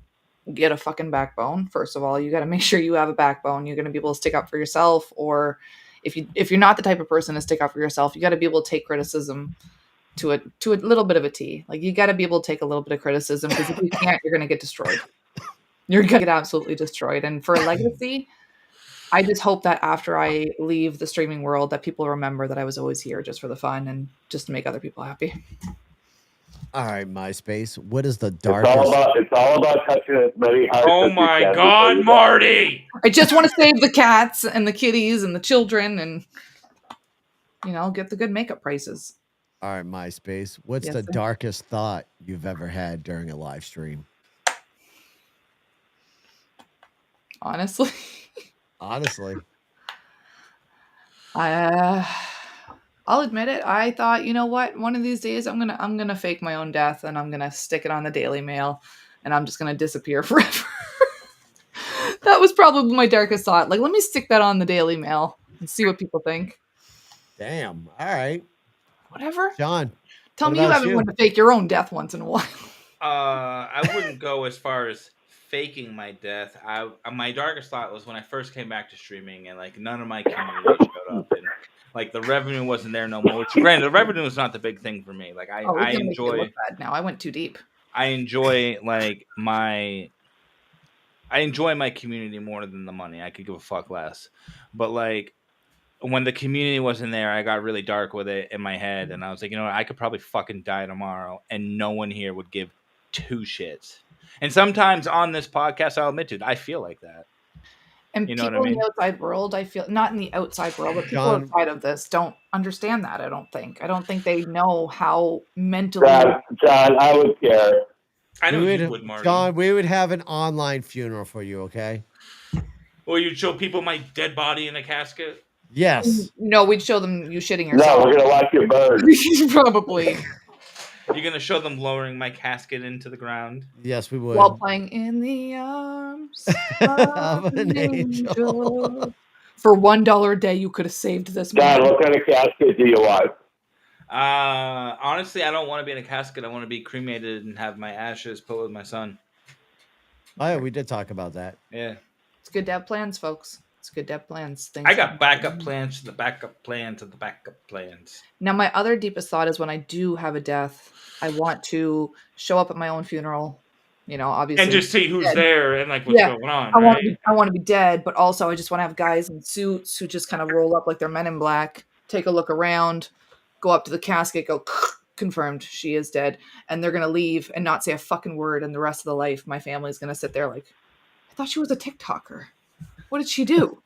get a fucking backbone. First of all, you got to make sure you have a backbone. You're going to be able to stick up for yourself, or if you're not the type of person to stick up for yourself, you got to be able to take criticism to a little bit of a T. Like you got to be able to take a little bit of criticism, because if you can't, you're going to get destroyed. You're going to get absolutely destroyed. And for a legacy, I just hope that after I leave the streaming world, that people remember that I was always here just for the fun and just to make other people happy. All right, MySpace. What is the It's darkest? all about touching as many hearts. Oh as you my can God, before you Marty! I just want to save the cats and the kitties and the children and, get the good makeup prices. All right, MySpace. What's Yes, the sir. darkest thought you've ever had during a live stream? Honestly. Honestly, I I'll admit it. I thought, you know what? One of these days, I'm gonna fake my own death, and I'm gonna stick it on the Daily Mail, and I'm just gonna disappear forever. That was probably my darkest thought. Like, let me stick that on the Daily Mail and see what people think. Damn. All right. Whatever. John. Tell what me you about haven't wanted to fake your own death once in a while. I wouldn't go as far as faking my death. My darkest thought was when I first came back to streaming and like none of my community showed up and like the revenue wasn't there no more. Which granted, the revenue is not the big thing for me. Like I It's gonna make me enjoy look bad now. I went too deep. I enjoy my community more than the money. I could give a fuck less. But like when the community wasn't there, I got really dark with it in my head and I was like, you know what, I could probably fucking die tomorrow and no one here would give two shits. And sometimes on this podcast, I'll admit it, I feel like that. And You know what people I in mean? the outside world, I feel not in the outside world, but people John- outside of this don't understand that. I don't think they know how mentally. John, I would care. I know we you would, would, Marty. John, we would have an online funeral for you, okay? Or you'd show people my dead body in a casket. Yes. No, we'd show them you shitting No, yourself. we're gonna watch your bird. Probably You're gonna show them lowering my casket into the ground. Yes, we would. while playing in the arms Of of an an angel. angel. For $1 a day, you could have saved this John, man. what kind of casket do you want? Honestly, I don't want to be in a casket. I want to be cremated and have my ashes put with my son. Oh, yeah, we did talk about that. Yeah. It's good to have plans, folks. It's good to have plans. Things I got backup plans to the backup plan to the backup plans. Now, my other deepest thought is when I do have a death, I want to show up at my own funeral. You know, obviously, And just see who's dead. there and like what's Yeah, going on. I want Right? to be dead, but also I just want to have guys in suits who just kind of roll up like they're Men in Black, take a look around, go up to the casket, go confirmed she is dead, and they're gonna leave and not say a fucking word. And the rest of the life, my family's gonna sit there like, I thought she was a TikToker. What did she do?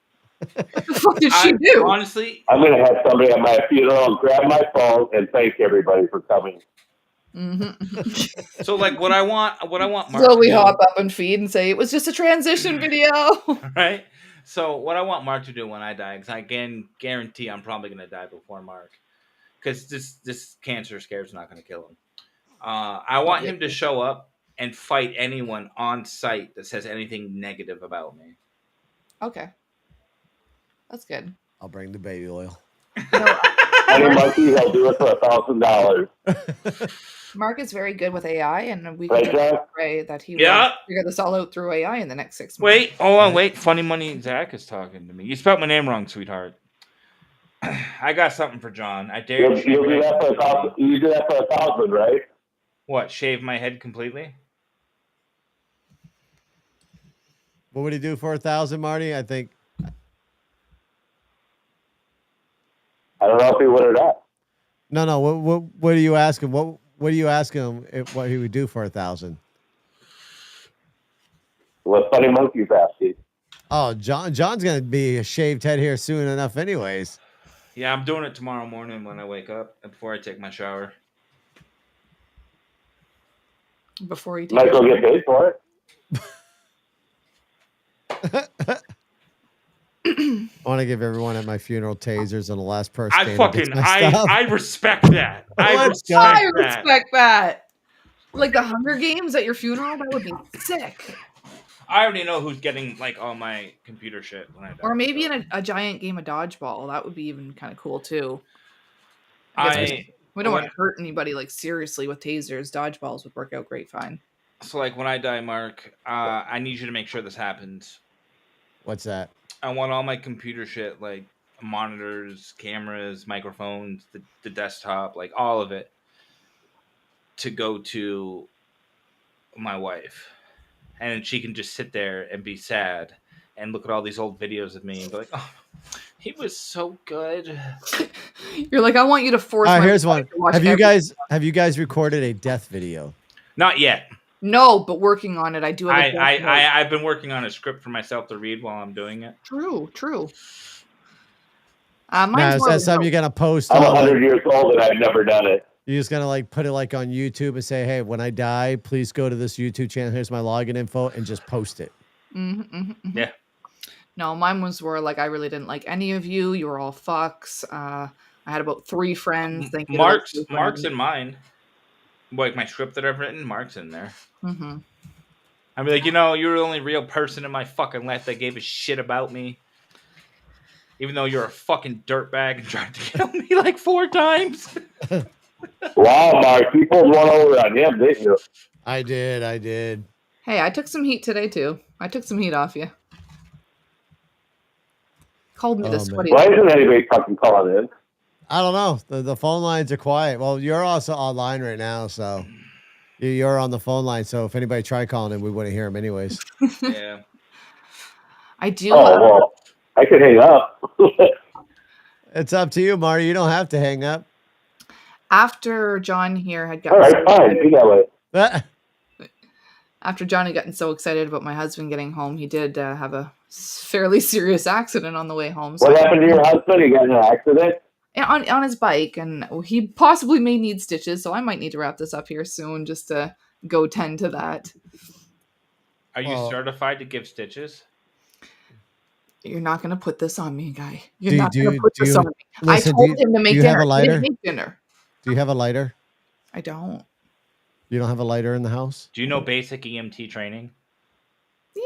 What the fuck did she do? Honestly, I'm gonna have somebody at my funeral grab my phone and thank everybody for coming. Mm-hmm. so like what I want Mark So we to do, hop up and feed and say it was just a transition video. right? So what I want Mark to do when I die, because I can guarantee I'm probably gonna die before Mark, because this cancer scare is not gonna kill him. I want him to show up and fight anyone on site that says anything negative about me. Okay, that's good. I'll bring the baby oil. Any monkey, he'll do it for $1,000. Mark is very good with AI, and we Right, can John? just pray that he Yeah. will figure this all out through AI in the next 6 months. Wait, hold on, wait. Funny Money Zach is talking to me. You spelled my name wrong, sweetheart. I got something for John. I dare You'll do that for $1,000. You do that for $1,000, right? What? Shave my head completely? What would he do for 1,000, Marty? I think. I don't know if he would or not. No. What do you ask him? What do you ask him? What he would do for 1,000? What funny monkeys asking? Oh, John's gonna be a shaved head here soon enough, anyways. Yeah, I'm doing it tomorrow morning when I wake up before I take my shower. Before you take Might go get paid for it. I want to give everyone at my funeral tasers and the last person. I respect that. I Let's go. respect I that. respect that. Like the Hunger Games at your funeral, that would be sick. I already know who's getting like all my computer shit when I die. Or maybe in a giant game of dodgeball. That would be even kind of cool too. I guess we don't want to hurt anybody like seriously with tasers. Dodgeballs would work out great fine. So like when I die, Mark, I need you to make sure this happens. What's that? I want all my computer shit, like monitors, cameras, microphones, the desktop, like all of it, to go to my wife. And she can just sit there and be sad and look at all these old videos of me and be like, oh, he was so good. You're like, I want you to force. Here's one. to watch Have you every- guys recorded a death video? Not yet. No, but working on it. I do have. I've been working on a script for myself to read while I'm doing it. True. Now, Mine's is more that of a something note. you're gonna post? I'm on, 100 years old and I've never done it. You're just gonna like put it like on YouTube and say, "Hey, when I die, please go to this YouTube channel. Here's my login info," and just post it. Yeah. No, mine was where like I really didn't like any of you. You were all fucks. I had about 3 friends. Thank you to those 3 Mark's friends. in mine. Like my script that I've written, Mark's in there. Mm-hmm. I'd be like, you're the only real person in my fucking life that gave a shit about me. Even though you're a fucking dirtbag and tried to kill me like 4 times. Wow, Mark, you pulled one over on him, didn't you? I did. Hey, I took some heat today too. I took some heat off you. Called me Oh, the man. sweaty. Why isn't anybody fucking calling in? I don't know. The phone lines are quiet. Well, you're also online right now, so you're on the phone line. So if anybody tried calling in, we wouldn't hear them anyways. Yeah. I do. Oh, well, I could hang up. It's up to you, Marty. You don't have to hang up. After John here had All gotten right, fine. Be that way. after John had gotten so excited about my husband getting home, he did have a fairly serious accident on the way home. So What happened to your husband? He got in an accident? on his bike, and he possibly may need stitches. So I might need to wrap this up here soon just to go tend to that. Are you certified to give stitches? You're not going to put this on me, guy. Do You're not going to put this on me. listen, I told him to make you have dinner. a He lighter? didn't make dinner. Do you have a lighter? I don't. You don't have a lighter in the house? Do you know basic EMT training? Yeah,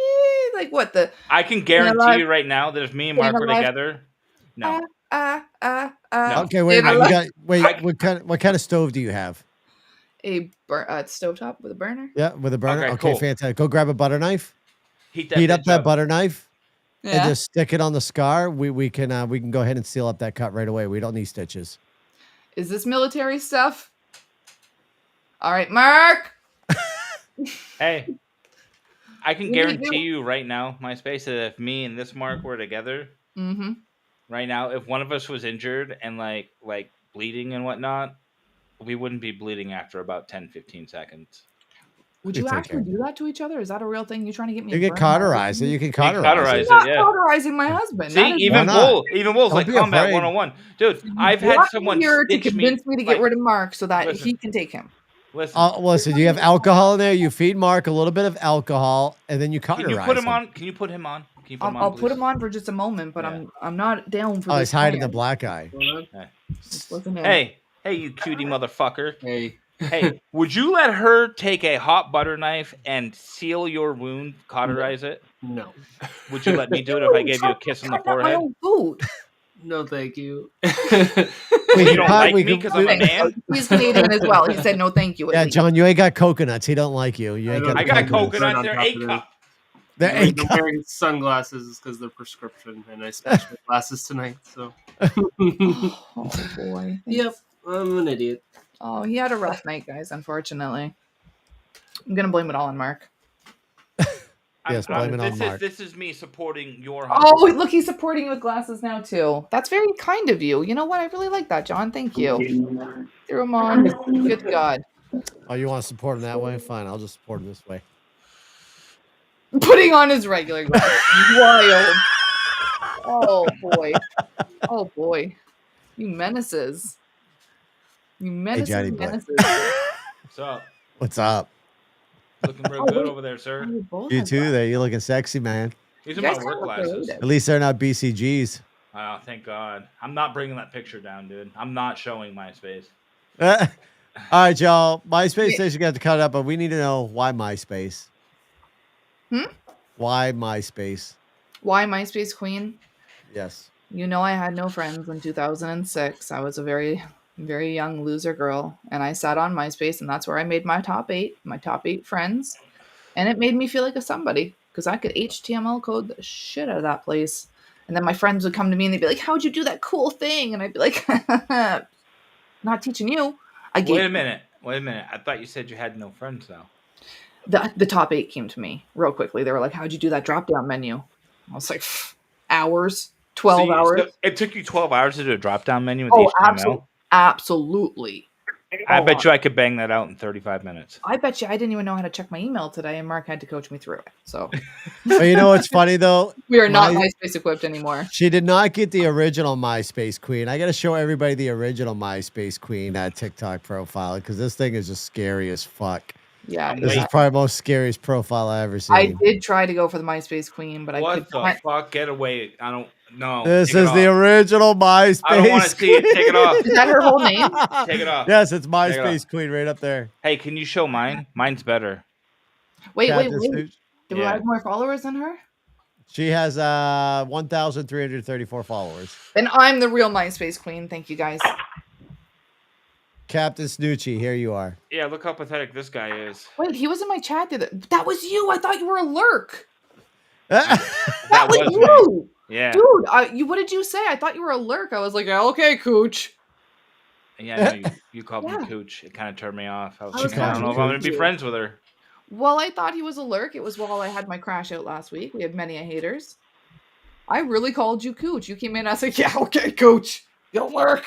like what the? I can guarantee you right now that if me and Mark were together, no. No. Okay, wait a Staying minute. alive. What kind of stove do you have? A stovetop with a burner. Yeah, with a burner. Okay, Okay, cool. fantastic. Go grab a butter knife. Heat Up bitch that butter knife and Yeah. just stick it on the scar. We can go ahead and seal up that cut right away. We don't need stitches. Is this military stuff? All right, Mark. Hey, I can What do you guarantee do? you right now, MySpace, that if me and this Mark were together, Mm-hmm. right now, if one of us was injured and like bleeding and whatnot, we wouldn't be bleeding after about 10, 15 seconds. Would You you take actually care. do that to each other? Is that a real thing? You trying to get me? You to can burn my cauterize it. husband? You can cauterize cauterize it. it. I'm not yeah. cauterizing my husband. See, That is even Why not? Wolves Don't like be combat afraid. 101. Dude, I've had brought someone me here to stitch convince me to get like, rid of Mark so that listen. he can take him. Listen, Listen, you have alcohol in there. You feed Mark a little bit of alcohol, and then you can cauterize you put him him. on? Can you put him on? Can you put him on, I'll put please? him on for just a moment, but Yeah. I'm not down for Oh, this. he's hiding the plan. black eye. Wasn't it? Hey, you cutie motherfucker. Hey. Hey, would you let her take a hot butter knife and seal your wound, cauterize it? No. Would you let me do it if I gave you a kiss on the Cutting up my forehead? own food. No, thank you. You don't like me because I'm a man? He's Canadian as well. He said no, thank you. at Yeah, least. John, you ain't got coconuts. He don't like you. You ain't got. I the got coconuts. coconuts. on They're top A of it. cup. They're I'm A-cup. wearing sunglasses because they're prescription, and I switched my glasses tonight. So. Oh boy. Yep, I'm an idiot. Oh, he had a rough night, guys. Unfortunately, I'm gonna blame it all on Mark. Yes, blame it on Mark. This is me supporting your. Oh, look, he's supporting you with glasses now too. That's very kind of you. You know what? I really like that, John. Thank you. Threw him on. Good God. Oh, you want to support him that way? Fine, I'll just support him this way. Putting on his regular glasses. Wild. Oh boy. Oh boy. You menaces. You menaces. Johnny boy. menaces. What's up? What's up? Looking real Oh, good wait. over there, sir. You both You have too. glasses. There, you looking sexy, man. These You are my guys work look glasses. creative. At least they're not BCGs. Oh, thank God. I'm not bringing that picture down, dude. I'm not showing MySpace. All right, y'all. MySpace Wait. says you got to cut it up, but we need to know why MySpace. Hmm? Why MySpace? Why MySpace Queen? Yes. You know I had no friends in 2006. I was a very, very young loser girl, and I sat on MySpace, and that's where I made my top 8 friends, and it made me feel like a somebody because I could HTML code the shit out of that place. And then my friends would come to me and they'd be like, "How'd you do that cool thing?" And I'd be like, "Not teaching you." Wait a minute. I thought you said you had no friends now. The top 8 came to me real quickly. They were like, "How'd you do that drop down menu?" I was like, hours, 12 hours. So it took you 12 hours to do a drop down menu with Oh, HTML? absolutely. I bet you I could bang that out in 35 minutes. I bet you I didn't even know how to check my email today, and Mark had to coach me through it. So But you know what's funny though? we are not My- MySpace equipped anymore. She did not get the original MySpace queen. I got to show everybody the original MySpace queen TikTok profile because this thing is just scary as fuck. Yeah, This is probably the most scariest profile I ever seen. I did try to go for the MySpace queen, but I What could the not. fuck? Get away. No. This take it is the off. original MySpace. I don't want to see it. Take it off. Is that her whole name? Take it off. Yes, it's it MySpace off. Queen right up there. Hey, can you show mine? Mine's better. Wait. Cactus Do Snooch. I Yeah. have more followers than her? She has 1,334 followers. Then I'm the real MySpace queen. Thank you guys. Captain Snoochie, here you are. Yeah, look how pathetic this guy is. Wait, he was in my chat the other. That was you. I thought you were a lurk. That was was me. you. Yeah. Dude, what did you say? I thought you were a lurk. I was like, okay, Cooch. Yeah, no, you called Yeah. me Cooch. It kind of turned me off. I was I like, was I don't know if I'm going to be Cooch. friends with her. Well, I thought he was a lurk. It was while I had my crash out last week. We had many haters. I really called you Cooch. You came in and I said, yeah, okay, Cooch. You lurk.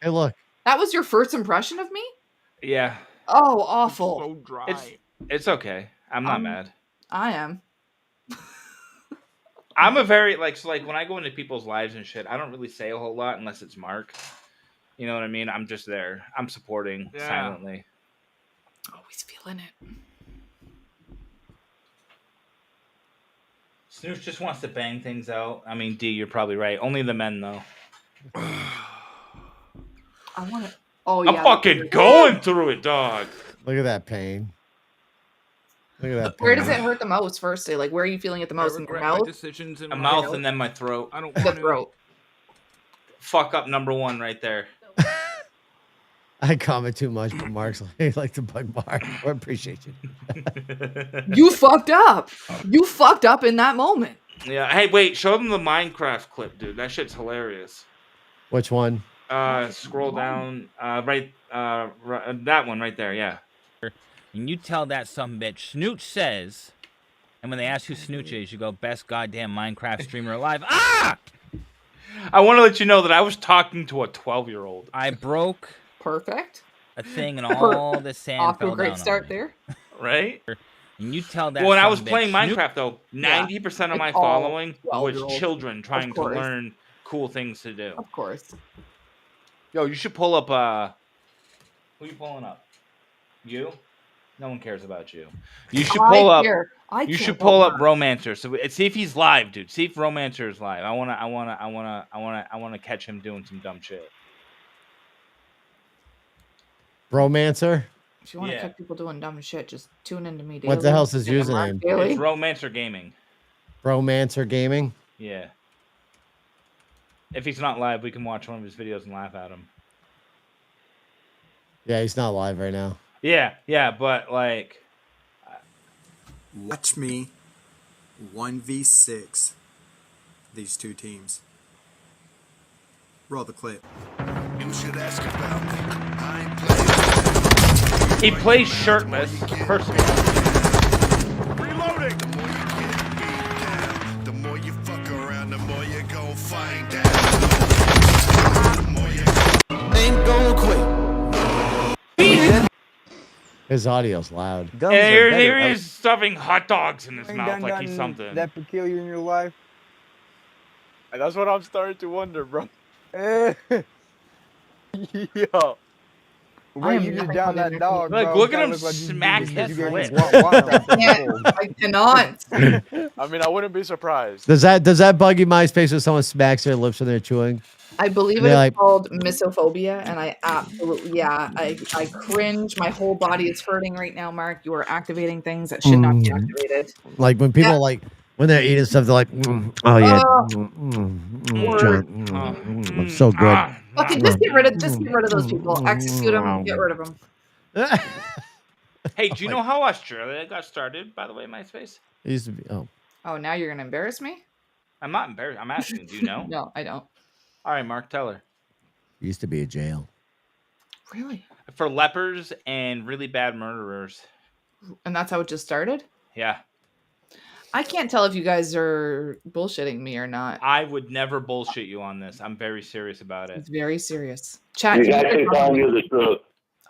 Hey, look. That was your first impression of me? Yeah. Oh, awful. So dry. It's okay. I'm not mad. I am. I'm a very like when I go into people's lives and shit, I don't really say a whole lot unless it's Mark. You know what I mean? I'm just there. I'm supporting silently. Always feeling it. Snooch just wants to bang things out. I mean, D, you're probably right. Only the men though. I want to. Oh, yeah. I'm fucking going through it, dog. Look at that pain. Look at that pain. Where does it hurt the most, firstly? Like, where are you feeling it the most? In your mouth? A mouth and then my throat. I don't The want to. throat. Fuck up number one right there. I comment too much, but Mark's like to bug Mark. I appreciate you. You fucked up. You fucked up in that moment. Yeah. Hey, wait. Show them the Minecraft clip, dude. That shit's hilarious. Which one? Scroll down. Right. That one right there. Yeah. And you tell that sumbitch, Snooch says, and when they ask who Snooch is, you go, best goddamn Minecraft streamer alive. Ah! I want to let you know that I was talking to a 12-year-old. I broke Perfect. a thing and all the sand Off to fell a great down start on me. there. Right? And you tell that Well, when I was sumbitch, playing Snoop- Minecraft, though, 90% of my It's all following was 12-year-olds. children trying Of to course. learn cool things to do. Of course. Yo, you should pull up. Who you pulling up? You? No one cares about you. You should pull up. You should pull up Romancer. So see if he's live, dude. See if Romancer is live. I wanna catch him doing some dumb shit. Romancer? If you want to Yeah. catch people doing dumb shit, just tune into me daily. What the hell's his And Mark username? Daily. It's Romancer Gaming. Romancer Gaming? Yeah. If he's not live, we can watch one of his videos and laugh at him. Yeah, he's not live right now. Yeah, but like, Watch me 1v6 these two teams. Roll the clip. You should ask about me. I ain't playing. he plays shirtless. First of all, Reloading. The more you get beat down, the more you fuck around, the more you gon' find out. The more you Ain't gonna quit. His audio's loud. and here he is stuffing hot dogs in his mouth like he's something. That peculiar in your life? And that's what I'm starting to wonder, bro. Yo. Bro, you just down that dog, Look, bro. look at Kinda him look like you smack did his you gave lip. me one out that I cannot. I mean, I wouldn't be surprised. Does that bug you, MySpace, when someone smacks their lips when they're chewing? I believe it They're is like- called misophobia, and I absolutely, I cringe. My whole body is hurting right now, Mark. You are activating things that should not be activated. Like when people when they're eating stuff, they're like, oh yeah, Word. John, so good. Okay, just get rid of those people. Execute them. Get rid of them. Hey, do you know how Australia got started, by the way, MySpace? It used to be. Oh, Oh, now you're gonna embarrass me? I'm not embarrassed. I'm asking. Do you know? No, I don't. All right, Mark, tell her. it used to be a jail. Really? For lepers and really bad murderers. And that's how it just started? Yeah. I can't tell if you guys are bullshitting me or not. I would never bullshit you on this. I'm very serious about it. It's very serious. Chat. He's can you actually confirm? telling you the truth.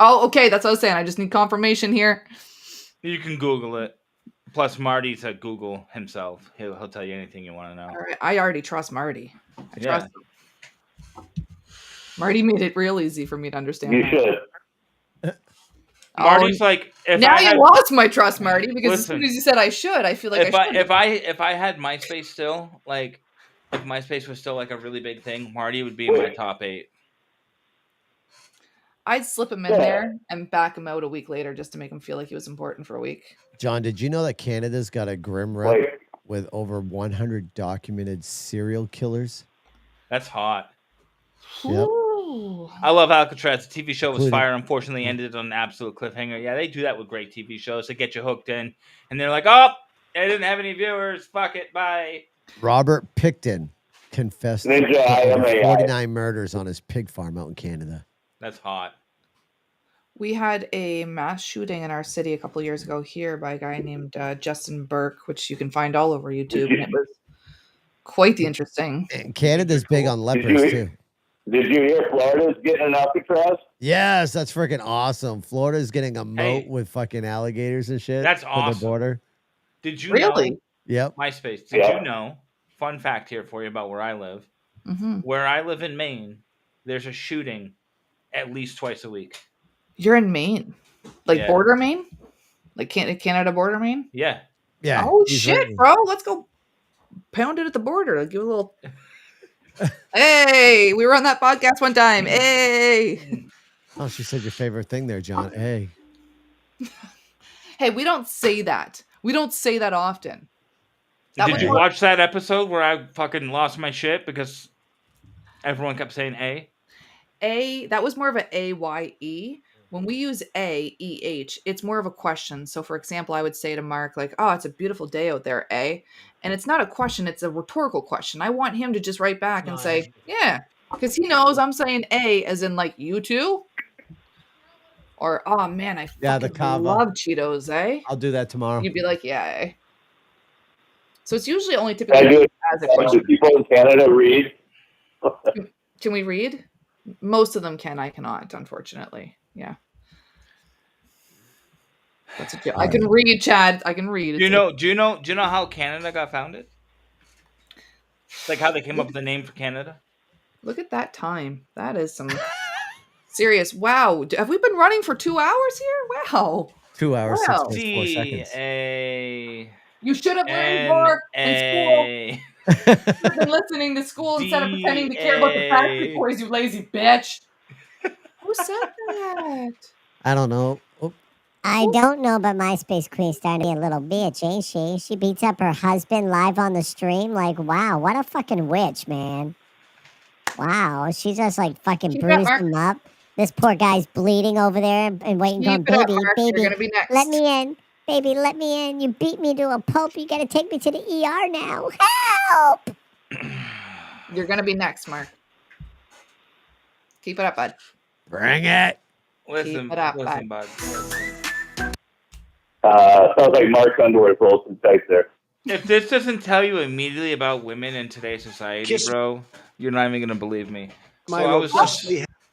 Oh, okay. That's what I was saying. I just need confirmation here. You can Google it. Plus, Marty's at Google himself. He'll tell you anything you want to know. All right. I already trust Marty. I Yeah. trust him. Marty made it real easy for me to understand. You that. should. Marty's like, if now I had, you lost my trust, Marty, because as Listen, soon as you said I should, I feel like if I should. I had MySpace still, like, if MySpace was still like a really big thing, Marty would be in my top 8. I'd slip him in there and back him out a week later just to make him feel like he was important for a week. John, did you know that Canada's got a grim rep with over 100 documented serial killers? That's hot. Yep. I love Alcatraz. The TV show was Including- fire. Unfortunately, ended on an absolute cliffhanger. Yeah, they do that with great TV shows to get you hooked in. And they're like, oh, they didn't have any viewers. Fuck it. Bye. Robert Picton confessed to over 49 murders on his pig farm out in Canada. That's hot. We had a mass shooting in our city a couple of years ago here by a guy named Justin Burke, which you can find all over YouTube. And it was quite the interesting. And Canada's big on lepers, too. Did you hear Florida's getting an Alcatraz? Yes, that's freaking awesome. Florida's getting a moat with fucking alligators and shit. That's for awesome. the border. Did you Really? know? Yep. MySpace. Did you know? Fun fact here for you about where I live. Mm-hmm. Where I live in Maine, there's a shooting at least twice a week. You're in Maine? Like Yeah. border Maine? Like Canada border Maine? Yeah. Yeah. Oh, he's shit, right. bro. Let's go pound it at the border. Like, give a little... Hey, we were on that podcast one time. Hey. Oh, she said your favorite thing there, John. Hey. Hey, we don't say that. We don't say that often. That Did was you more- watch that episode where I fucking lost my shit because everyone kept saying A? That was more of an A-Y-E. When we use A-E-H, it's more of a question. So, for example, I would say to Mark, like, oh, it's a beautiful day out there, A. And it's not a question, it's a rhetorical question. I want him to just write back and say, yeah, because he knows I'm saying A as in, like, you too? Or, oh, man, I Yeah, the fucking kava. love Cheetos, eh? I'll do that tomorrow. You'd be like, yeah, eh? So it's usually only I typically do. as a question. Do people in Canada read? Can we read? Most of them can. I cannot, unfortunately. Yeah. That's a joke. I can read, Chad. I can read. Do you know how Canada got founded? Like how they came up with the name for Canada? Look at that time. That is some serious. Wow. Have we been running for 2 hours here? Wow. 2 hours, Wow. 6 minutes, 4 seconds. C-A... You should have learned more in school. A... You should have been listening to school instead of pretending to care about the factory toys, you lazy bitch. Who said that? I don't know. Oh, I don't know, but MySpace Queen's starting to be a little bitch, ain't she? She beats up her husband live on the stream. Like, wow, what a fucking witch, man. Wow, she just like fucking Keep it up, bruised Mark. him up. This poor guy's bleeding over there and waiting, going, Keep it up, baby, Mark. You're baby, gonna be next. let me in. Baby, let me in. You beat me to a pulp. You gotta take me to the ER now. Help! You're gonna be next, Mark. Keep it up, bud. bring it. Listen, Keep it up, listen, bud. Sounds like Mark's underwear rolls some tight there. If this doesn't tell you immediately about women in today's society, bro, you're not even gonna believe me. So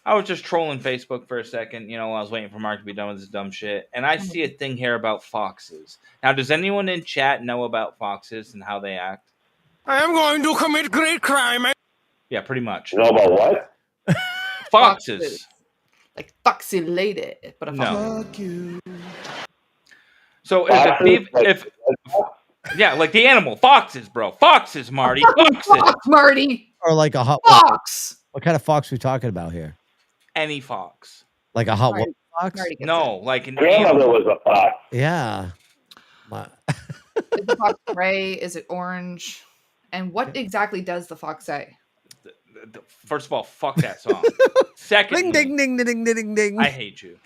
I was just trolling Facebook for a second, while I was waiting for Mark to be done with his dumb shit. And I see a thing here about foxes. Now, does anyone in chat know about foxes and how they act? I am going to commit great crime. Yeah, pretty much. You know about what? Foxes. Like foxy lady. But a No. fox. So yeah, like the animal. Foxes, bro. Foxes, Marty. Foxes. Fox, Marty. Or like a hot Fox. What kind of fox we talking about here? Any fox. Like a hot Marty- fox? Marty gets No, like an Grandmother animal. was a fox. Yeah. My- Is the fox gray? Is it orange? And what exactly does the fox say? First of all, fuck that song. Second, ding, ding, ding, ding, ding, ding. I hate you.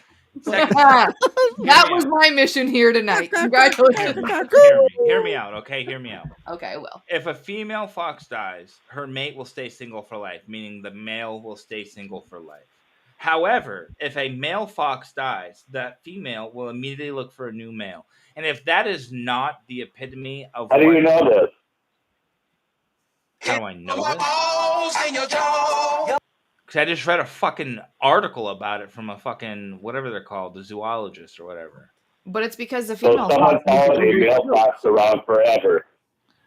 Second, That was my mission here tonight. Congratulations. hear me out, okay? Hear me out. Okay, I will. If a female fox dies, her mate will stay single for life, meaning the male will stay single for life. However, if a male fox dies, that female will immediately look for a new male. And if that is not the epitome of How do you know this? How do I know this? Because I just read a fucking article about it from a fucking, whatever they're called, the zoologist or whatever. But it's because the So female someone fox. followed a male fox around forever.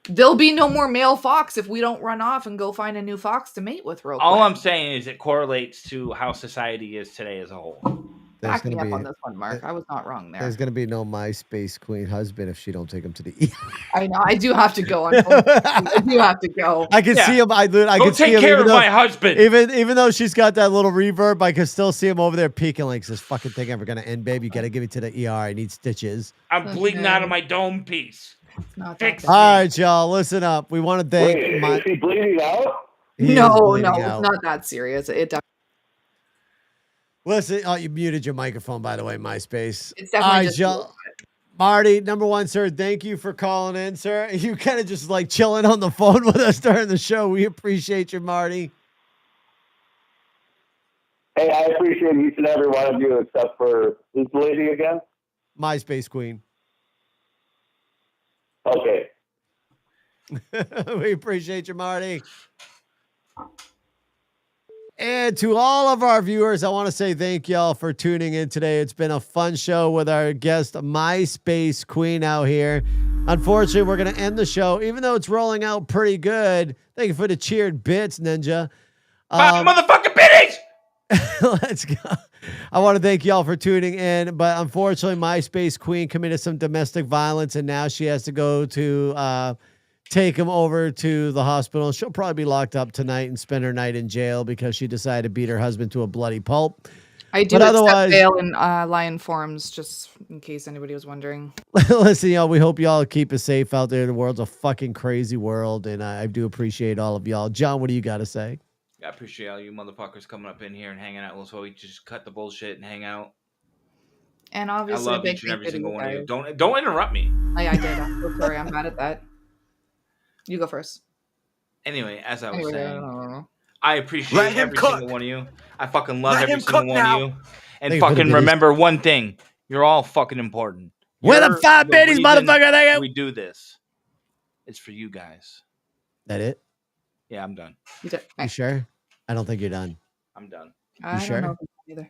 There'll be no more male fox if we don't run off and go find a new fox to mate with real quick. All I'm saying is it correlates to how society is today as a whole. There's Back me gonna up on be this one, Mark. I was not wrong there. there's gonna be no MySpace queen husband if she don't take him to the I know. I do have to go. I do have to go. I can see him. I Go can see take him. care Even of though, my husband. even though she's got that little reverb, I can still see him over there peeking like, "Is this fucking thing ever gonna end, babe? You gotta give me to the ER. I need stitches." I'm bleeding out of my dome piece. Not Fix All right, y'all, listen up. We want to thank. Wait, is he bleeding out? He is no, bleeding it's out. not that serious. Listen, oh, you muted your microphone, by the way, MySpace. It's All definitely right, just y'all. Marty, number one, sir, thank you for calling in, sir. You kind of just like chilling on the phone with us during the show. We appreciate you, Marty. Hey, I appreciate each and every one of you except for who's the lady again? MySpace queen. Okay. We appreciate you, Marty. And to all of our viewers, I want to say thank y'all for tuning in today. It's been a fun show with our guest, MySpace Queen, out here. Unfortunately, we're going to end the show, even though it's rolling out pretty good. Thank you for the cheered bits, Ninja. Motherfucking bitties! Let's go. I want to thank y'all for tuning in, but unfortunately, MySpace Queen committed some domestic violence, and now she has to go to take him over to the hospital. She'll probably be locked up tonight and spend her night in jail because she decided to beat her husband to a bloody pulp. I do But accept bail in Lion forums, just in case anybody was wondering. Listen, y'all, we hope y'all keep it safe out there. The world's a fucking crazy world, and I do appreciate all of y'all. John, what do you got to say? I appreciate all you motherfuckers coming up in here and hanging out. So we just cut the bullshit and hang out. And I obviously, love big each and thank every you to single you one of you. guys. Don't interrupt me. I did. I'm so sorry. I'm mad at that. You go first. Anyway, as I was Anyway, saying, I appreciate Let him every cook. single one of you. I fucking love Let every him single cook one now. of you. And Thank you for the fucking biddies. remember one thing. You're all fucking important. Where the You're 5 biddies, reason motherfucker? Thank you. we do this. It's for you guys. That it? Yeah, I'm done. You sure? I don't think you're done. I'm done. I sure? don't know either.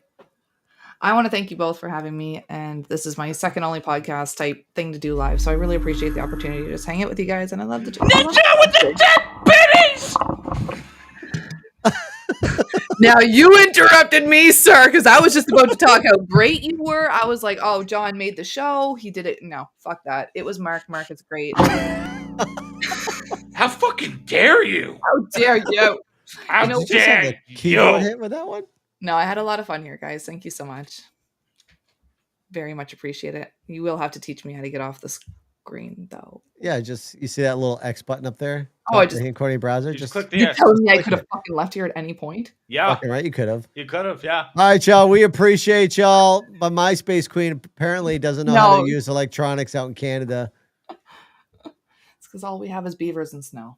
I want to thank you both for having me, and this is my second only podcast type thing to do live, so I really appreciate the opportunity to just hang out with you guys, and I love the Ninja with the dead bitties! Now you interrupted me, sir, because I was just about to talk how great you were. I was like, "Oh, John made the show. He did it." No, fuck that. It was Mark. Mark is great. How fucking dare you? How dare you? How You know, Just have dare the keyboard you? hit with that one? No, I had a lot of fun here, guys. Thank you so much. Very much appreciate it. You will have to teach me how to get off the screen, though. Yeah, just you see that little X button up there? Oh, I Top of just- the hand coordinating browser. Just Just click You the telling me I click could have it. fucking left here at any point? Yeah, fucking right. You could have. you could have. Yeah. All right, y'all. We appreciate y'all. But MySpace Queen apparently doesn't know how No. to use electronics out in Canada. It's because all we have is beavers and snow.